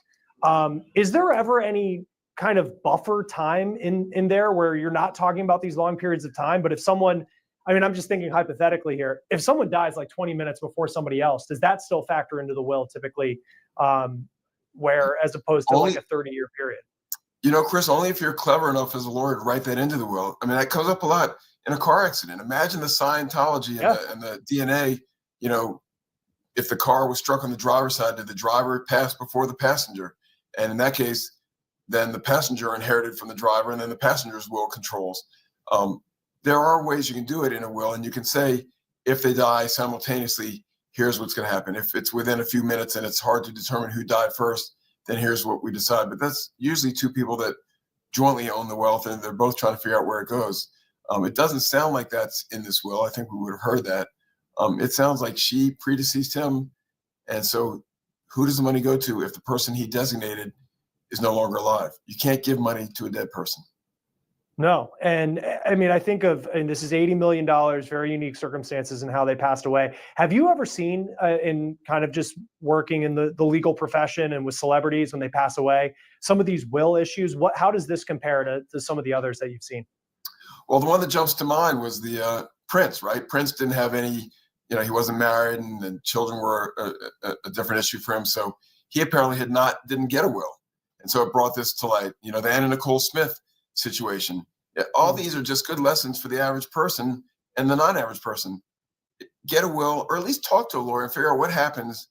Is there ever any kind of buffer time in there where you're not talking about these long periods of time? But if someone, I mean, I'm just thinking hypothetically here, if someone dies like 20 minutes before somebody else, does that still factor into the will typically, where as opposed to like a 30-year period? Chris, only if you're clever enough as a lawyer to write that into the will. I mean, that comes up a lot in a car accident. Imagine the Scientology and the DNA, if the car was struck on the driver's side, did the driver pass before the passenger? And in that case, then the passenger inherited from the driver, and then the passenger's will controls. There are ways you can do it in a will, and you can say, if they die simultaneously, here's what's going to happen. If it's within a few minutes and it's hard to determine who died first, then here's what we decide. But that's usually two people that jointly own the wealth, and they're both trying to figure out where it goes. It doesn't sound like that's in this will. I think we would have heard that. It sounds like she predeceased him, and so who does the money go to if the person he designated is no longer alive? You can't give money to a dead person. No. And I mean, I think and this is $80 million, very unique circumstances in how they passed away. Have you ever seen in kind of just working in the legal profession and with celebrities when they pass away, some of these will issues? How does this compare to some of the others that you've seen? Well, the one that jumps to mind was the Prince, right? Prince didn't have any, he wasn't married, and the children were a different issue for him. So he apparently didn't get a will. And so it brought this to light, the Anna Nicole Smith situation. All these are just good lessons for the average person and the non-average person. Get a will, or at least talk to a lawyer and figure out what happens,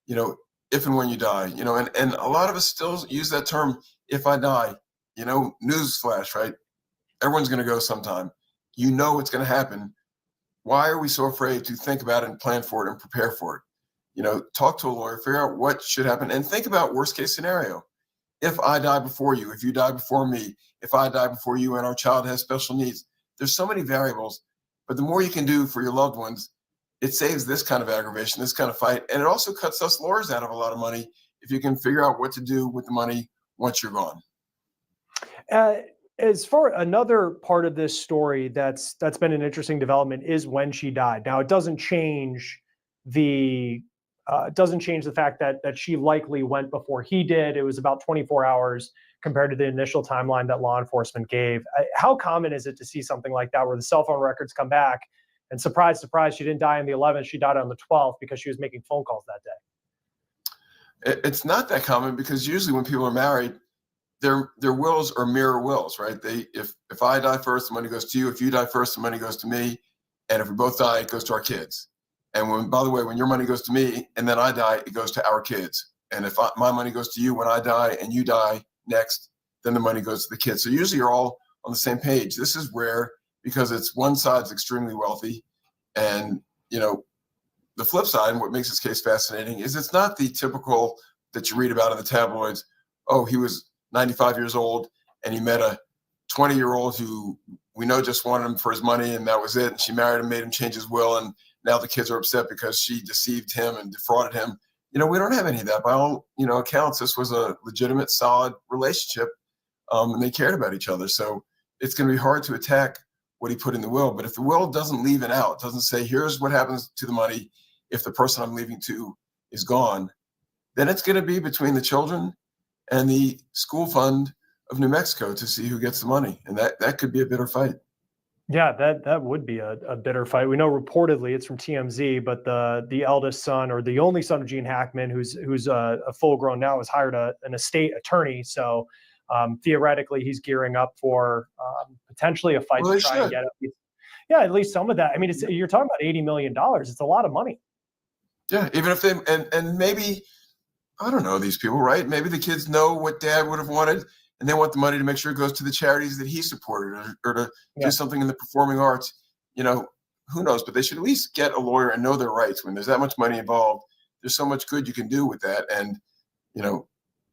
if and when you die, and a lot of us still use that term, if I die, newsflash, right? Everyone's going to go sometime. It's going to happen. Why are we so afraid to think about it and plan for it and prepare for it? Talk to a lawyer, figure out what should happen, and think about worst case scenario. If I die before you, if you die before me, if I die before you and our child has special needs, there's so many variables, but the more you can do for your loved ones, it saves this kind of aggravation, this kind of fight. And it also cuts us lawyers out of a lot of money if you can figure out what to do with the money once you're gone. As far another part of this story that's been an interesting development is when she died. Now, it doesn't change the fact that she likely went before he did. It was about 24 hours compared to the initial timeline that law enforcement gave. How common is it to see something like that where the cell phone records come back and surprise, surprise, she didn't die on the 11th, she died on the 12th because she was making phone calls that day? It's not that common because usually when people are married, their wills are mirror wills, right? If I die first, the money goes to you. If you die first, the money goes to me. And if we both die, it goes to our kids. And by the way, when your money goes to me and then I die, it goes to our kids. And if my money goes to you when I die and you die next, then the money goes to the kids. So usually you're all on the same page. This is rare because it's one side's extremely wealthy. And, the flip side, and what makes this case fascinating, is it's not the typical that you read about in the tabloids. Oh, he was 95 years old and he met a 20-year-old who we know just wanted him for his money and that was it. And she married him, made him change his will. And now the kids are upset because she deceived him and defrauded him. We don't have any of that. By all, accounts, this was a legitimate, solid relationship, and they cared about each other. So it's going to be hard to attack what he put in the will. But if the will doesn't leave it out, doesn't say, here's what happens to the money if the person I'm leaving to is gone, then it's going to be between the children and the school fund of New Mexico to see who gets the money. And that could be a bitter fight. Yeah, that would be a bitter fight. We know reportedly it's from TMZ, but the eldest son or the only son of Gene Hackman, who's a full grown now, has hired an estate attorney. So theoretically, he's gearing up for potentially a fight Well, to they try and should. get at least some of that. I mean, you're talking about $80 million. It's a lot of money. Yeah, even if they and maybe, I don't know these people, right? Maybe the kids know what dad would have wanted, and they want the money to make sure it goes to the charities that he supported, or to do something in the performing arts. You know, who knows? But they should at least get a lawyer and know their rights. When there's that much money involved, there's so much good you can do with that. And you know,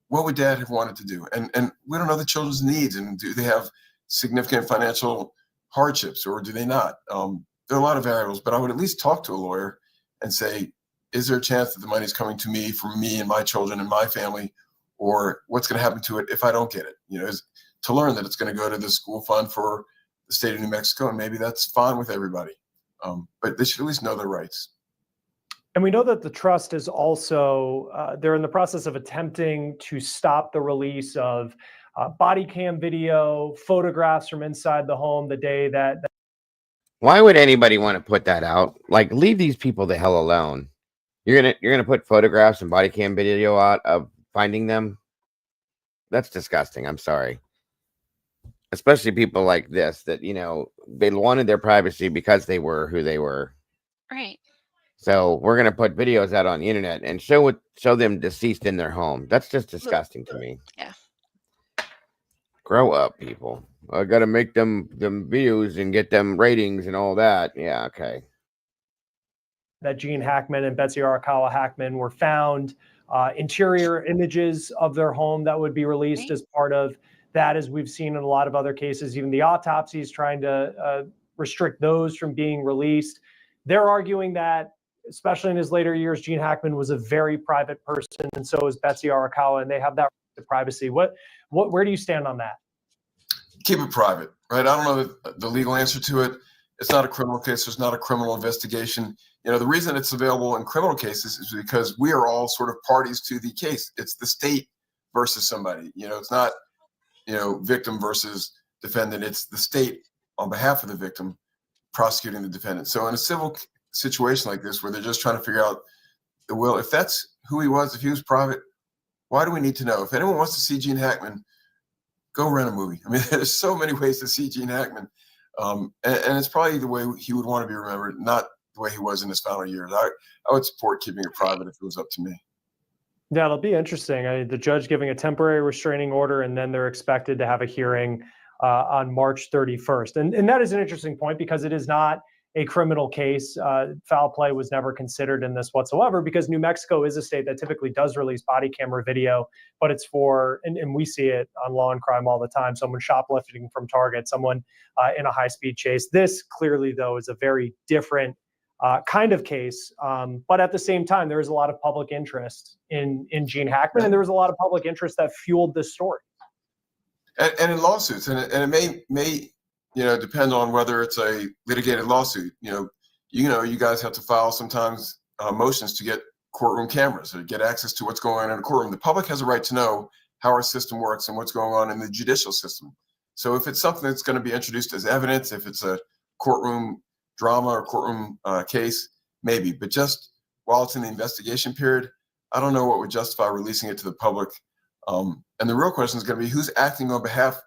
what would dad have wanted to do? And we don't know the children's needs, and do they have significant financial hardships, or do they not? There are a lot of variables, but I would at least talk to a lawyer and say, is there a chance that the money's coming to me from me and my children and my family, or what's going to happen to it if I don't get it? You know, to learn that it's going to go to the school fund for the state of New Mexico, and maybe that's fine with everybody. But they should at least know their rights. And we know that the trust is also, they're in the process of attempting to stop the release of body cam video, photographs from inside the home the day that. Why would anybody want to put that out? Like, leave these people the hell alone. You're gonna put photographs and body cam video out of finding them? That's disgusting. I'm sorry. Especially people like this that, you know, they wanted their privacy because they were who they were. Right. So we're gonna put videos out on the internet and show them deceased in their home. That's just disgusting to me. Yeah. Grow up, people. I gotta make them views and get them ratings and all that. Yeah, okay. That Gene Hackman and Betsy Arakawa Hackman were found. Interior images of their home that would be released as part of that, as we've seen in a lot of other cases, even the autopsies trying to restrict those from being released. They're arguing that, especially in his later years, Gene Hackman was a very private person, and so is Betsy Arakawa, and they have that right to privacy. Where do you stand on that? Keep it private, right? I don't know the legal answer to it. It's not a criminal case. There's not a criminal investigation. You know, the reason it's available in criminal cases is because we are all sort of parties to the case. It's the state versus somebody. You know, it's not, you know, victim versus defendant. It's the state on behalf of the victim prosecuting the defendant. So in a civil situation like this, where they're just trying to figure out the will, if that's who he was, if he was private, why do we need to know? If anyone wants to see Gene Hackman, go rent a movie. I mean, there's so many ways to see Gene Hackman. And it's probably the way he would want to be remembered, not the way he was in his final years. I would support keeping it private if it was up to me. Yeah, it'll be interesting. The judge giving a temporary restraining order, and then they're expected to have a hearing on March 31st. And that is an interesting point, because it is not a criminal case. Foul play was never considered in this whatsoever, because New Mexico is a state that typically does release body camera video, but it's for, and we see it on Law and Crime all the time, someone shoplifting from Target, someone in a high-speed chase. This clearly, though, is a very different kind of case. But at the same time, there is a lot of public interest in Gene Hackman, and there was a lot of public interest that fueled this story. And in lawsuits, and it may you know, depend on whether it's a litigated lawsuit. You guys have to file sometimes motions to get courtroom cameras or get access to what's going on in a courtroom. The public has a right to know how our system works and what's going on in the judicial system. So if it's something that's going to be introduced as evidence, if it's a courtroom drama or courtroom case, maybe. But just while it's in the investigation period, I don't know what would justify releasing it to the public. And the real question is going to be, who's acting on behalf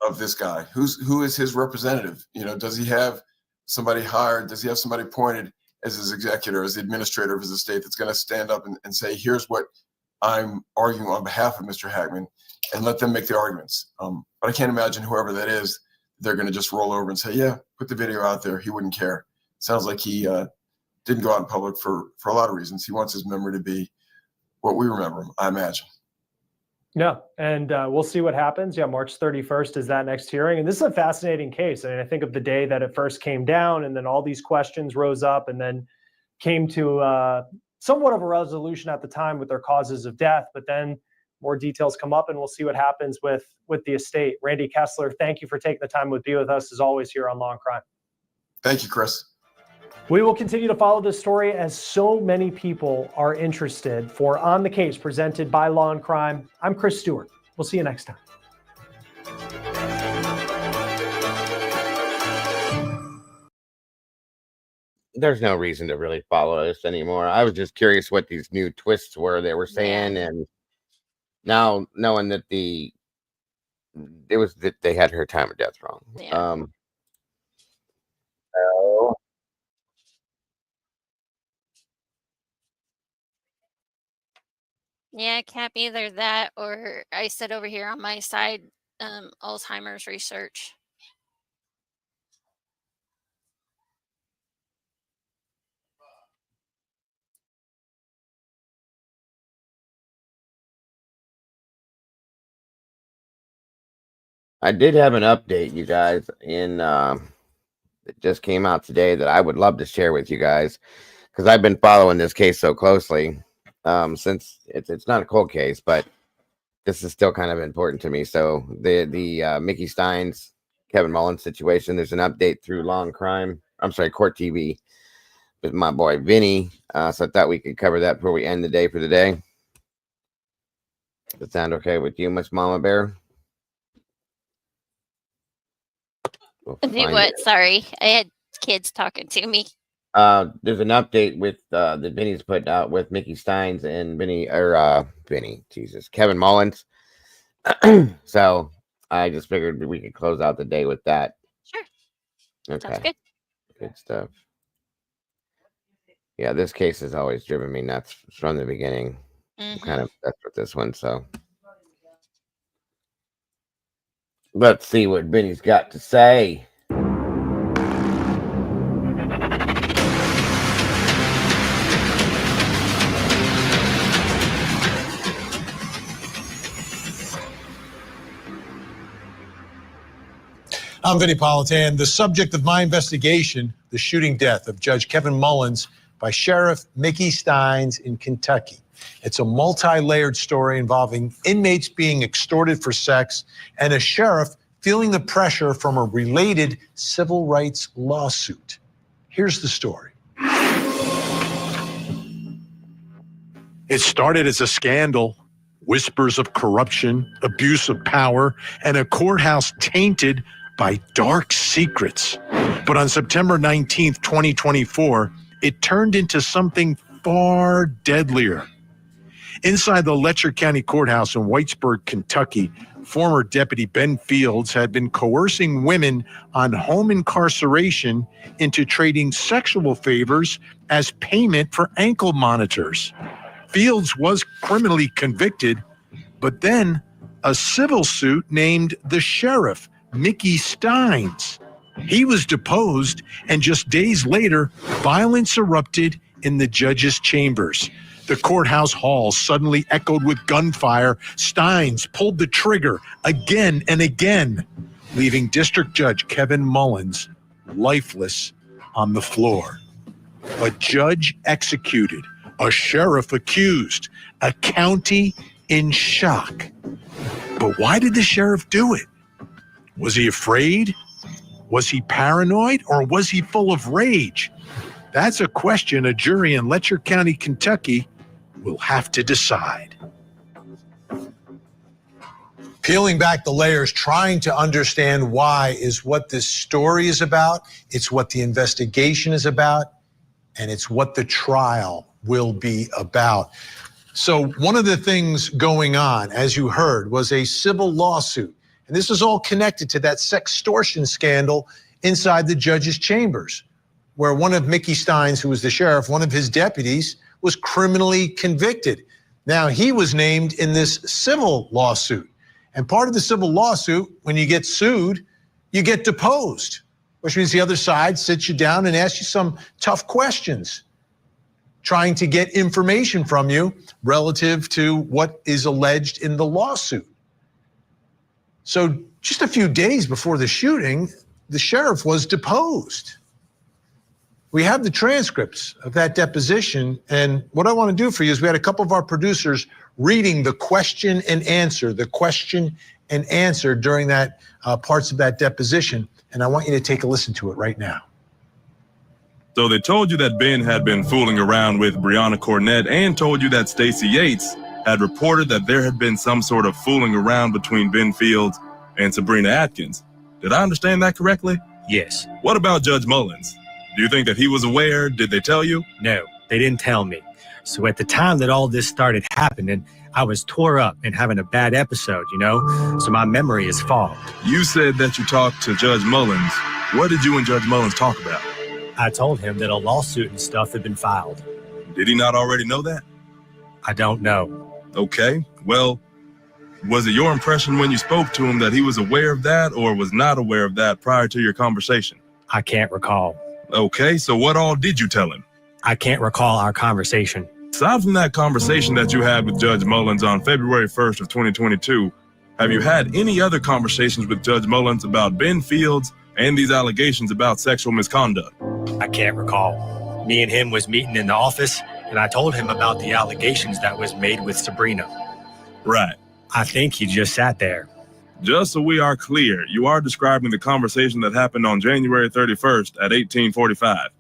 of this guy? Who is his representative? You know, does he have somebody hired? Does he have somebody appointed as his executor, as the administrator of his estate, that's going to stand up and say, here's what I'm arguing on behalf of Mr. Hackman, and let them make the arguments. But I can't imagine whoever that is, they're going to just roll over and say, yeah, put the video out there. He wouldn't care. Sounds like he didn't go out in public for a lot of reasons. He wants his memory to be what we remember him, I imagine. Yeah, and we'll see what happens. Yeah, March 31st is that next hearing. And this is a fascinating case. I mean, I think of the day that it first came down, and then all these questions rose up, and then came to somewhat of a resolution at the time with their causes of death. But then more details come up, and we'll see what happens with the estate. Randy Kessler, thank you for taking the time to be with us, as always, here on Law and Crime. Thank you, Chris. We will continue to follow this story, as so many people are interested. For On the Case, presented by Law and Crime, I'm Chris Stewart. We'll see you next time. there's no reason to really follow this anymore. I was just curious what these new twists were they were saying, and now knowing that it was that they had her time of death wrong. So Yeah, Cap, either that or I said over here on my side, Alzheimer's research. I did have an update, you guys, it just came out today that I would love to share with you guys because I've been following this case so closely since it's not a cold case, but this is still kind of important to me. So the Mickey Steins, Kevin Mullins situation, there's an update through Court TV with my boy Vinny. So I thought we could cover that before we end the day for the day. Does that sound okay with you, Miss Mama Bear? Do what? Sorry, I had kids talking to me. There's an update with that Vinny's put out with Mickey Steins and Kevin Mullins. So I just figured we could close out the day with that. Sure. Okay. Sounds good. Good stuff. Yeah, this case has always driven me nuts from the beginning. I'm kind of obsessed with this one, so let's see what Vinny's got to say. I'm Vinny Politan. The subject of my investigation, the shooting death of Judge Kevin Mullins by Sheriff Mickey Steins in Kentucky. It's a multi-layered story involving inmates being extorted for sex and a sheriff feeling the pressure from a related civil rights lawsuit. Here's the story. It started as a scandal. Whispers of corruption, abuse of power, and a courthouse tainted by dark secrets. But on September 19th, 2024, it turned into something far deadlier. Inside the Letcher County Courthouse in Whitesburg, Kentucky, former Deputy Ben Fields had been coercing women on home incarceration into trading sexual favors as payment for ankle monitors. Fields was criminally convicted, but then a civil suit named the sheriff, Mickey Steins. He was deposed, and just days later, violence erupted in the judge's chambers. The courthouse hall suddenly echoed with gunfire. Steins pulled the trigger again and again, leaving District Judge Kevin Mullins lifeless on the floor. A judge executed, a sheriff accused, a county in shock. But why did the sheriff do it? Was he afraid? Was he paranoid, or was he full of rage? That's a question a jury in Letcher County, Kentucky will have to decide. Peeling back the layers, trying to understand why is what this story is about. It's what the investigation is about, and it's what the trial will be about. So one of the things going on, as you heard, was a civil lawsuit. And this is all connected to that sextortion scandal inside the judge's chambers, where one of Mickey Steins, who was the sheriff, one of his deputies, was criminally convicted. Now, he was named in this civil lawsuit. And part of the civil lawsuit, when you get sued, you get deposed, which means the other side sits you down and asks you some tough questions, trying to get information from you relative to what is alleged in the lawsuit. So just a few days before the shooting, the sheriff was deposed. We have the transcripts of that deposition, and what I want to do for you is we had a couple of our producers reading the question and answer during that parts of that deposition, and I want you to take a listen to it right now. So they told you that Ben had been fooling around with Breonna Cornett and told you that Stacey Yates had reported that there had been some sort of fooling around between Ben Fields and Sabrina Atkins. Did I understand that correctly? Yes. What about Judge Mullins? Do you think that he was aware? Did they tell you? No, they didn't tell me. So at the time that all this started happening, I was tore up and having a bad episode, you know? So my memory is fogged. You said that you talked to Judge Mullins. What did you and Judge Mullins talk about? I told him that a lawsuit and stuff had been filed. Did he not already know that? I don't know. Okay, well, was it your impression when you spoke to him that he was aware of that or was not aware of that prior to your conversation? I can't recall. Okay, so what all did you tell him? I can't recall our conversation. Aside from that conversation that you had with Judge Mullins on February 1st of 2022, have you had any other conversations with Judge Mullins about Ben Fields and these allegations about sexual misconduct? I can't recall. Me and him was meeting in the office, and I told him about the allegations that was made with Sabrina. Right. I think he just sat there. Just so we are clear, you are describing the conversation that happened on January 31st at 1845.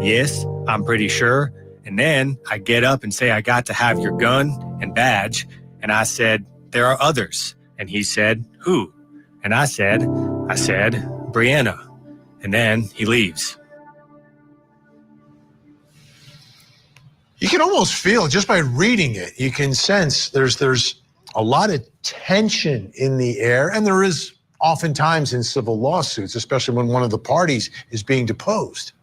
Yes, I'm pretty sure. And then I get up and say, I got to have your gun and badge. And I said, there are others. And he said, who? And I said, Brianna. And then he leaves. You can almost feel just by reading it, you can sense there's a lot of tension in the air, and there is oftentimes in civil lawsuits, especially when one of the parties is being deposed.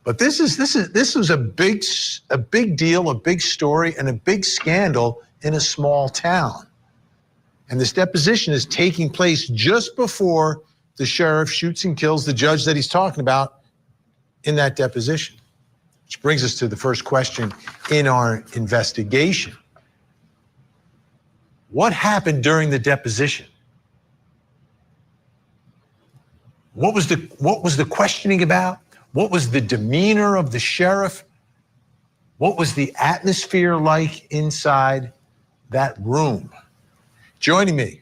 But this was a big deal, a big story, and a big scandal in a small town. And this deposition is taking place just before the sheriff shoots and kills the judge that he's talking about in that deposition. Which brings us to the first question in our investigation. What happened during the deposition? What was the questioning about? What was the demeanor of the sheriff? What was the atmosphere like inside that room? Joining me,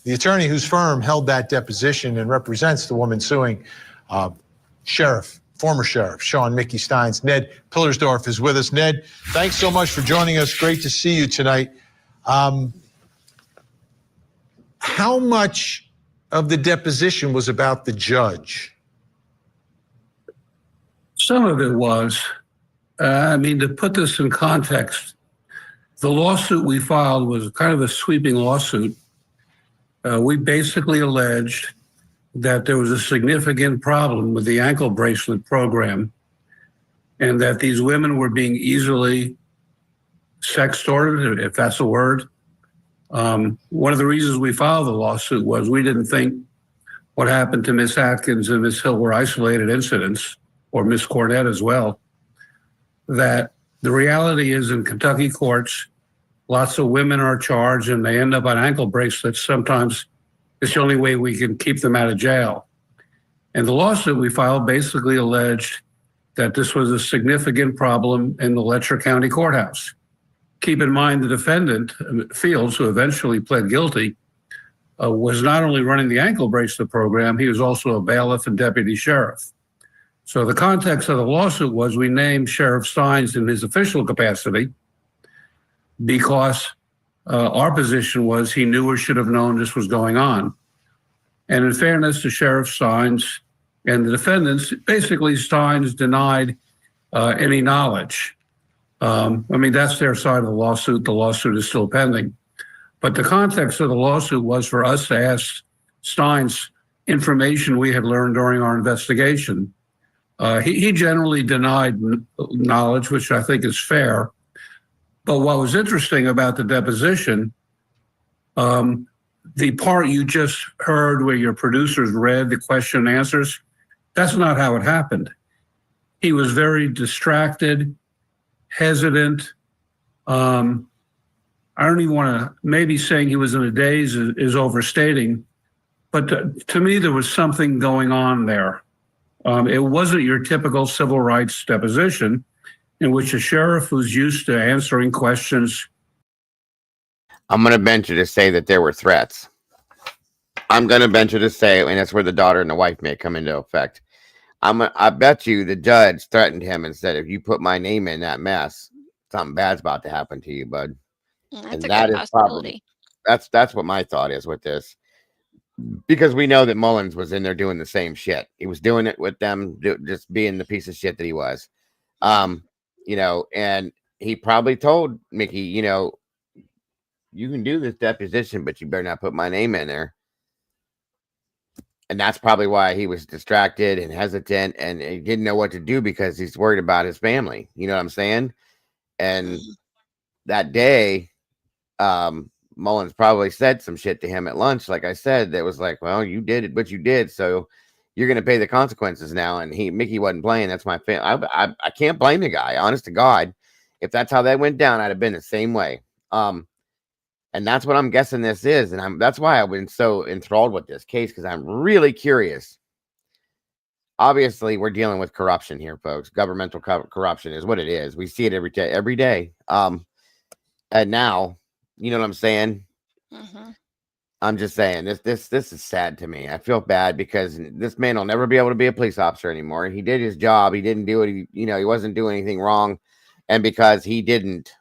the attorney whose firm held that deposition and represents the woman suing, former Sheriff Sean Mickey Steins. Ned Pillersdorf is with us. Ned, thanks so much for joining us. Great to see you tonight. How much of the deposition was about the judge? Some of it was. To put this in context, the lawsuit we filed was kind of a sweeping lawsuit. We basically alleged that there was a significant problem with the ankle bracelet program and that these women were being easily sextorted, if that's a word. One of the reasons we filed the lawsuit was we didn't think what happened to Miss Atkins and Miss Hill were isolated incidents, or Miss Cornett as well, that the reality is in Kentucky courts, lots of women are charged and they end up on ankle bracelets. Sometimes it's the only way we can keep them out of jail. And the lawsuit we filed basically alleged that this was a significant problem in the Letcher County Courthouse. Keep in mind the defendant, Fields, who eventually pled guilty, was not only running the ankle bracelet program, he was also a bailiff and deputy sheriff. So the context of the lawsuit was we named Sheriff Steins in his official capacity because our position was he knew or should have known this was going on. And in fairness to Sheriff Steins and the defendants, basically Steins denied any knowledge. That's their side of the lawsuit. The lawsuit is still pending. But the context of the lawsuit was for us to ask Steins information we had learned during our investigation. He generally denied knowledge, which I think is fair. But what was interesting about the deposition, the part you just heard where your producers read the question and answers, that's not how it happened. He was very distracted, hesitant. I don't even want to, maybe saying he was in a daze is overstating, but to me, there was something going on there. It wasn't your typical civil rights deposition in which a sheriff who's used to answering questions. I'm going to venture to say that there were threats. I'm going to venture to say, and that's where the daughter and the wife may come into effect. I bet you the judge threatened him and said, if you put my name in that mess, something bad's about to happen to you, bud. That's and a that good is possibility. probably, that's what my thought is with this. because we know that Mullins was in there doing the same shit. He was doing it with them, just being the piece of shit that he was. You know, and he probably told Mickey, you know, you can do this deposition, but you better not put my name in there. And that's probably why he was distracted and hesitant, and he didn't know what to do because he's worried about his family. You know what I'm saying? And that day, Mullins probably said some shit to him at lunch, like I said, that was like, well, you did it, but you did, so you're going to pay the consequences now. And Mickey wasn't playing. That's my family. I can't blame the guy, honest to God. If that's how that went down, I'd have been the same way. And that's what I'm guessing this is. And that's why I've been so enthralled with this case, because I'm really curious. Obviously, we're dealing with corruption here, folks. Governmental corruption is what it is. We see it every day. And now, you know what I'm saying? Mm-hmm. I'm just saying this is sad to me. I feel bad because this man will never be able to be a police officer anymore. He did his job. He didn't do it. He wasn't doing anything wrong. And because he didn't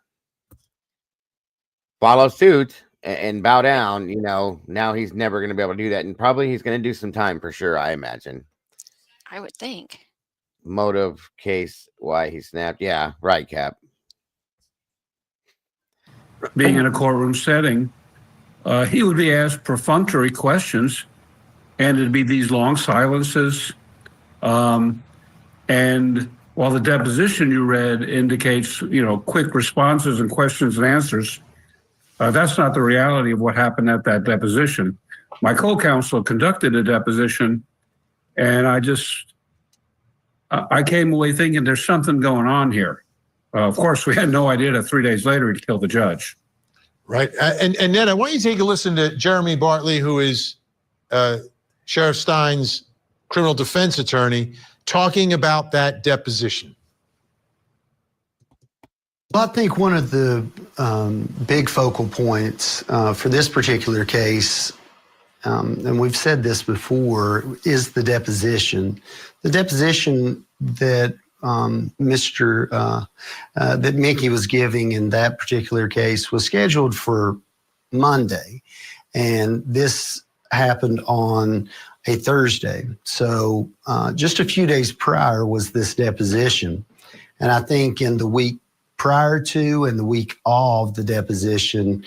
follow suit and bow down, now he's never going to be able to do that. And probably he's going to do some time for sure, I imagine. I would think. Motive, case, why he snapped. Yeah, right, Cap. Being in a courtroom setting, he would be asked perfunctory questions, and it'd be these long silences. And while the deposition you read indicates, quick responses and questions and answers, that's not the reality of what happened at that deposition. My co-counsel conducted a deposition, and I came away thinking there's something going on here. Of course, we had no idea that 3 days later he'd killed the judge. Right. And Ned, I want you to take a listen to Jeremy Bartley, who is Sheriff Stein's criminal defense attorney, talking about that deposition. Well, I think one of the big focal points for this particular case, and we've said this before, is the deposition. The deposition that that Mickey was giving in that particular case was scheduled for Monday, and this happened on a Thursday. So just a few days prior was this deposition. And I think in the week prior to and the week of the deposition,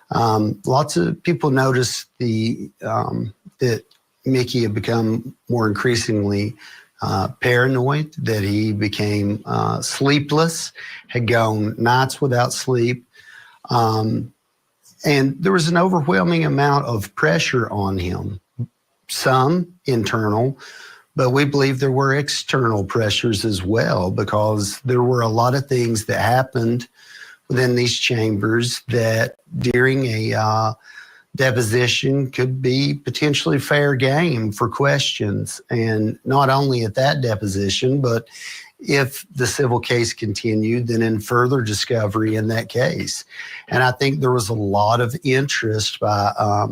lots of people noticed that Mickey had become more increasingly paranoid, that he became sleepless, had gone nights without sleep. And there was an overwhelming amount of pressure on him, some internal, but we believe there were external pressures as well, because there were a lot of things that happened within these chambers that during a deposition could be potentially fair game for questions. And not only at that deposition, but if the civil case continued, then in further discovery in that case. And I think there was a lot of interest by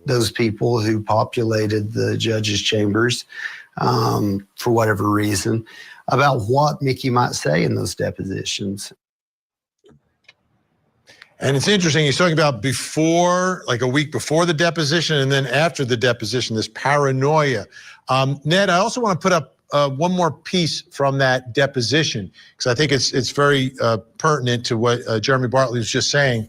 those people who populated the judges' chambers for whatever reason about what Mickey might say in those depositions. And it's interesting, he's talking about before, like a week before the deposition, and then after the deposition, this paranoia. Ned, I also want to put up one more piece from that deposition, because I think it's very pertinent to what Jeremy Bartley was just saying.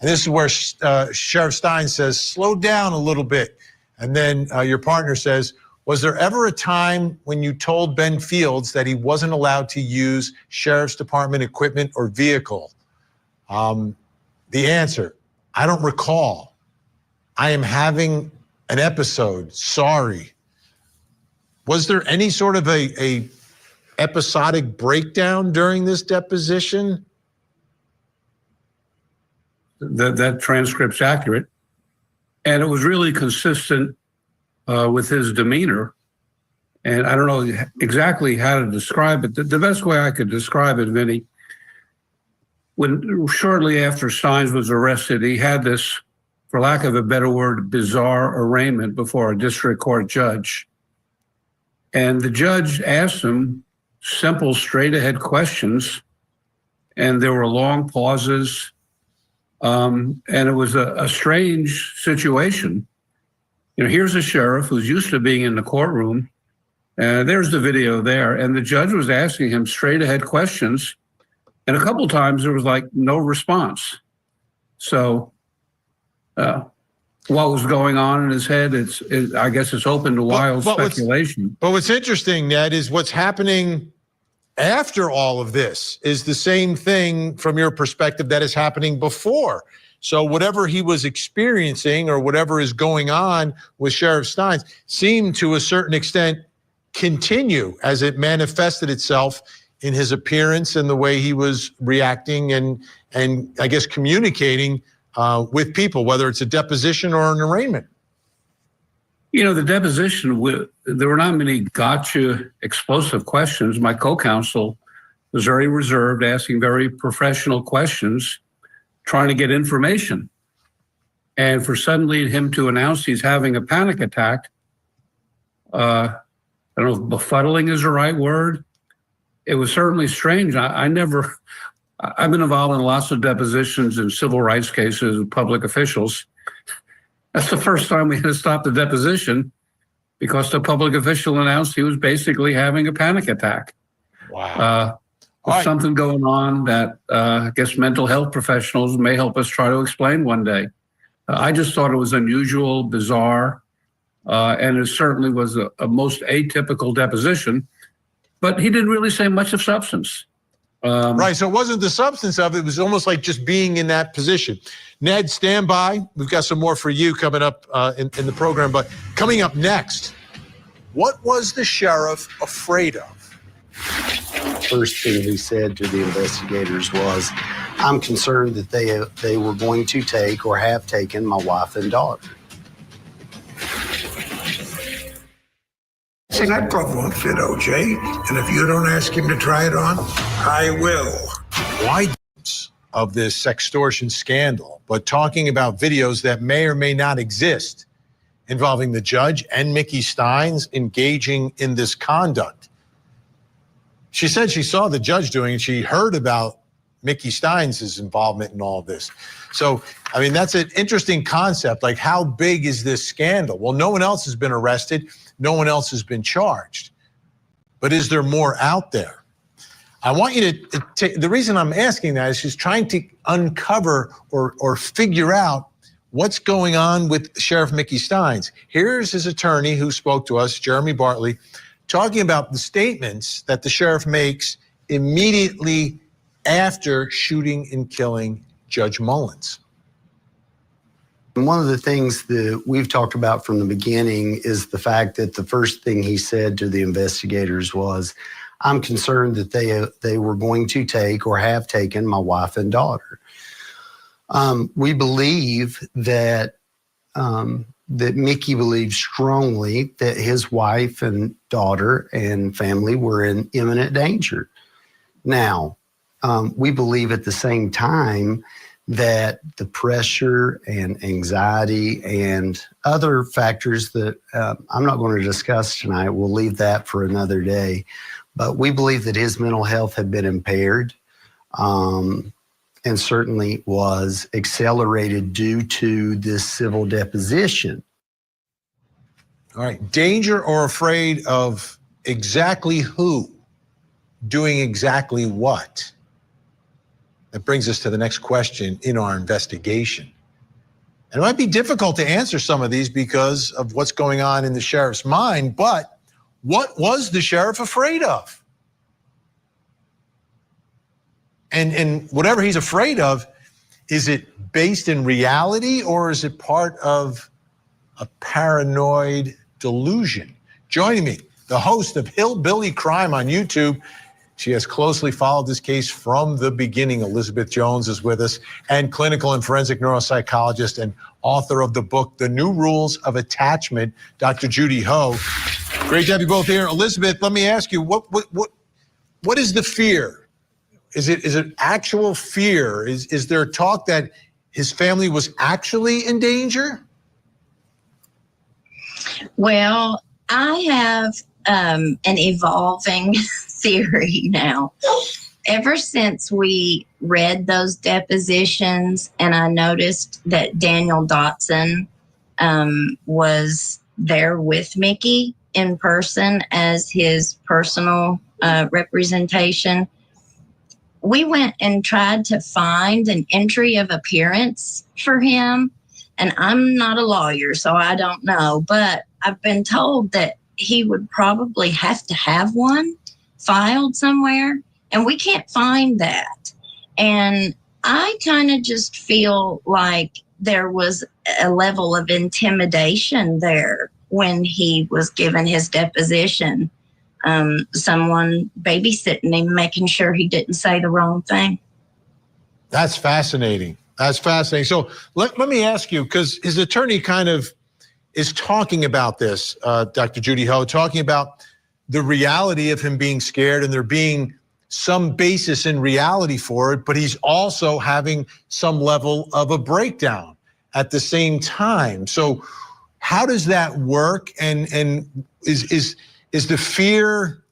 And this is where Sheriff Stein says, slow down a little bit. And then your partner says, was there ever a time when you told Ben Fields that he wasn't allowed to use Sheriff's Department equipment or vehicle? The answer, I don't recall. I am having an episode, sorry. Was there any sort of a episodic breakdown during this deposition? That transcript's accurate. And it was really consistent with his demeanor. And I don't know exactly how to describe it. The best way I could describe it, Vinny, when shortly after Stein was arrested, he had this, for lack of a better word, bizarre arraignment before a district court judge. And the judge asked him simple, straight ahead questions, and there were long pauses. And it was a strange situation. Here's a sheriff who's used to being in the courtroom. There's the video there. And the judge was asking him straight ahead questions. And a couple times there was like no response. So what was going on in his head, I guess it's open to wild speculation. But what's interesting, Ned, is what's happening after all of this is the same thing from your perspective that is happening before. So whatever he was experiencing or whatever is going on with Sheriff Steins seemed to a certain extent continue as it manifested itself in his appearance and the way he was reacting and I guess communicating with people, whether it's a deposition or an arraignment. The deposition, there were not many gotcha explosive questions. My co-counsel was very reserved, asking very professional questions, trying to get information. And for suddenly him to announce he's having a panic attack, I don't know if befuddling is the right word. It was certainly strange. I've been involved in lots of depositions in civil rights cases with public officials. That's the first time we had to stop the deposition because the public official announced he was basically having a panic attack. Wow. There's something going on that I guess mental health professionals may help us try to explain one day. I just thought it was unusual, bizarre, and it certainly was a most atypical deposition, but he didn't really say much of substance. Right, so it wasn't the substance of it. It was almost like just being in that position. Ned, stand by. We've got some more for you coming up in the program. But coming up next, what was the sheriff afraid of? First thing he said to the investigators was, I'm concerned that they were going to take or have taken my wife and daughter. See, that glove won't fit OJ, and if you don't ask him to try it on, I will. Why of this sextortion scandal, but talking about videos that may or may not exist involving the judge and Mickey Steins engaging in this conduct. She said she saw the judge doing it. She heard about Mickey Steins' involvement in all this. So, I mean, that's an interesting concept. Like, how big is this scandal? Well, no one else has been arrested. No one else has been charged. But is there more out there? I want you to take, the reason I'm asking that is she's trying to uncover or figure out what's going on with Sheriff Mickey Steins. Here's his attorney who spoke to us, Jeremy Bartley, talking about the statements that the sheriff makes immediately after shooting and killing Judge Mullins. And one of the things that we've talked about from the beginning is the fact that the first thing he said to the investigators was, I'm concerned that they were going to take or have taken my wife and daughter. We believe that that Mickey believes strongly that his wife and daughter and family were in imminent danger. Now, we believe at the same time that the pressure and anxiety and other factors that I'm not going to discuss tonight, we'll leave that for another day. But we believe that his mental health had been impaired and certainly was accelerated due to this civil deposition. All right, danger or afraid of exactly who doing exactly what? That brings us to the next question in our investigation. And it might be difficult to answer some of these because of what's going on in the sheriff's mind, but what was the sheriff afraid of? And whatever he's afraid of, is it based in reality or is it part of a paranoid delusion? Joining me, the host of Hillbilly Crime on YouTube. She has closely followed this case from the beginning. Elizabeth Jones is with us, and clinical and forensic neuropsychologist and author of the book, The New Rules of Attachment, Dr. Judy Ho. Great to have you both here. Elizabeth, let me ask you, what is the fear? Is it actual fear? Is there talk that his family was actually in danger? Well, I have an evolving theory now. Ever since we read those depositions and I noticed that Daniel Dotson was there with Mickey in person as his personal representation. We went and tried to find an entry of appearance for him. And I'm not a lawyer, so I don't know, but I've been told that he would probably have to have one filed somewhere, and we can't find that. And I kind of just feel like there was a level of intimidation there when he was given his deposition. Someone babysitting him, making sure he didn't say the wrong thing. That's fascinating. That's fascinating. So let me ask you, because his attorney kind of is talking about this, Dr. Judy Ho, talking about the reality of him being scared and there being some basis in reality for it, but he's also having some level of a breakdown at the same time. So how does that work? And is the fear,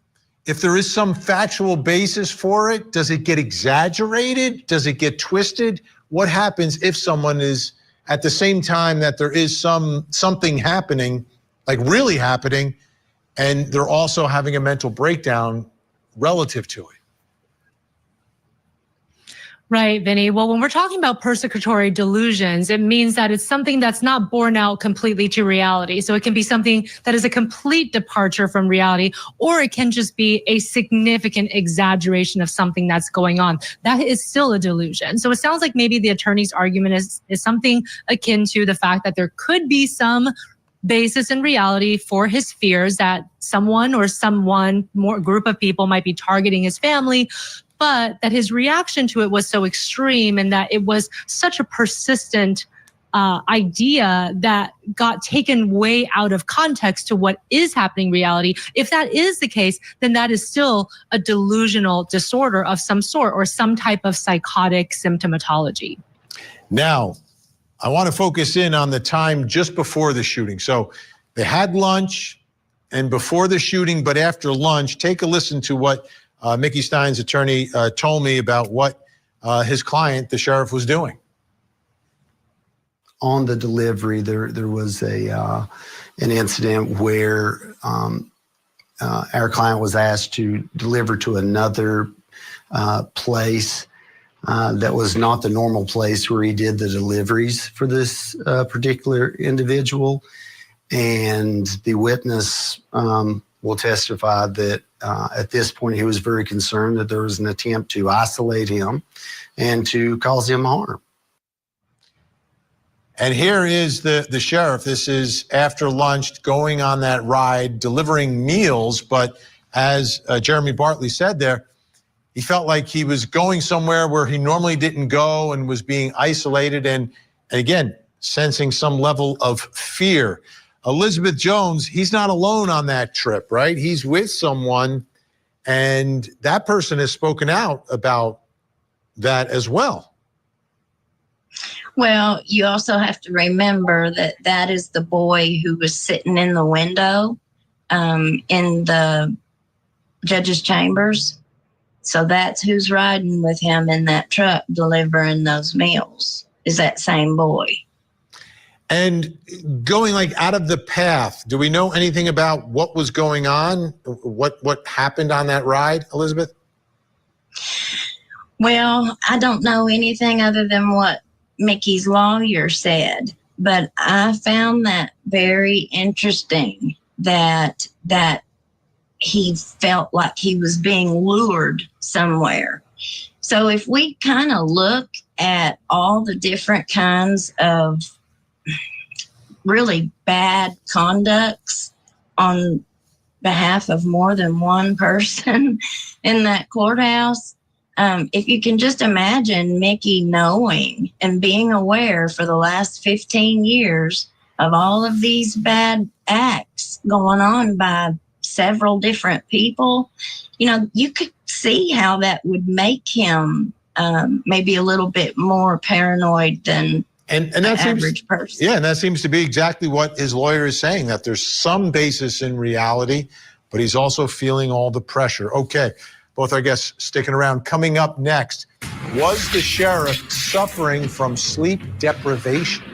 if there is some factual basis for it, does it get exaggerated? Does it get twisted? What happens if someone is at the same time that there is something happening, like really happening, and they're also having a mental breakdown relative to it? Right, Vinny. Well, when we're talking about persecutory delusions, it means that it's something that's not borne out completely to reality. So it can be something that is a complete departure from reality, or it can just be a significant exaggeration of something that's going on. That is still a delusion. So it sounds like maybe the attorney's argument is something akin to the fact that there could be some basis in reality for his fears that someone more group of people might be targeting his family, but that his reaction to it was so extreme and that it was such a persistent idea that got taken way out of context to what is happening in reality. If that is the case, then that is still a delusional disorder of some sort or some type of psychotic symptomatology. Now, I want to focus in on the time just before the shooting. So they had lunch and before the shooting, but after lunch, take a listen to what Mickey Stein's attorney told me about what his client, the sheriff, was doing. On the delivery, there was an incident where our client was asked to deliver to another place that was not the normal place where he did the deliveries for this particular individual. And the witness will testify that at this point he was very concerned that there was an attempt to isolate him and to cause him harm. And here is the sheriff. This is after lunch, going on that ride, delivering meals. But as Jeremy Bartley said there, he felt like he was going somewhere where he normally didn't go and was being isolated and again, sensing some level of fear. Elizabeth Jones, he's not alone on that trip, right? He's with someone, and that person has spoken out about that as well. Well, you also have to remember that that is the boy who was sitting in the window in the judge's chambers. So that's who's riding with him in that truck delivering those meals, is that same boy. And going like out of the path, do we know anything about what was going on? What happened on that ride, Elizabeth? Well, I don't know anything other than what Mickey's lawyer said, but I found that very interesting that he felt like he was being lured somewhere. So if we kind of look at all the different kinds of really bad conducts on behalf of more than one person in that courthouse, if you can just imagine Mickey knowing and being aware for the last 15 years of all of these bad acts going on by several different people, you could see how that would make him maybe a little bit more paranoid than and that average person. Yeah, and that seems to be exactly what his lawyer is saying, that there's some basis in reality, but he's also feeling all the pressure. Okay, both our guests sticking around. Coming up next, was the sheriff suffering from sleep deprivation?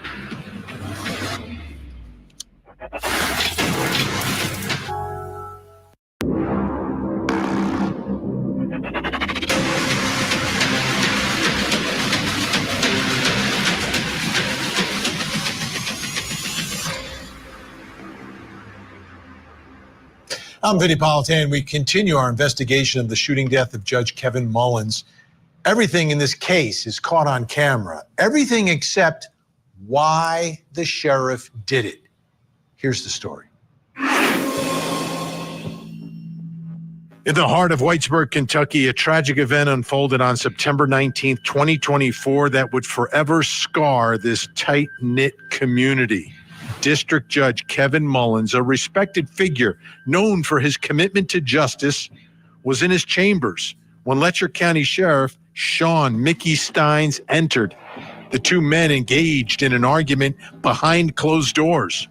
I'm Vinny Politan. We continue our investigation of the shooting death of Judge Kevin Mullins. Everything in this case is caught on camera. Everything except why the sheriff did it. Here's the story. In the heart of Whitesburg, Kentucky, a tragic event unfolded on September 19th, 2024 that would forever scar this tight-knit community. District Judge Kevin Mullins, a respected figure known for his commitment to justice, was in his chambers when Letcher County Sheriff Sean Mickey Steins entered. The two men engaged in an argument behind closed doors.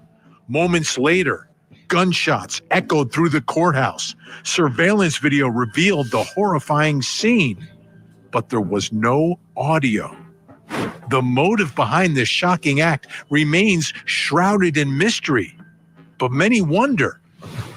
Moments later, gunshots echoed through the courthouse. Surveillance video revealed the horrifying scene, but there was no audio. The motive behind this shocking act remains shrouded in mystery, but many wonder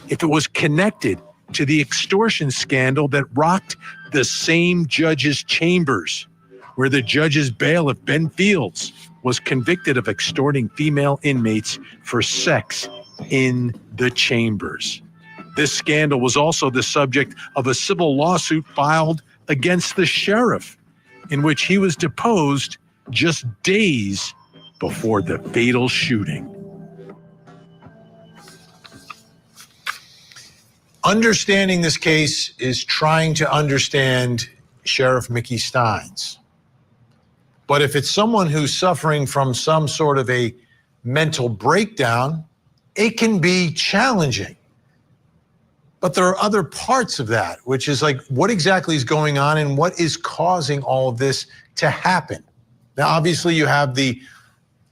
if it was connected to the extortion scandal that rocked the same judge's chambers, where the judge's bailiff, Ben Fields, was convicted of extorting female inmates for sex in the chambers. This scandal was also the subject of a civil lawsuit filed against the sheriff, in which he was deposed just days before the fatal shooting. Understanding this case is trying to understand Sheriff Mickey Steins. But if it's someone who's suffering from some sort of a mental breakdown, it can be challenging. But there are other parts of that, which is like, what exactly is going on and what is causing all of this to happen? Now, obviously, you have the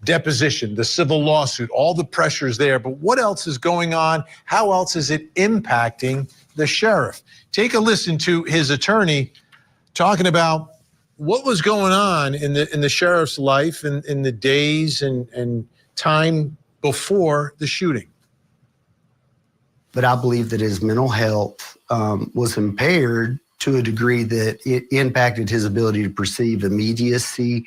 deposition, the civil lawsuit, all the pressures there, but what else is going on? How else is it impacting the sheriff? Take a listen to his attorney talking about what was going on in the sheriff's life in the days and time before the shooting. But I believe that his mental health was impaired to a degree that it impacted his ability to perceive immediacy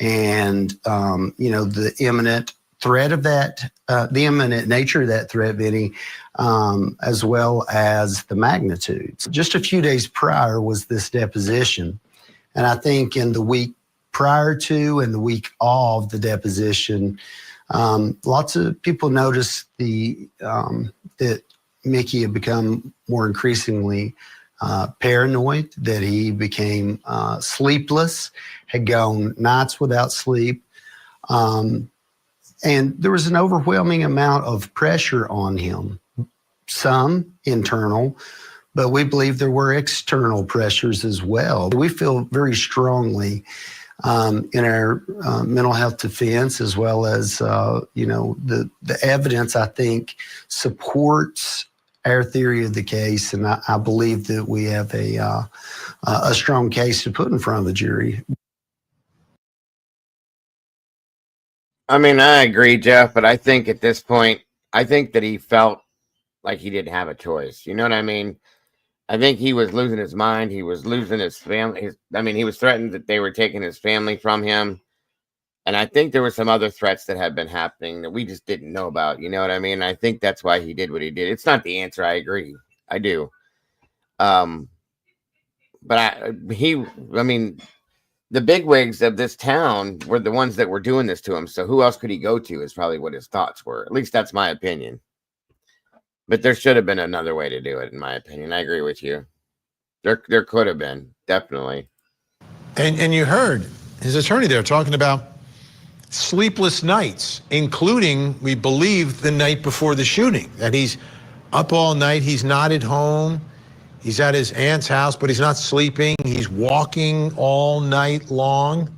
and, the imminent threat of that, the imminent nature of that threat, Vinny, as well as the magnitude. Just a few days prior was this deposition. And I think in the week prior to and the week of the deposition, lots of people noticed that Mickey had become more increasingly paranoid, that he became sleepless, had gone nights without sleep. And there was an overwhelming amount of pressure on him, some internal, but we believe there were external pressures as well. We feel very strongly in our mental health defense, as well as, the evidence, I think, supports our theory of the case, and I believe that we have a strong case to put in front of the jury. I mean, I agree, Jeff, but I think at this point, I think that he felt like he didn't have a choice. You know what I mean? I think he was losing his mind. He was losing his family. He was threatened that they were taking his family from him. And I think there were some other threats that had been happening that we just didn't know about. You know what I mean? I think that's why he did what he did. It's not the answer. I agree. I do. But the bigwigs of this town were the ones that were doing this to him. So who else could he go to is probably what his thoughts were. At least that's my opinion. But there should have been another way to do it, in my opinion. I agree with you. There could have been, definitely. And you heard his attorney there talking about sleepless nights, including, we believe, the night before the shooting, that he's up all night, he's not at home, he's at his aunt's house, but he's not sleeping, he's walking all night long.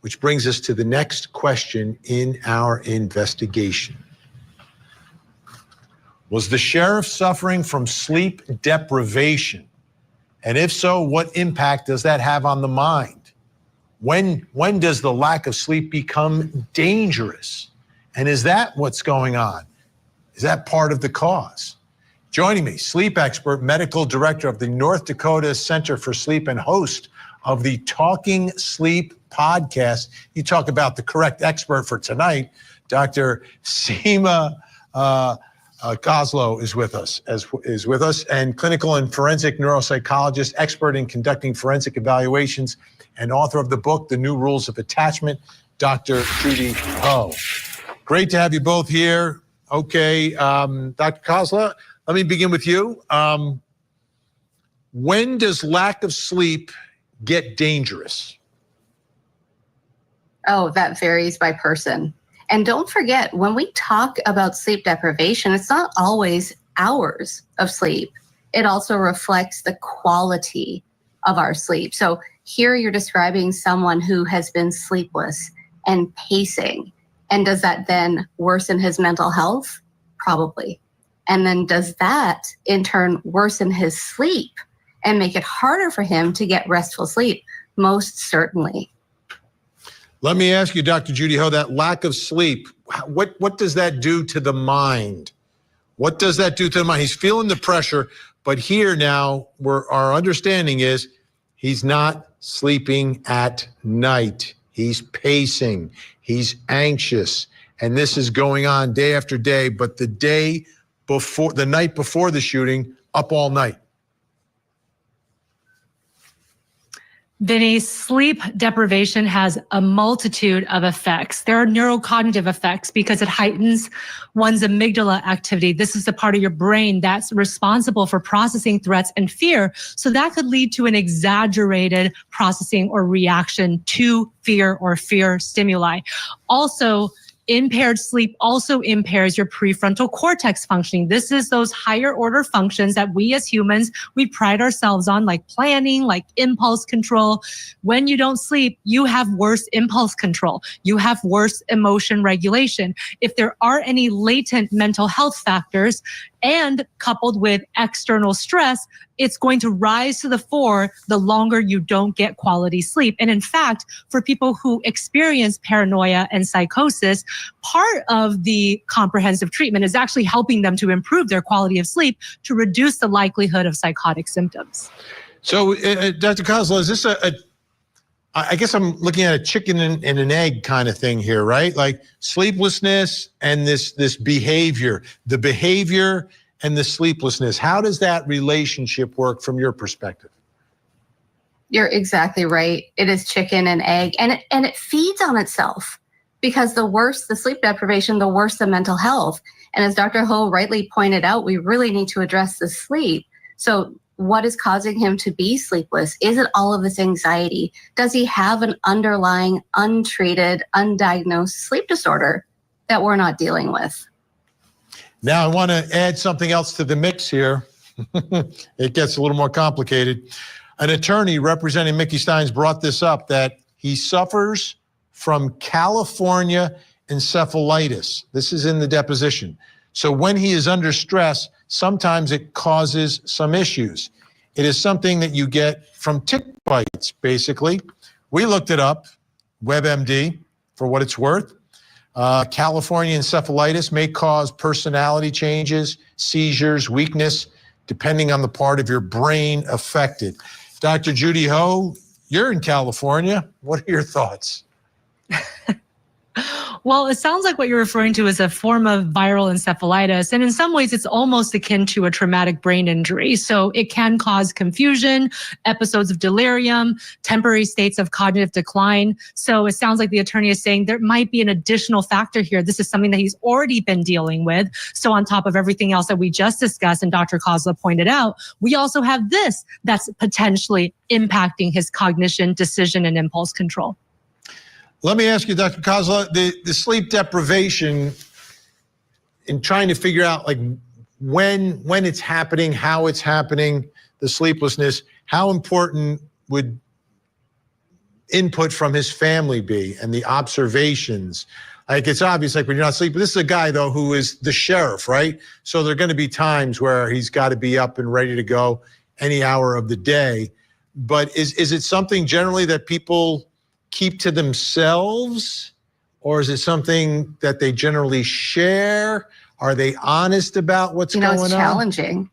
Which brings us to the next question in our investigation. Was the sheriff suffering from sleep deprivation? And if so, what impact does that have on the mind? When does the lack of sleep become dangerous? And is that what's going on? Is that part of the cause? Joining me, sleep expert, medical director of the North Dakota Center for Sleep and host of the Talking Sleep podcast. You talk about the correct expert for tonight, Dr. Seema Kozlow is with us, and clinical and forensic neuropsychologist, expert in conducting forensic evaluations, and author of the book, The New Rules of Attachment, Dr. Judy Ho. Great to have you both here. Okay, Dr. Kozlow, let me begin with you. When does lack of sleep get dangerous? Oh, that varies by person. And don't forget, when we talk about sleep deprivation, it's not always hours of sleep. It also reflects the quality of our sleep. So here you're describing someone who has been sleepless and pacing. And does that then worsen his mental health? Probably. And then does that in turn worsen his sleep and make it harder for him to get restful sleep? Most certainly. Let me ask you, Dr. Judy Ho, that lack of sleep, what does that do to the mind? What does that do to the mind? He's feeling the pressure, but here now, our understanding is he's not sleeping at night. He's pacing. He's anxious. And this is going on day after day, but the night before the shooting, up all night. Vinny, sleep deprivation has a multitude of effects. There are neurocognitive effects because it heightens one's amygdala activity. This is the part of your brain that's responsible for processing threats and fear. So that could lead to an exaggerated processing or reaction to fear or fear stimuli. Also, impaired sleep also impairs your prefrontal cortex functioning. This is those higher order functions that we as humans, we pride ourselves on, like planning, like impulse control. When you don't sleep, you have worse impulse control. You have worse emotion regulation. If there are any latent mental health factors and coupled with external stress, it's going to rise to the fore the longer you don't get quality sleep. And in fact, for people who experience paranoia and psychosis, part of the comprehensive treatment is actually helping them to improve their quality of sleep to reduce the likelihood of psychotic symptoms. So, Dr. Kozlow, is this I guess I'm looking at a chicken and an egg kind of thing here, right? Like sleeplessness and this behavior, the behavior and the sleeplessness. How does that relationship work from your perspective? You're exactly right. It is chicken and egg, and it feeds on itself, because the worse the sleep deprivation, the worse the mental health. And as Dr. Ho rightly pointed out, we really need to address the sleep. So what is causing him to be sleepless? Is it all of this anxiety? Does he have an underlying, untreated, undiagnosed sleep disorder that we're not dealing with? Now, I want to add something else to the mix here. It gets a little more complicated. An attorney representing Mickey Steins brought this up, that he suffers from California encephalitis. This is in the deposition. So when he is under stress, sometimes it causes some issues. It is something that you get from tick bites, basically. We looked it up, WebMD, for what it's worth. California encephalitis may cause personality changes, seizures, weakness, depending on the part of your brain affected. Dr. Judy Ho, you're in California. What are your thoughts? Well, it sounds like what you're referring to is a form of viral encephalitis. And in some ways, it's almost akin to a traumatic brain injury. So it can cause confusion, episodes of delirium, temporary states of cognitive decline. So it sounds like the attorney is saying there might be an additional factor here. This is something that he's already been dealing with. So on top of everything else that we just discussed and Dr. Kozlow pointed out, we also have this that's potentially impacting his cognition, decision, and impulse control. Let me ask you, Dr. Kozlow, the sleep deprivation, in trying to figure out like when it's happening, how it's happening, the sleeplessness, how important would input from his family be and the observations? Like, it's obvious, like when you're not sleeping, this is a guy though who is the sheriff, right? So there are going to be times where he's got to be up and ready to go any hour of the day. But is it something generally that people keep to themselves, or is it something that they generally share? Are they honest about what's going on? It's challenging.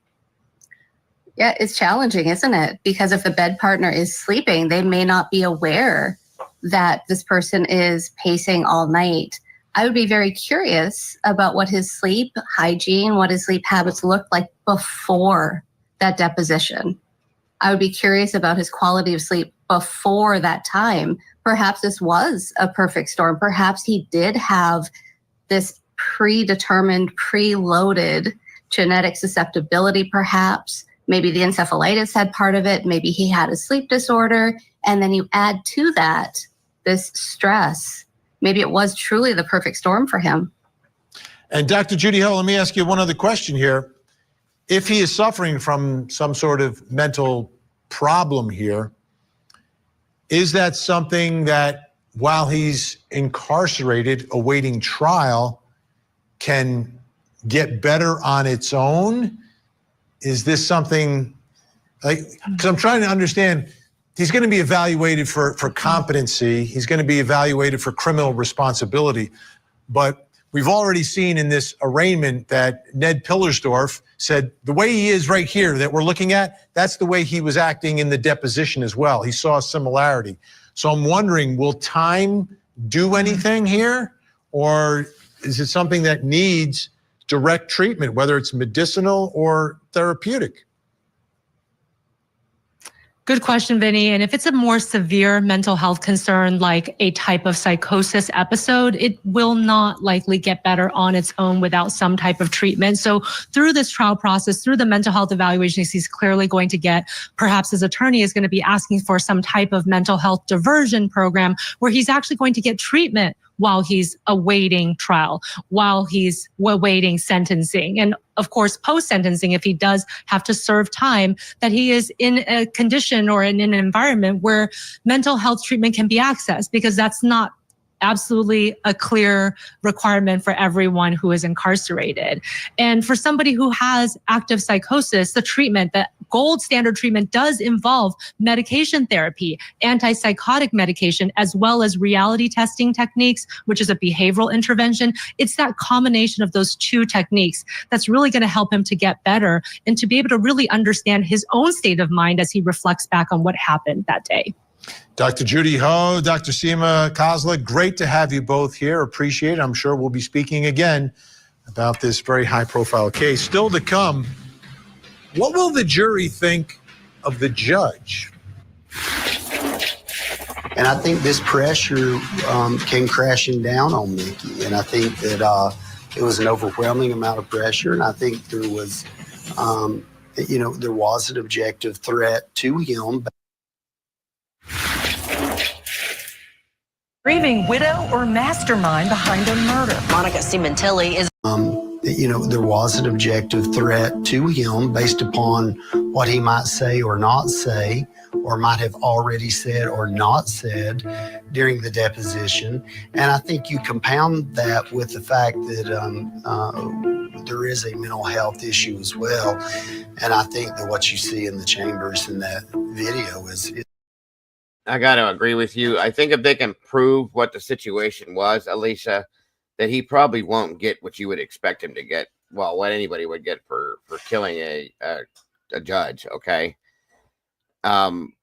Yeah, it's challenging, isn't it? Because if the bed partner is sleeping, they may not be aware that this person is pacing all night. I would be very curious about what his sleep hygiene, what his sleep habits looked like before that deposition. I would be curious about his quality of sleep before that time. Perhaps this was a perfect storm. Perhaps he did have this predetermined, preloaded genetic susceptibility, perhaps. Maybe the encephalitis had part of it. Maybe he had a sleep disorder. And then you add to that this stress. Maybe it was truly the perfect storm for him. And Dr. Judy Hill, let me ask you one other question here. If he is suffering from some sort of mental problem here, is that something that while he's incarcerated awaiting trial can get better on its own? Is this something like, because I'm trying to understand, he's going to be evaluated for competency. He's going to be evaluated for criminal responsibility. But we've already seen in this arraignment that Ned Pillersdorf said the way he is right here that we're looking at, that's the way he was acting in the deposition as well. He saw a similarity. So I'm wondering, will time do anything here? Or is it something that needs direct treatment, whether it's medicinal or therapeutic? Good question, Vinny. And if it's a more severe mental health concern, like a type of psychosis episode, it will not likely get better on its own without some type of treatment. So through this trial process, through the mental health evaluations, he's clearly going to get, perhaps his attorney is going to be asking for some type of mental health diversion program where he's actually going to get treatment while he's awaiting trial, while he's awaiting sentencing. And of course, post-sentencing, if he does have to serve time, that he is in a condition or in an environment where mental health treatment can be accessed, because that's not absolutely a clear requirement for everyone who is incarcerated. And for somebody who has active psychosis, the treatment, the gold standard treatment does involve medication therapy, antipsychotic medication, as well as reality testing techniques, which is a behavioral intervention. It's that combination of those two techniques that's really going to help him to get better and to be able to really understand his own state of mind as he reflects back on what happened that day. Dr. Judy Ho, Dr. Seema Khosla, great to have you both here. Appreciate it. I'm sure we'll be speaking again about this very high-profile case. Still to come, what will the jury think of the judge? And I think this pressure came crashing down on Mickey. And I think that it was an overwhelming amount of pressure. And I think there was, there was an objective threat to him. Grieving widow or mastermind behind a murder. Monica Cimentelli is. There was an objective threat to him based upon what he might say or not say, or might have already said or not said during the deposition. And I think you compound that with the fact that there is a mental health issue as well. And I think that what you see in the chambers in that video is I got to agree with you. I think if they can prove what the situation was, Alicia, that he probably won't get what you would expect him to get. Well, what anybody would get for killing a judge. Okay. I'm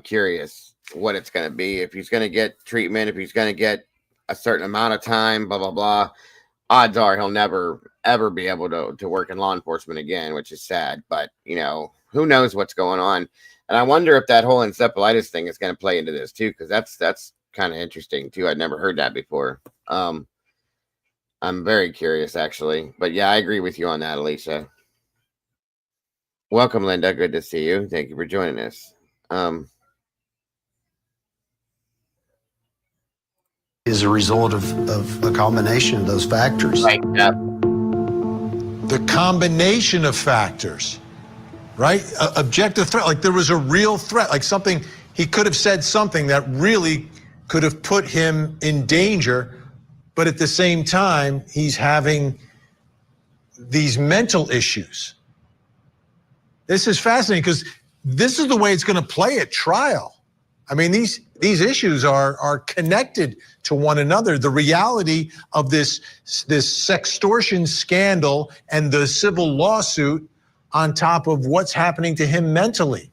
curious what it's going to be. If he's going to get treatment, if he's going to get a certain amount of time, blah, blah, blah. Odds are he'll never, ever be able to work in law enforcement again, which is sad. But, who knows what's going on. And I wonder if that whole encephalitis thing is going to play into this too, because that's kind of interesting too. I'd never heard that before. I'm very curious actually, but yeah, I agree with you on that, Alicia. Welcome, Linda. Good to see you. Thank you for joining us. Is a result of a combination of those factors. Right. Yeah. The combination of factors. Right? Objective threat, like there was a real threat, like something, he could have said something that really could have put him in danger, but at the same time, he's having these mental issues. This is fascinating because this is the way it's going to play at trial. I mean, these issues are connected to one another. The reality of this sextortion scandal and the civil lawsuit on top of what's happening to him mentally.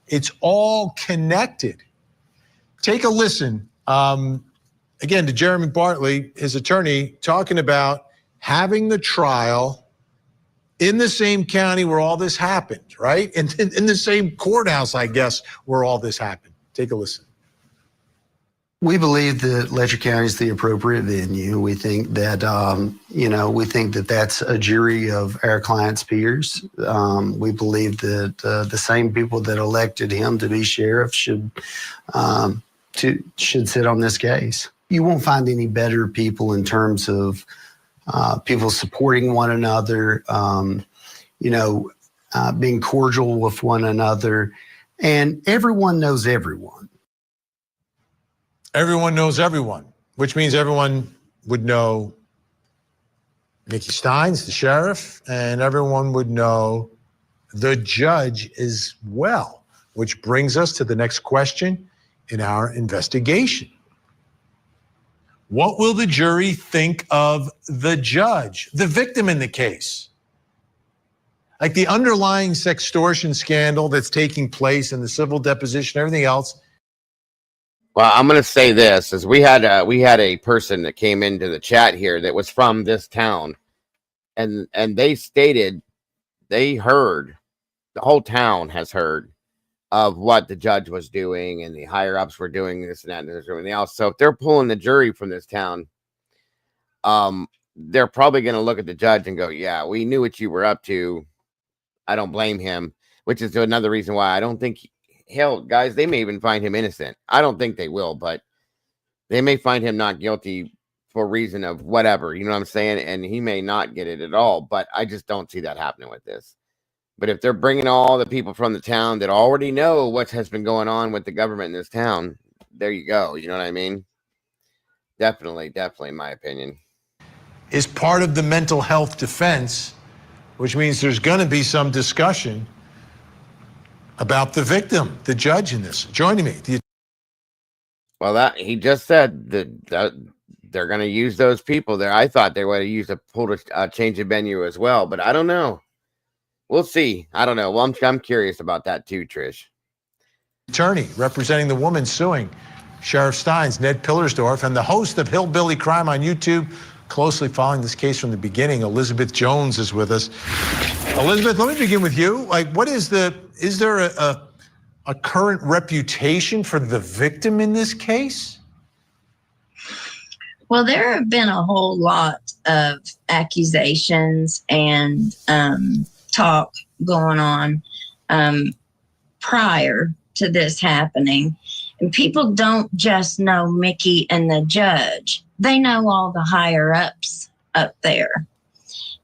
It's all connected. Take a listen. again, to Jeremy Bartley, his attorney, talking about having the trial in the same county where all this happened, right? And in the same courthouse, I guess, where all this happened. Take a listen. We believe that Letcher County is the appropriate venue. We think that, we think that that's a jury of our client's peers. We believe that the same people that elected him to be sheriff should sit on this case. You won't find any better people in terms of people supporting one another, being cordial with one another, and everyone knows everyone. Everyone knows everyone, which means everyone would know Mickey Steins, the sheriff, and everyone would know the judge as well, which brings us to the next question in our investigation. What will the jury think of the judge, the victim in the case? Like the underlying sextortion scandal that's taking place in the civil deposition, everything else. Well, I'm going to say this, as we had a person that came into the chat here that was from this town, and they stated they heard, the whole town has heard of what the judge was doing, and the higher ups were doing this and that and everything else. So if they're pulling the jury from this town, they're probably going to look at the judge and go, yeah, we knew what you were up to. I don't blame him, which is another reason why I don't think, hell, guys, they may even find him innocent. I don't think they will, but they may find him not guilty for reason of whatever, you know what I'm saying? And he may not get it at all, but I just don't see that happening with this. But if they're bringing all the people from the town that already know what has been going on with the government in this town, there you go. You know what I mean? Definitely, in my opinion. Is part of the mental health defense, which means there's going to be some discussion about the victim, the judge in this. Joining me. Well, that he just said that they're going to use those people there. I thought they would have used a change of venue as well, but I don't know. We'll see. I don't know. Well, I'm curious about that too, Trish. Attorney representing the woman suing Sheriff Steins, Ned Pillersdorf, and the host of Hillbilly Crime on YouTube, closely following this case from the beginning, Elizabeth Jones is with us. Elizabeth, let me begin with you. Like, is there a current reputation for the victim in this case? Well, there have been a whole lot of accusations and talk going on prior to this happening. And people don't just know Mickey and the judge. They know all the higher ups up there.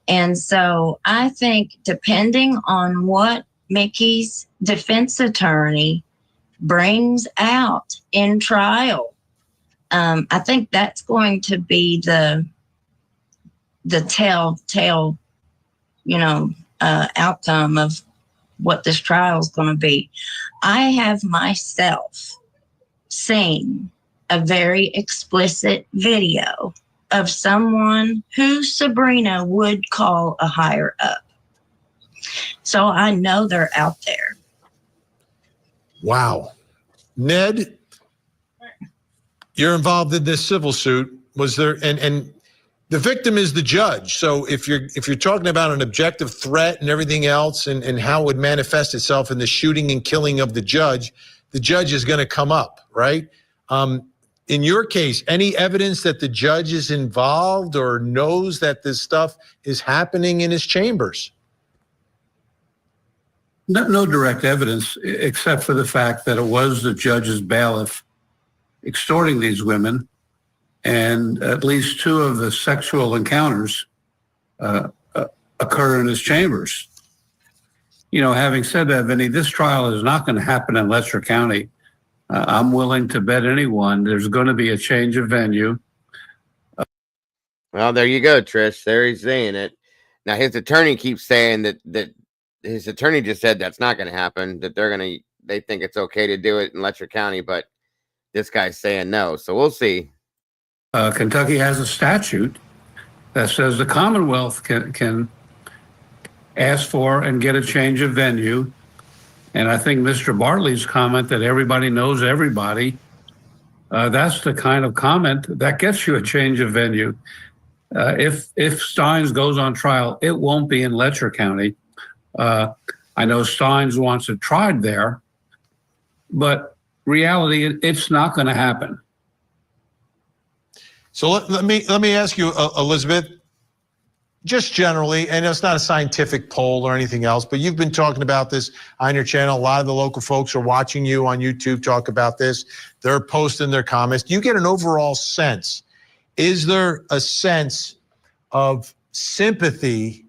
And so I think depending on what Mickey's defense attorney brings out in trial, I think that's going to be the telltale, outcome of what this trial is going to be. I have myself seen a very explicit video of someone who Sabrina would call a higher up. So I know they're out there. Wow. Ned, you're involved in this civil suit. Was there, and the victim is the judge. So if you're talking about an objective threat and everything else and how it would manifest itself in the shooting and killing of the judge is going to come up, right? In your case, any evidence that the judge is involved or knows that this stuff is happening in his chambers? No direct evidence, except for the fact that it was the judge's bailiff extorting these women, and at least two of the sexual encounters occur in his chambers. Having said that, Vinny, this trial is not going to happen in Letcher County. I'm willing to bet anyone there's going to be a change of venue. Well, there you go, Trish. There he's saying it. Now, his attorney keeps saying that his attorney just said that's not going to happen, that they think it's okay to do it in Letcher County, but this guy's saying no. So we'll see. Kentucky has a statute that says the Commonwealth can ask for and get a change of venue. And I think Mr. Bartley's comment that everybody knows everybody That's the kind of comment that gets you a change of venue. If Steins goes on trial, it won't be in Letcher County. I know Steins wants it tried there, but reality, it's not going to happen. So let me ask you, Elizabeth, just generally, and it's not a scientific poll or anything else, but you've been talking about this on your channel. A lot of the local folks are watching you on YouTube talk about this. They're posting their comments. Do you get an overall sense? Is there a sense of sympathy,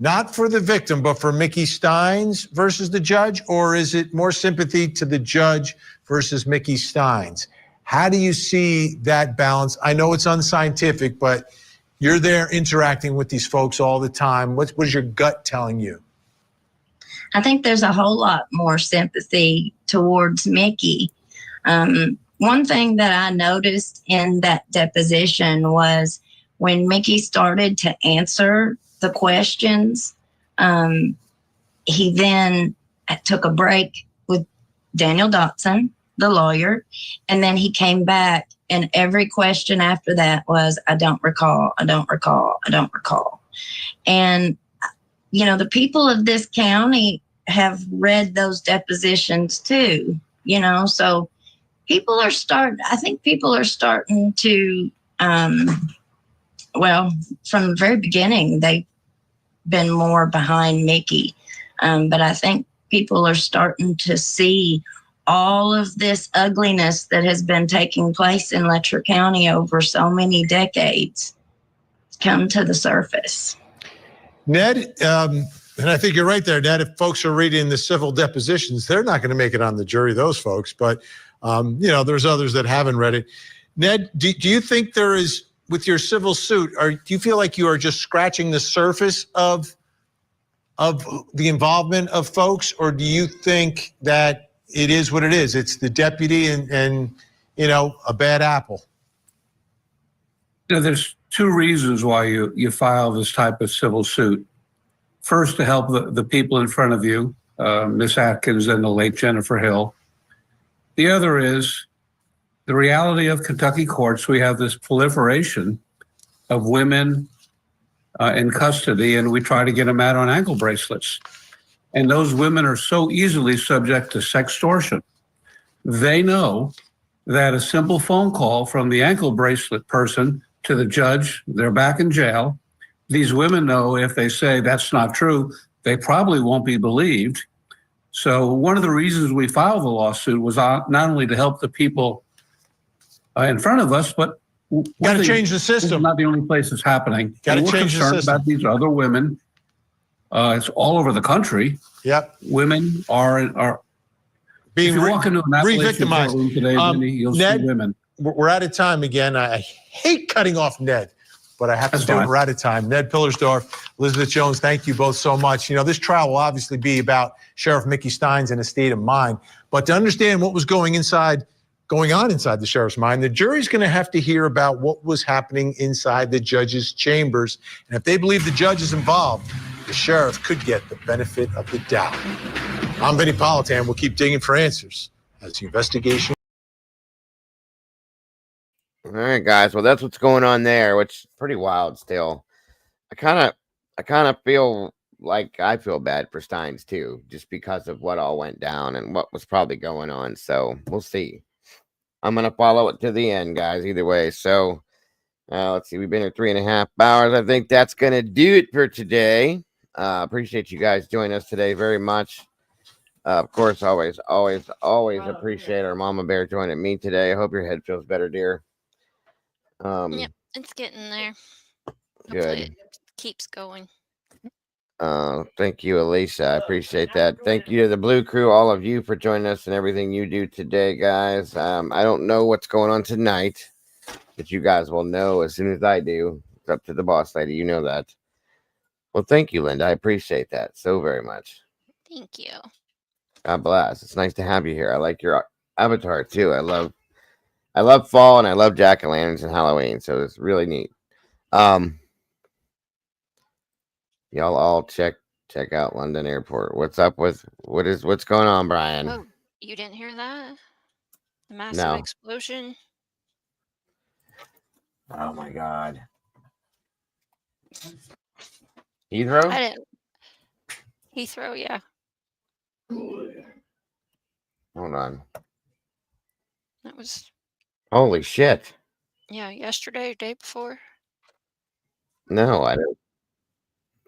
not for the victim, but for Mickey Steins versus the judge? Or is it more sympathy to the judge versus Mickey Steins? How do you see that balance? I know it's unscientific, but you're there interacting with these folks all the time. What was your gut telling you? I think there's a whole lot more sympathy towards Mickey. One thing that I noticed in that deposition was when Mickey started to answer the questions, he then took a break with Daniel Dotson, the lawyer, and then he came back, and every question after that was, I don't recall, I don't recall, I don't recall. And, you know, the people of this county have read those depositions too, you know, so I think people are starting to, well, from the very beginning, they've been more behind Mickey. But I think people are starting to see all of this ugliness that has been taking place in Letcher County over so many decades come to the surface. Ned, and I think you're right there, Ned, if folks are reading the civil depositions, they're not going to make it on the jury, those folks, but you know, there's others that haven't read it. Ned, do you think there is, with your civil suit, do you feel like you are just scratching the surface of the involvement of folks, or do you think that it is what it is? It's the deputy and you know, a bad apple. You know, there's two reasons why you file this type of civil suit. First, to help the people in front of you, Miss Atkins and the late Jennifer Hill. The other is the reality of Kentucky courts. We have this proliferation of women in custody, and we try to get them out on ankle bracelets. And those women are so easily subject to sextortion. They know that a simple phone call from the ankle bracelet person to the judge, they're back in jail. These women know if they say that's not true, they probably won't be believed. So one of the reasons we filed the lawsuit was not only to help the people in front of us, but got to change the system. This is not the only place it's happening. Got to change the system. We're concerned about these other women. It's all over the country. Yep. Women are being, if you walk into an Appalachian courtroom today, you'll Ned, see women. We're out of time again. I hate cutting off Ned, but I have to do it. We're out of time. Ned Pillersdorf, Elizabeth Jones, thank you both so much. You know, this trial will obviously be about Sheriff Mickey Steins and his state of mind, but to understand what was going on inside the sheriff's mind, the jury's going to have to hear about what was happening inside the judge's chambers. And if they believe the judge is involved, the sheriff could get the benefit of the doubt. I'm Vinny Politan. We'll keep digging for answers as the investigation. All right, guys. Well, that's what's going on there, which is pretty wild still. I kind of feel like I feel bad for Steins too, just because of what all went down and what was probably going on. So we'll see. I'm going to follow it to the end, guys, either way. So let's see. We've been here 3.5 hours. I think that's going to do it for today. Appreciate you guys joining us today very much. Of course, always appreciate our mama bear joining me today. I hope your head feels better, dear. Yep, it's getting there. Good. Hopefully it keeps going. Thank you, Alicia. I appreciate that. Thank you to the Blue Crew, all of you, for joining us and everything you do today, guys. I don't know what's going on tonight, but you guys will know as soon as I do. It's up to the boss lady. You know that. Well, thank you, Linda. I appreciate that so very much. Thank you. God bless. It's nice to have you here. I like your avatar too. I love fall and I love jack-o'-lanterns and Halloween, so it's really neat. Y'all all check out London Airport. What's up with what's going on, Brian? Oh, you didn't hear that? The massive explosion. Oh my God. Heathrow? I didn't. Heathrow, yeah. Hold on. That was, Holy shit. yeah, yesterday, day before. No, I don't.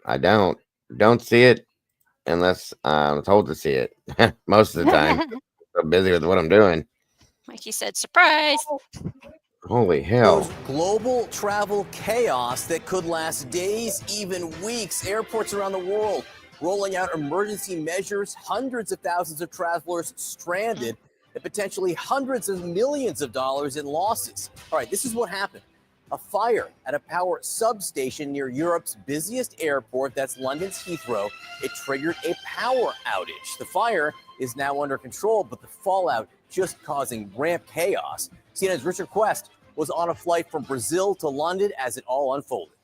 I don't see it unless I'm told to see it. Most of the time. I'm busy with what I'm doing. Like you said, surprise. Holy hell. Those global travel chaos that could last days, even weeks. Airports around the world rolling out emergency measures, hundreds of thousands of travelers stranded, and potentially hundreds of millions of dollars in losses. All right, this is what happened. A fire at a power substation near Europe's busiest airport, that's London's Heathrow. It triggered a power outage. The fire is now under control, but the fallout just causing ramp chaos. CNN's Richard Quest was on a flight from Brazil to London as it all unfolded.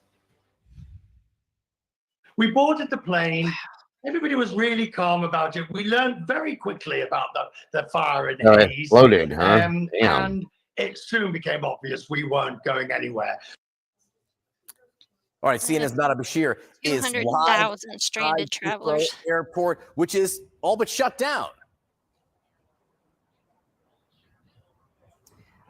We boarded the plane. Everybody was really calm about it. We learned very quickly about the fire and Oh, it haze. exploded, huh? Damn. And it soon became obvious we weren't going anywhere. All right, CNN's Nada Bashir is live 200,000 stranded at Heathrow travelers. Airport, which is all but shut down.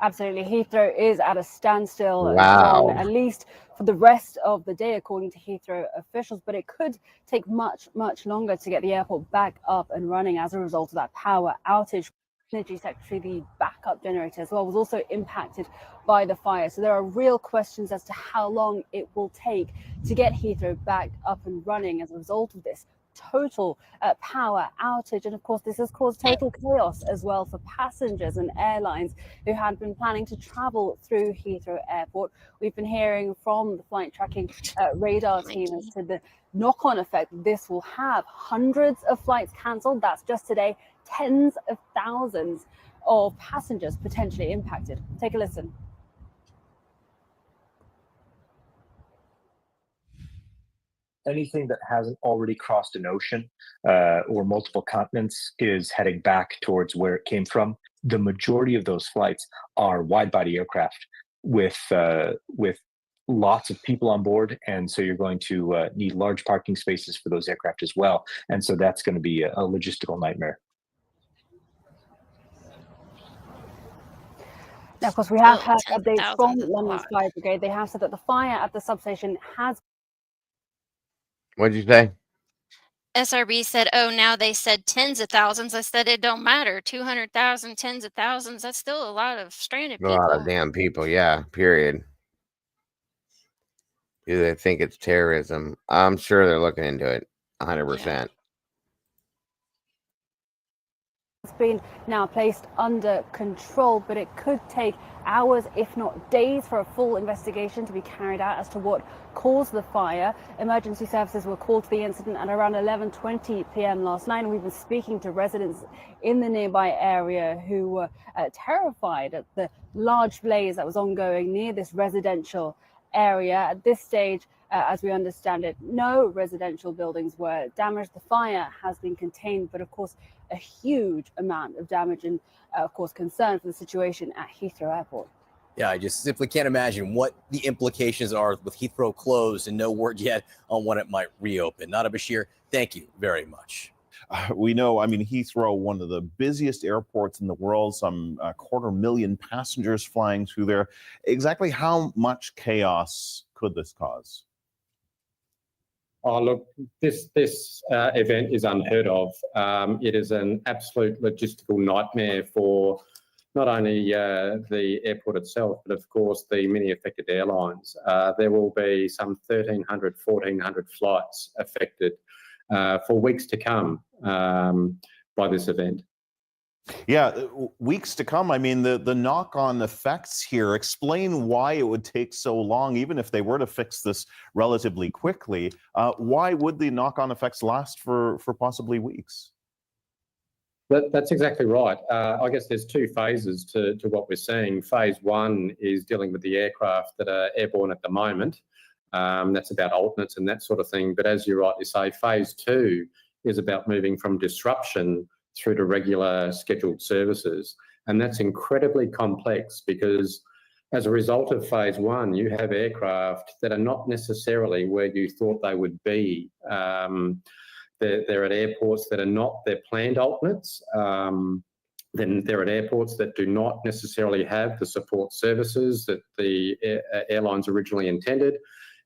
Absolutely. Heathrow is at a standstill, Wow. John, at least for the rest of the day, according to Heathrow officials. But it could take much, much longer to get the airport back up and running as a result of that power outage. Energy Secretary, the backup generator as well, was also impacted by the fire. So there are real questions as to how long it will take to get Heathrow back up and running as a result of this total power outage. And of course, this has caused total chaos as well for passengers and airlines who had been planning to travel through Heathrow Airport. We've been hearing from the flight tracking radar team as to the knock-on effect this will have. Hundreds of flights cancelled. That's just today. Tens of thousands of passengers potentially impacted. Take a listen. Anything that hasn't already crossed an ocean or multiple continents is heading back towards where it came from. The majority of those flights are wide-body aircraft with lots of people on board, and so you're going to need large parking spaces for those aircraft as well. And so that's going to be a logistical nightmare. Now, of course, we have had updates from London's Fire Brigade. They have said that the fire at the substation has. What'd you say? SRB said, oh, now they said tens of thousands. I said, it don't matter. 200,000, tens of thousands. That's still a lot of stranded A people. lot of damn people, yeah, period. Do they think it's terrorism? I'm sure they're looking into it 100%. It's been now placed under control, but it could take hours, if not days, for a full investigation to be carried out as to what caused the fire. Emergency services were called to the incident at around 11:20 p.m. last night, and we've been speaking to residents in the nearby area who were terrified at the large blaze that was ongoing near this residential area. At this stage, as we understand it, no residential buildings were damaged. The fire has been contained, but of course, a huge amount of damage and, of course, concern for the situation at Heathrow Airport. Yeah, I just simply can't imagine what the implications are with Heathrow closed and no word yet on when it might reopen. Nada Bashir, thank you very much. We know, I mean, Heathrow, one of the busiest airports in the world, some 250,000 passengers flying through there. Exactly how much chaos could this cause? Oh, look, this event is unheard of. It is an absolute logistical nightmare for not only the airport itself, but of course the many affected airlines. There will be some 1,300, 1,400 flights affected for weeks to come by this event. Yeah, weeks to come. I mean, the knock-on effects here, explain why it would take so long, even if they were to fix this relatively quickly. Why would the knock-on effects last for possibly weeks? That's exactly right. I guess there's two phases to what we're seeing. Phase one is dealing with the aircraft that are airborne at the moment. That's about alternates and that sort of thing. But as you rightly say, phase two is about moving from disruption through to regular scheduled services. And that's incredibly complex because As a result of phase one, you have aircraft that are not necessarily where you thought they would be. They're at airports that are not their planned alternates. Then they're at airports that do not necessarily have the support services that the airlines originally intended.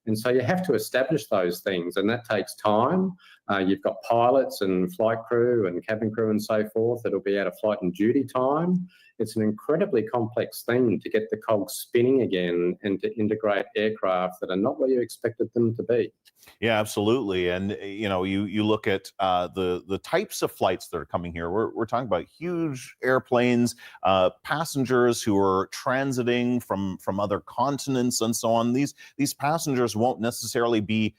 And so you have to establish those things, and that takes time. You've got pilots and flight crew and cabin crew and so forth that'll be out of flight and duty time. It's an incredibly complex thing to get the cogs spinning again and to integrate aircraft that are not where you expected them to be. Yeah, absolutely. And you look at the types of flights that are coming here. We're talking about huge airplanes, passengers who are transiting from other continents and so on. These passengers won't necessarily be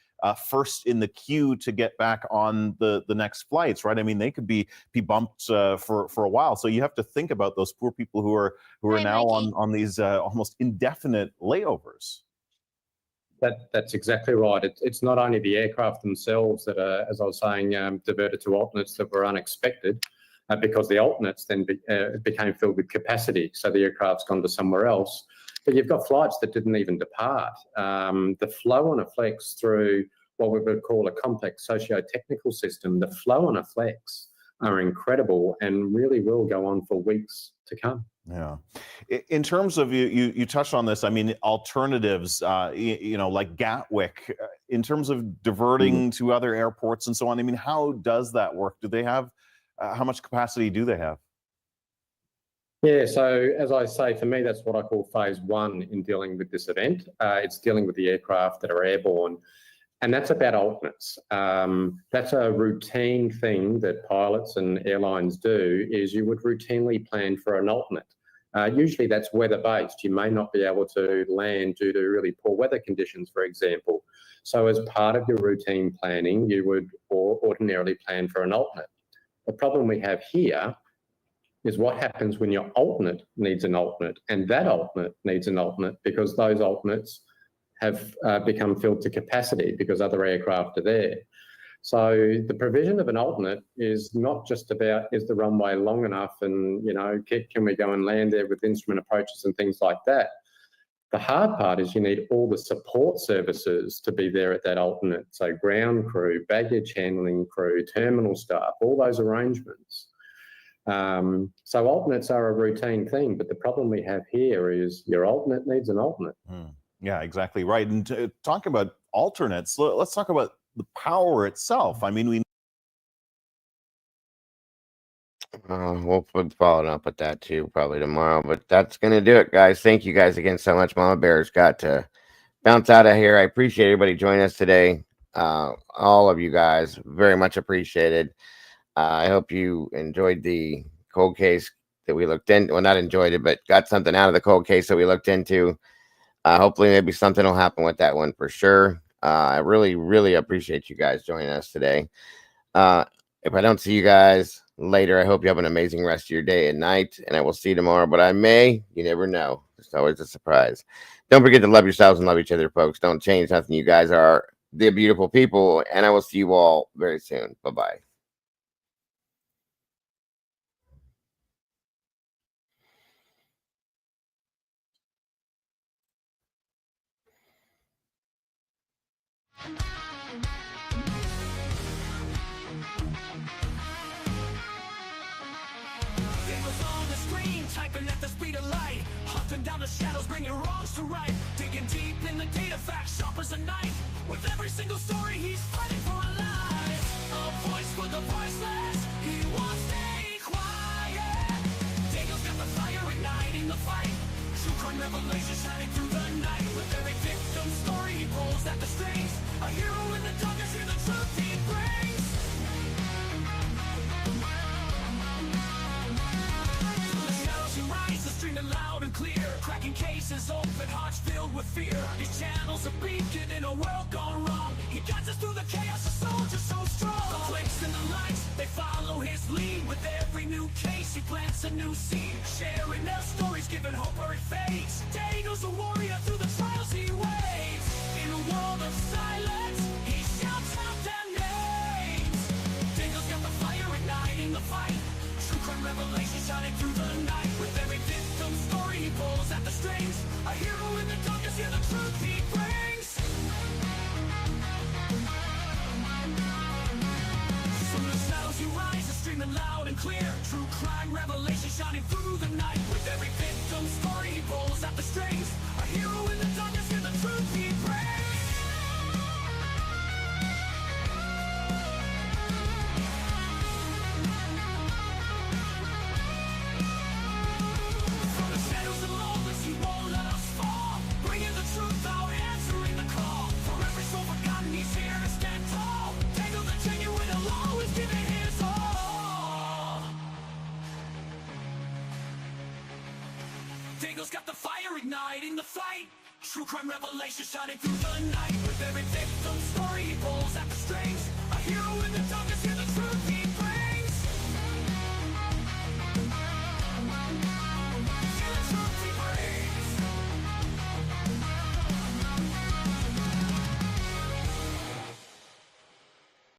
first in the queue to get back on the next flights, right? I mean, they could be bumped for a while. So you have to think about those poor people who are now on these almost indefinite layovers. That's exactly right. It's not only the aircraft themselves that are, as I was saying, diverted to alternates that were unexpected, because the alternates then became filled with capacity. So the aircraft's gone to somewhere else. But you've got flights that didn't even depart. The flow on a flex through what we would call a complex socio-technical system, the flow on a flex are incredible and really will go on for weeks to come. Yeah. In terms of, you touched on this, I mean, alternatives, like Gatwick, in terms of diverting to other airports and so on, I mean, how does that work? Do they have, how much capacity do they have? Yeah, so as I say, for me, that's what I call phase one in dealing with this event. It's dealing with the aircraft that are airborne, and that's about alternates. That's a routine thing that pilots and airlines do, is you would routinely plan for an alternate. Usually that's weather-based. You may not be able to land due to really poor weather conditions, for example. So as part of your routine planning, you would ordinarily plan for an alternate. The problem we have here is what happens when your alternate needs an alternate, and that alternate needs an alternate because those alternates have become filled to capacity because other aircraft are there. So the provision of an alternate is not just about, is the runway long enough and, can we go and land there with instrument approaches and things like that. The hard part is you need all the support services to be there at that alternate. So ground crew, baggage handling crew, terminal staff, all those arrangements. So alternates are a routine thing, but the problem we have here is your alternate needs an alternate. Yeah, exactly right. And talking about alternates, let's talk about the power itself. I mean, we'll follow up with that too probably tomorrow, but that's gonna do it, guys. Thank you guys again so much. Mama Bear's got to bounce out of here. I appreciate everybody joining us today. All of you guys, very much appreciated. I hope you enjoyed the cold case that we looked into. Well, not enjoyed it, but got something out of the cold case that we looked into. Hopefully maybe something will happen with that one for sure. I really, really appreciate you guys joining us today. If I don't see you guys later, I hope you have an amazing rest of your day and night, and I will see you tomorrow, but you never know. It's always a surprise. Don't forget to love yourselves and love each other, folks. Don't change nothing. You guys are the beautiful people, and I will see you all very soon. Bye-bye. Typing at the speed of light, hunting down the shadows, bringing wrongs to right, digging deep in the data, facts sharp as a knife. With every single story, he's fighting for a life. A voice for the voiceless, he won't stay quiet. Daniel's got the fire igniting the fight. True crime revelation shining through the night. With every victim story, he pulls at the strings. A hero in the darkness, hear the truth he brings. Streaming loud and clear, cracking cases, open hearts filled with fear. His channels are beacon in a world gone wrong. He guides us through the chaos, a soldier so strong. The clicks and the lights, they follow his lead. With every new case, he plants a new seed. Sharing their stories, giving hope where it fades. Daniel's a warrior through the trials he waits. In a world of silence, he shouts out their names. Daniel's got the fire igniting the fight. True crime revelation shining through the night. With every victim story he pulls at the strings. A hero in the darkness, hear the truth he brings. From the shadows you rise, are streaming loud and clear. True crime revelation shining through the night. With every victim's story, he pulls at the strings. A hero in the darkness, hear the truth he brings. From the shadows and lawless, he won't let us fall. Bringing the truth out, answering the call. For every soul forgotten, he's here to stand tall. Tangle the genuine, he'll always give it his all. Dangle's got the fire igniting the fight. True crime revelation shining through the night. With every victim's story, he pulls out